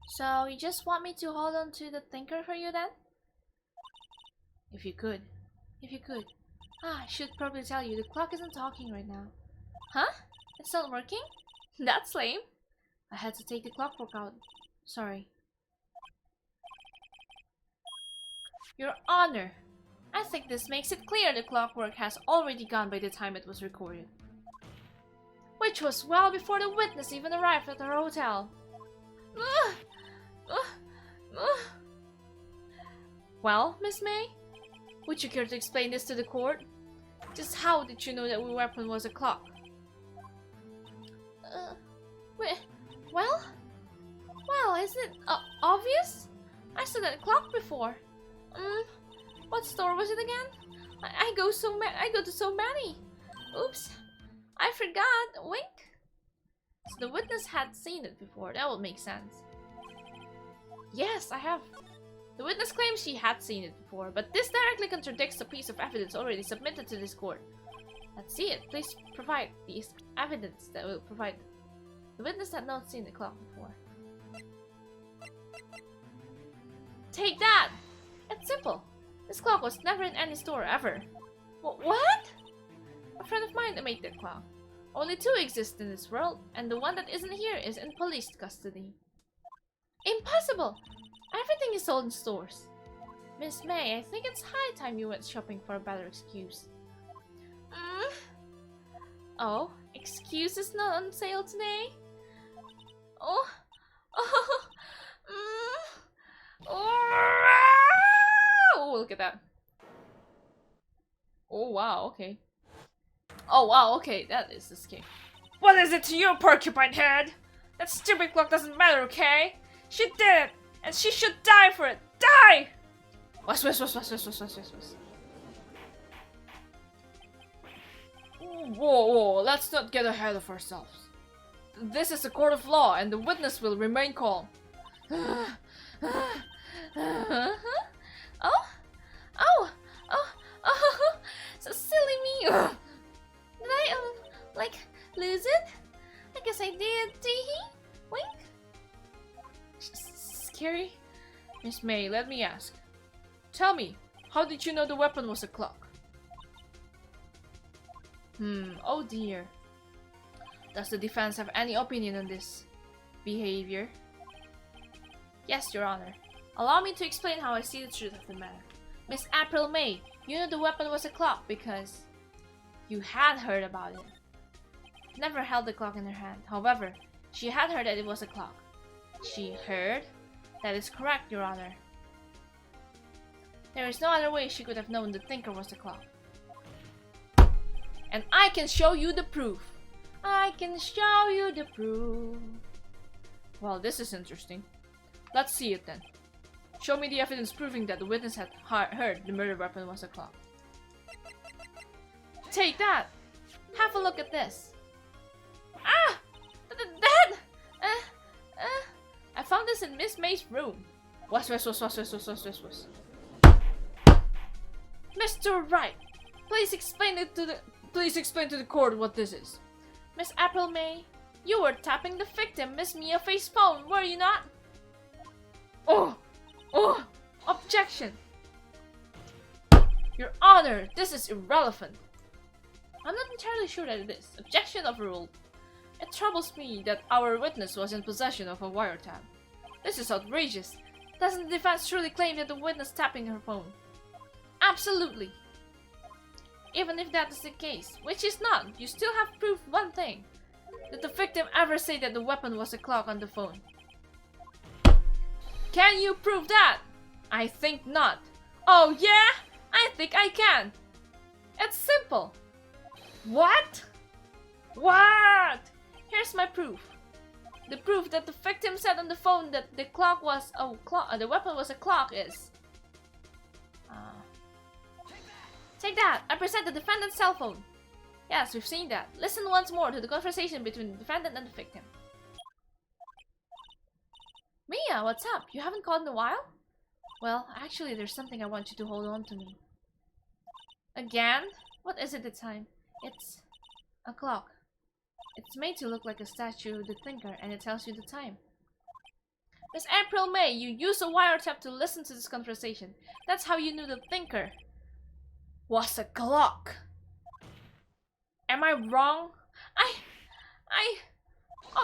So, you just want me to hold on to the thinker for you then? If you could. I should probably tell you, the clock isn't talking right now. Huh? It's not working? That's lame. I had to take the clockwork out. Sorry. Your Honor, I think this makes it clear the clockwork has already gone by the time it was recorded. Which was well before the witness even arrived at our hotel. Well, Miss May? Would you care to explain this to the court? Just how did you know that the weapon was a clock? Well, isn't it obvious? I saw that clock before. What store was it again? I go to so many. Oops, I forgot. Wink. So the witness had seen it before. That would make sense. Yes, I have. The witness claims she had seen it before, but this directly contradicts a piece of evidence already submitted to this court. Let's see it. Please provide the evidence that will provide. The witness had not seen the clock before. Take that! It's simple. This clock was never in any store ever. What? A friend of mine made that clock. Only two exist in this world, and the one that isn't here is in police custody. Impossible! Everything is sold in stores. Miss May, I think it's high time you went shopping for a better excuse. Oh, excuse is not on sale today? Oh, oh, look at that. Oh wow, okay. Oh wow, okay, that is escape. What is it to you, porcupine head? That stupid clock doesn't matter, okay? She did it, and she should die for it. Die! Was. Whoa, let's not get ahead of ourselves. This is a court of law, and the witness will remain calm. Oh, so silly me. Did I, like, lose it? I guess I did, teehee? Wink? Scary? Miss May, let me ask. Tell me, how did you know the weapon was a clock? Oh dear. Does the defense have any opinion on this behavior? Yes, Your Honor. Allow me to explain how I see the truth of the matter. Miss April May, you knew the weapon was a clock because you had heard about it. Never held the clock in her hand. However, she had heard that it was a clock. She heard? That is correct, Your Honor. There is no other way she could have known the thinker was the clock. And I can show you the proof. I can show you the proof. Well, this is interesting. Let's see it then. Show me the evidence proving that the witness had heard the murder weapon was a clock. Take that! Have a look at this. Ah! That! I found this in Miss May's room. Was. Mr. Wright, please explain to the court what this is. Miss April May, you were tapping the victim, Miss Mia Faye's phone, were you not? Oh! Objection! Your Honor, this is irrelevant. I'm not entirely sure that it is. Objection overruled. It troubles me that our witness was in possession of a wiretap. This is outrageous. Doesn't the defense truly claim that the witness tapping her phone? Absolutely. Even if that is the case, which is not, you still have proof one thing. Did the victim ever say that the weapon was a clock on the phone? Can you prove that? I think not. Oh yeah? I think I can. It's simple. What? Here's my proof. The proof that the victim said on the phone that the the weapon was a clock is. Take that! I present the defendant's cell phone. Yes, we've seen that. Listen once more to the conversation between the defendant and the victim. Mia, what's up? You haven't called in a while? Well, actually, there's something I want you to hold on to me. Again? What is it this time? It's a clock. It's made to look like a statue of the thinker, and it tells you the time. Miss April May, you used a wiretap to listen to this conversation. That's how you knew the thinker was a clock. Am I wrong?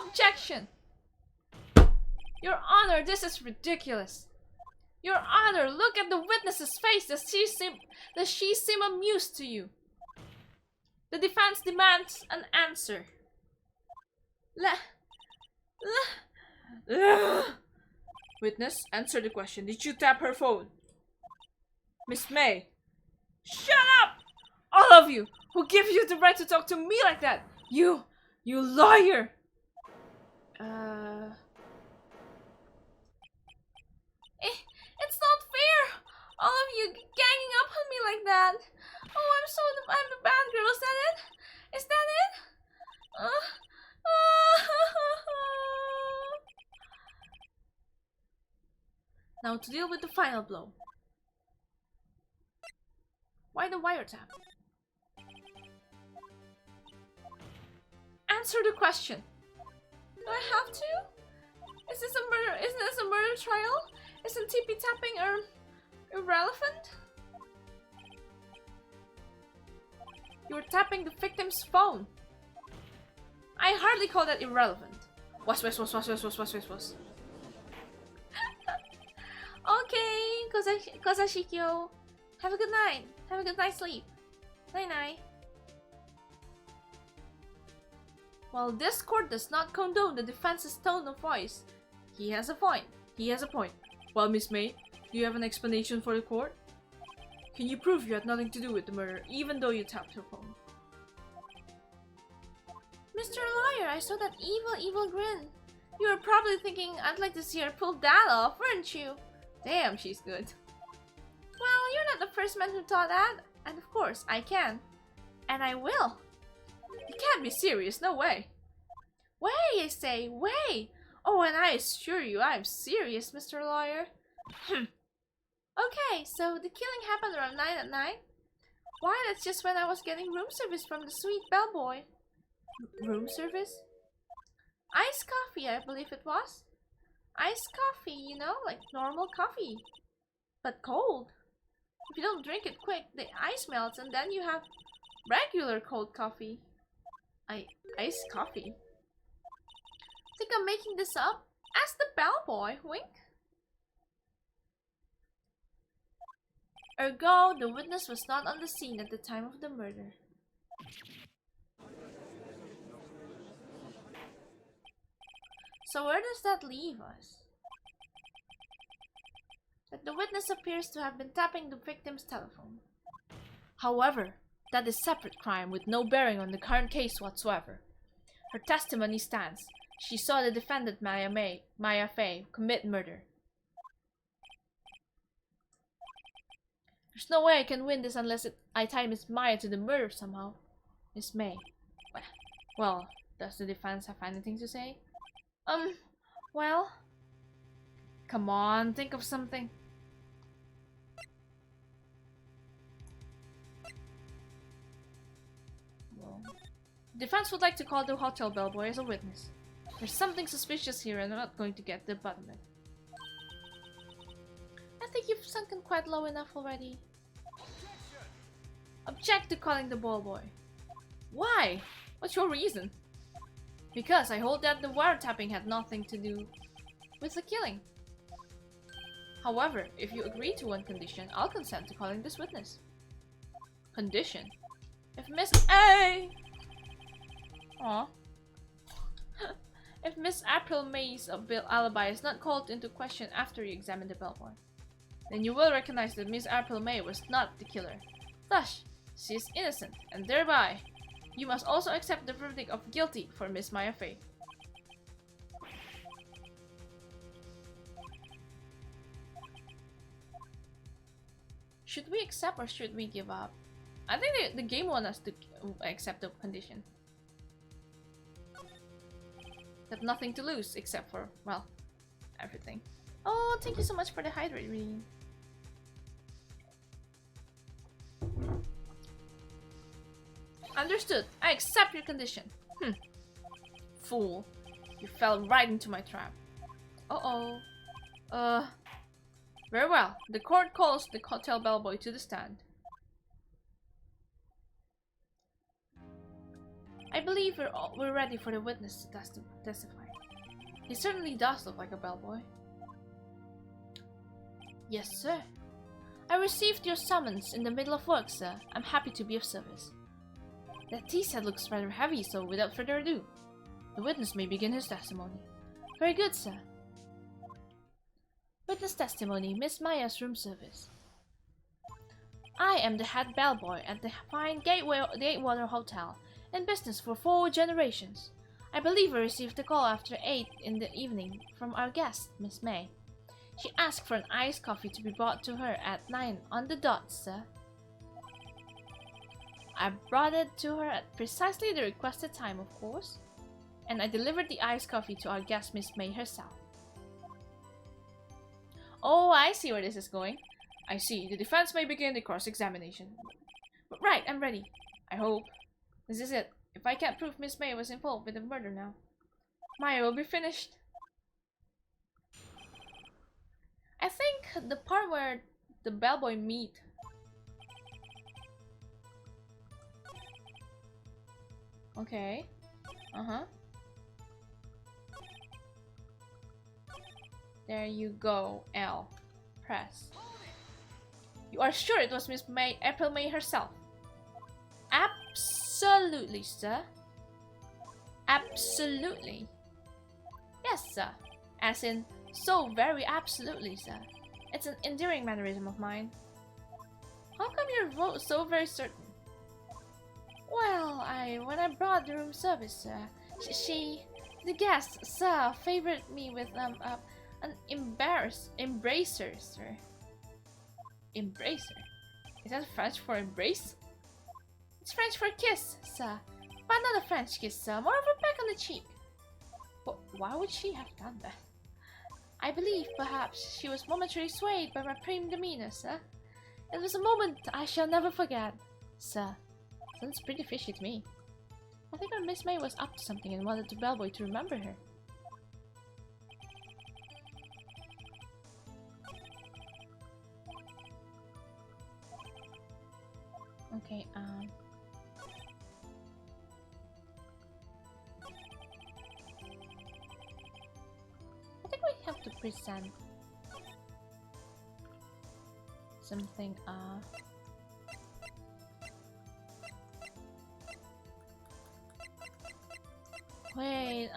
Objection! Your Honor, this is ridiculous. Your Honor, look at the witness's face. Does she seem amused to you? The defense demands an answer. Witness, answer the question. Did you tap her phone? Miss May. Shut up! All of you! Who gives you the right to talk to me like that? You lawyer! It's not fair! All of you ganging up on me like that! Oh, I'm the bad girl, is that it? Is that it? Now to deal with the final blow. Why the wiretap? Answer the question. Do I have to? Is this a murder? Isn't this a murder trial? Isn't TP tapping irrelevant? You're tapping the victim's phone. I hardly call that irrelevant. Was. Okay, Kozashikyo. Have a good night. Have a good night's sleep. Night night. While this court does not condone the defense's tone of voice, he has a point. He has a point. Well, Miss May, do you have an explanation for the court? Can you prove you had nothing to do with the murder, even though you tapped her phone? Mr. Lawyer, I saw that evil grin. You were probably thinking I'd like to see her pull that off, weren't you? Damn, she's good. Well, you're not the first man who thought that. And of course, I can. And I will. You can't be serious, no way. Way, I say, way! Oh, and I assure you, I'm serious, Mr. Lawyer. Okay, so the killing happened around 9 at night? Why, that's just when I was getting room service from the sweet bellboy. Room service? Iced coffee, I believe it was. Iced coffee, you know, like normal coffee. But cold. If you don't drink it quick, the ice melts and then you have regular cold coffee. Iced coffee? Think I'm making this up? Ask the bellboy, wink. Ergo, the witness was not on the scene at the time of the murder. So where does that leave us? That the witness appears to have been tapping the victim's telephone. However, that is separate crime with no bearing on the current case whatsoever. Her testimony stands. She saw the defendant Maya Fey commit murder. There's no way I can win this unless I tie Miss Maya to the murder somehow. Miss May. Well, does the defense have anything to say? Well... Come on, think of something. Well, defense would like to call the hotel bellboy as a witness. There's something suspicious here and I'm not going to get to the bottom of it. I think you've sunken quite low enough already. Object to calling the bellboy. Why? What's your reason? Because I hold that the wiretapping had nothing to do with the killing. However, if you agree to one condition, I'll consent to calling this witness. Condition? If Miss A... Aw. If Miss April May's alibi is not called into question after you examine the bellboy, then you will recognize that Miss April May was not the killer. Thus, she is innocent, and thereby, you must also accept the verdict of guilty for Miss Maya Fey. Should we accept or should we give up? I think the game wants us to accept the condition. Got nothing to lose except for, well, everything. Oh, thank you so much for the hydrate reading. Understood. I accept your condition. Fool. You fell right into my trap. Uh-oh. Very well. The court calls the hotel bellboy to the stand. I believe we're ready for the witness to testify. He certainly does look like a bellboy. Yes, sir. I received your summons in the middle of work, sir. I'm happy to be of service. That tea set looks rather heavy, so without further ado, the witness may begin his testimony. Very good, sir. Witness testimony, Miss Maya's room service. I am the head bellboy at the fine Gatewater Hotel, in business for 4 generations. I believe I received a call after 8 in the evening from our guest, Miss May. She asked for an iced coffee to be brought to her at 9 on the dot, sir. I brought it to her at precisely the requested time, of course, and I delivered the iced coffee to our guest, Miss May herself. Oh, I see where this is going. I see. The defense may begin the cross-examination. Right, I'm ready. I hope. This is it. If I can't prove Miss May was involved with the murder now, Maya will be finished. I think the part where the bellboy meet. Okay. There you go, L. Press. You are sure it was Miss May, April May herself? Absolutely, sir. Absolutely. Yes, sir. As in, so very absolutely, sir. It's an endearing mannerism of mine. How come you're so very certain? Well, when I brought the room service, sir, the guest, sir, favored me with an embracer, sir. Embracer? Is that French for embrace? It's French for kiss, sir. But not a French kiss, sir. More of a peck on the cheek. But why would she have done that? I believe, perhaps, she was momentarily swayed by my prim demeanor, sir. It was a moment I shall never forget, sir. Sounds pretty fishy to me. I think our Miss May was up to something and wanted the bellboy to remember her. Okay, I think we have to present something, wait,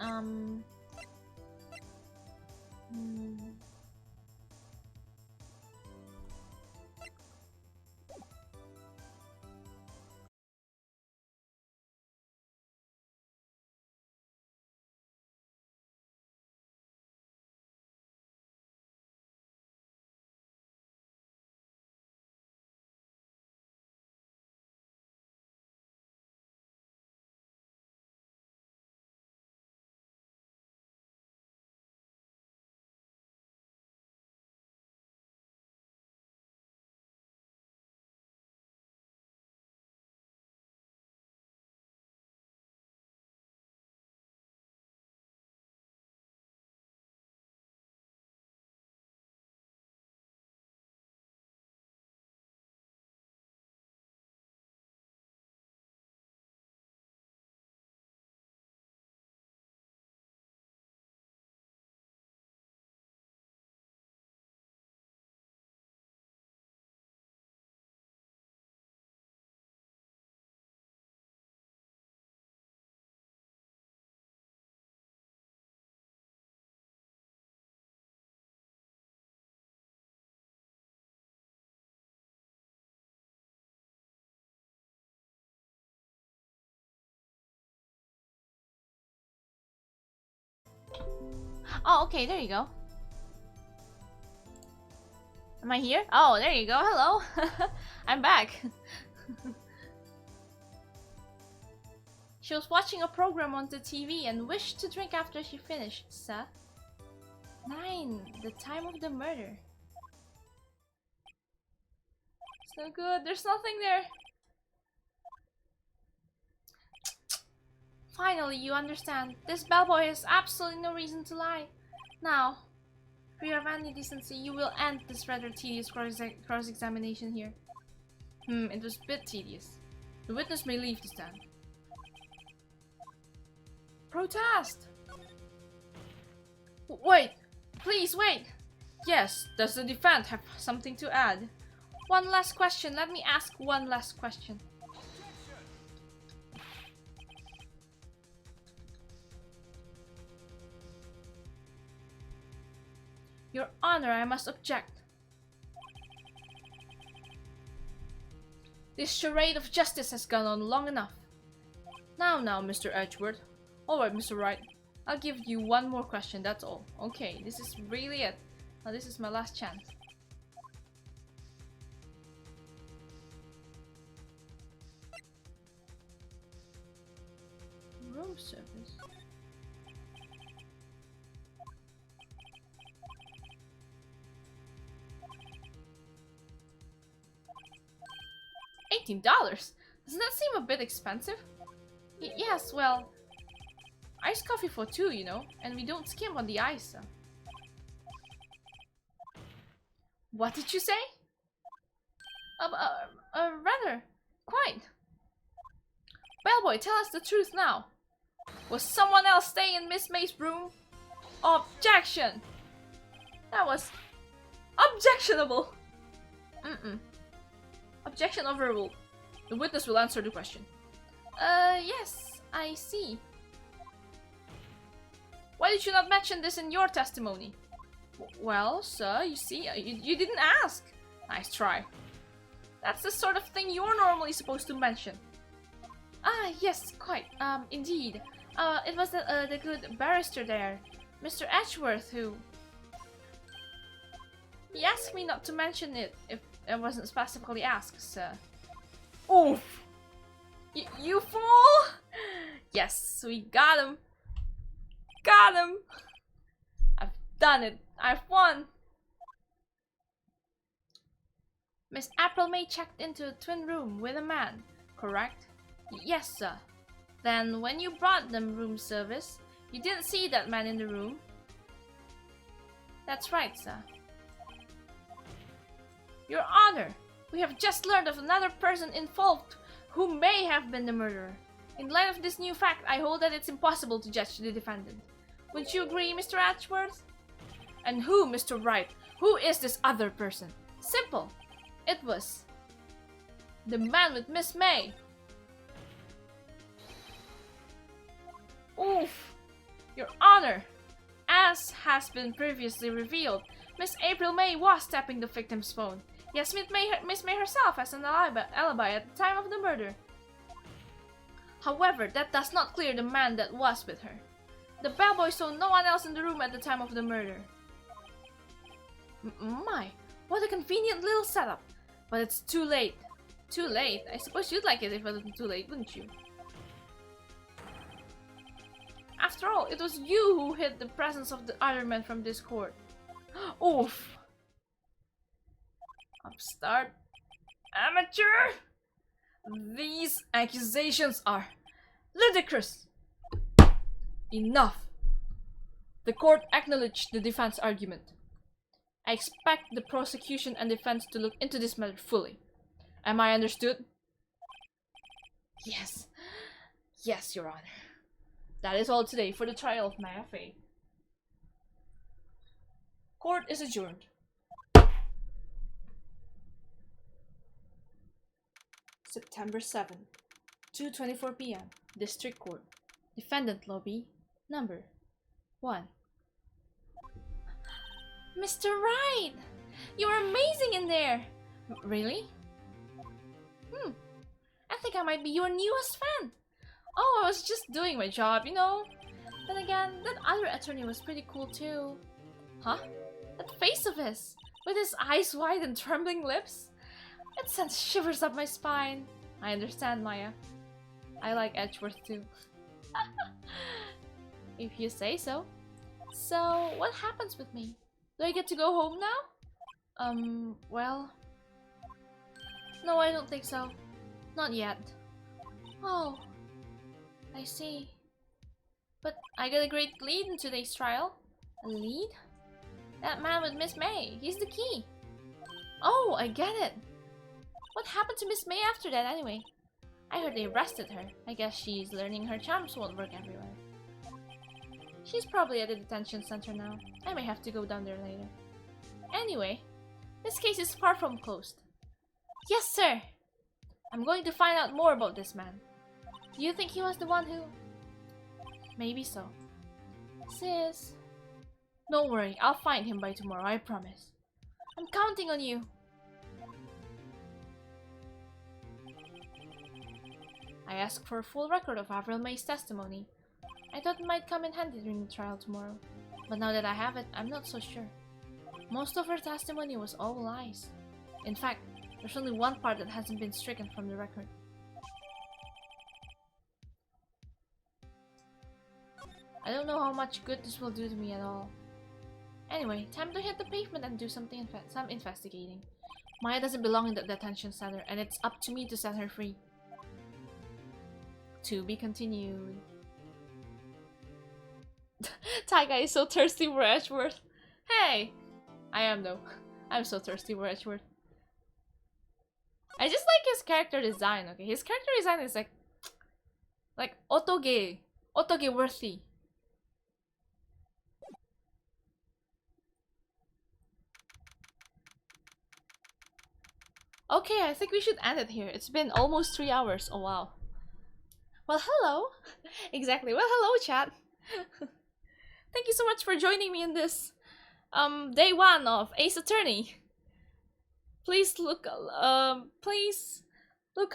oh, okay, there you go. Am I here? Oh, there you go. Hello. I'm back. She was watching a program on the TV and wished to drink after she finished, sir. 9. The time of the murder. It's no good. There's nothing there. Finally, you understand. This bellboy has absolutely no reason to lie. Now, if you have any decency, you will end this rather tedious cross-examination here. It was a bit tedious. The witness may leave the stand. Protest! Wait! Please, wait! Yes, does the defense have something to add? One last question. Let me ask one last question. Your Honor, I must object. This charade of justice has gone on long enough. Now, Mr. Edgeworth. Alright, Mr. Wright. I'll give you one more question, that's all. Okay, this is really it. Now, this is my last chance. Room service. $18? Doesn't that seem a bit expensive? Yes, well, iced coffee for 2, you know, and we don't skim on the ice. What did you say? Rather, quite. Bellboy, tell us the truth now. Was someone else staying in Miss May's room? Objection! That was objectionable. Objection overruled. The witness will answer the question. Yes, I see. Why did you not mention this in your testimony? Well, sir, you see, you didn't ask. Nice try. That's the sort of thing you're normally supposed to mention. Ah, yes, quite. Indeed. It was the good barrister there, Mr. Edgeworth, who... He asked me not to mention it if it wasn't specifically asked, sir. Oof! You fool! Yes, we got him! Got him! I've done it! I've won! Miss April May checked into a twin room with a man, correct? Yes, sir. Then when you brought them room service, you didn't see that man in the room? That's right, sir. Your Honor, we have just learned of another person involved who may have been the murderer. In light of this new fact, I hold that it's impossible to judge the defendant. Wouldn't you agree, Mr. Ashworth? And who, Mr. Wright? Who is this other person? Simple. It was the man with Miss May. Oof! Your Honor, as has been previously revealed, Miss April May was tapping the victim's phone. Yes, Miss May herself has an alibi at the time of the murder. However, that does not clear the man that was with her. The bellboy saw no one else in the room at the time of the murder. My, what a convenient little setup. But it's too late. Too late? I suppose you'd like it if it wasn't too late, wouldn't you? After all, it was you who hid the presence of the other men from this court. Oof! Upstart. Amateur! These accusations are ludicrous! Enough! The court acknowledged the defense argument. I expect the prosecution and defense to look into this matter fully. Am I understood? Yes. Yes, Your Honor. That is all today for the trial of Maya Fey. Court is adjourned. September 7, 2:24 p.m. District Court. Defendant lobby, number 1. Mr. Wright! You're amazing in there! Really? I think I might be your newest fan! Oh, I was just doing my job, you know. Then again, that other attorney was pretty cool too. Huh? That face of his, with his eyes wide and trembling lips. It sends shivers up my spine. I understand, Maya. I like Edgeworth too. If you say so. So, what happens with me? Do I get to go home now? Well... No, I don't think so. Not yet. Oh, I see. But I got a great lead in today's trial. A lead? That man with Miss May, he's the key. Oh, I get it. What happened to Miss May after that anyway? I heard they arrested her. I guess she's learning her charms won't work everywhere. She's probably at the detention center now. I may have to go down there later. Anyway, this case is far from closed. Yes, sir! I'm going to find out more about this man. Do you think he was the one who... Maybe so. Sis... Don't worry, I'll find him by tomorrow, I promise. I'm counting on you. I asked for a full record of Avril May's testimony. I thought it might come in handy during the trial tomorrow. But now that I have it, I'm not so sure. Most of her testimony was all lies. In fact, there's only one part that hasn't been stricken from the record. I don't know how much good this will do to me at all. Anyway, time to hit the pavement and do some investigating. Maya doesn't belong in the detention center, and it's up to me to set her free. To be continued. Taiga is so thirsty for Edgeworth. Hey! I am though. I'm so thirsty for Edgeworth. I just like his character design, okay? His character design is like otoge worthy. Okay, I think we should end it here. It's been almost 3 hours. Oh wow. Well, hello. Exactly. Well, hello, chat. Thank you so much for joining me in this day 1 of Ace Attorney. Please look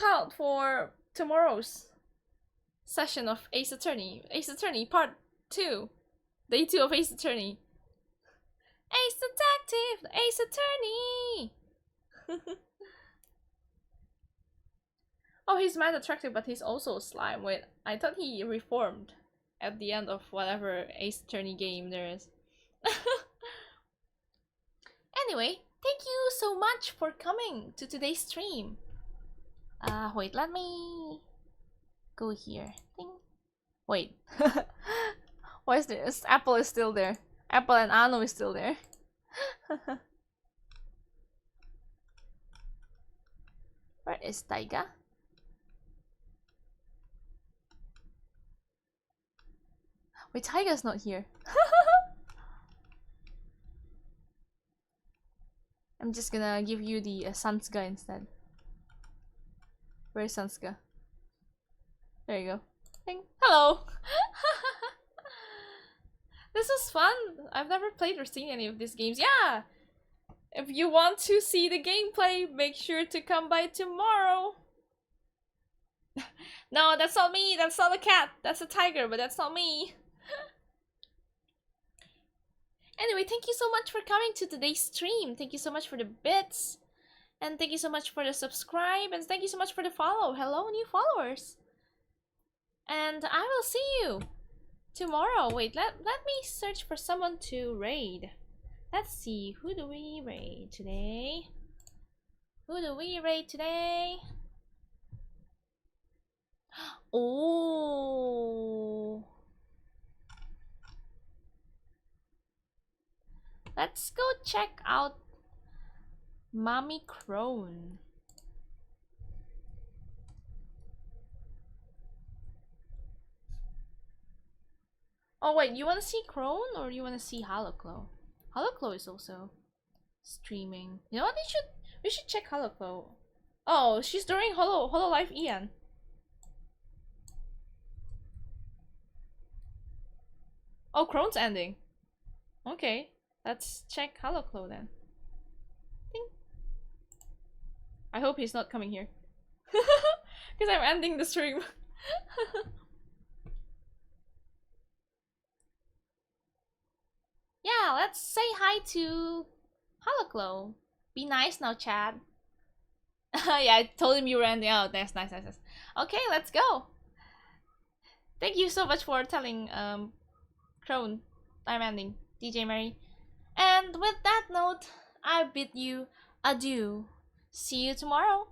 out for tomorrow's session of Ace Attorney. Ace Attorney Part 2. Day 2 of Ace Attorney. Ace Detective! Ace Attorney! Oh, he's mad attractive, but he's also a slime. Wait, I thought he reformed at the end of whatever Ace Attorney game there is. Anyway, thank you so much for coming to today's stream. Wait, let me go here. Ding. Wait. Why is this? Apple is still there. Apple and Ano is still there. Where is Taiga? Wait, Taiga's not here. I'm just gonna give you the Sanska instead. Where's Sanska? There you go. Ding. Hello! This was fun! I've never played or seen any of these games. Yeah! If you want to see the gameplay, make sure to come by tomorrow! No, that's not me! That's not a cat! That's a tiger, but that's not me! Anyway, thank you so much for coming to today's stream. Thank you so much for the bits. And thank you so much for the subscribe. And thank you so much for the follow. Hello, new followers. And I will see you tomorrow. Wait, let me search for someone to raid. Let's see, who do we raid today? Who do we raid today? Oh. Let's go check out Mommy Crone. Oh wait, you want to see Crone or you want to see Holoclaw? Holoclaw is also streaming. You know what? We should check Holoclaw. Oh, she's doing Hololive Ian. Oh, Crone's ending. Okay, let's check Holoclaw then. Ding. I hope he's not coming here. Because I'm ending the stream. Yeah, let's say hi to Holoclaw. Be nice now, Chad. Yeah, I told him you were ending out. That's nice. Okay, let's go. Thank you so much for telling Crone I'm ending, DJ Mary. And with that note, I bid you adieu. See you tomorrow.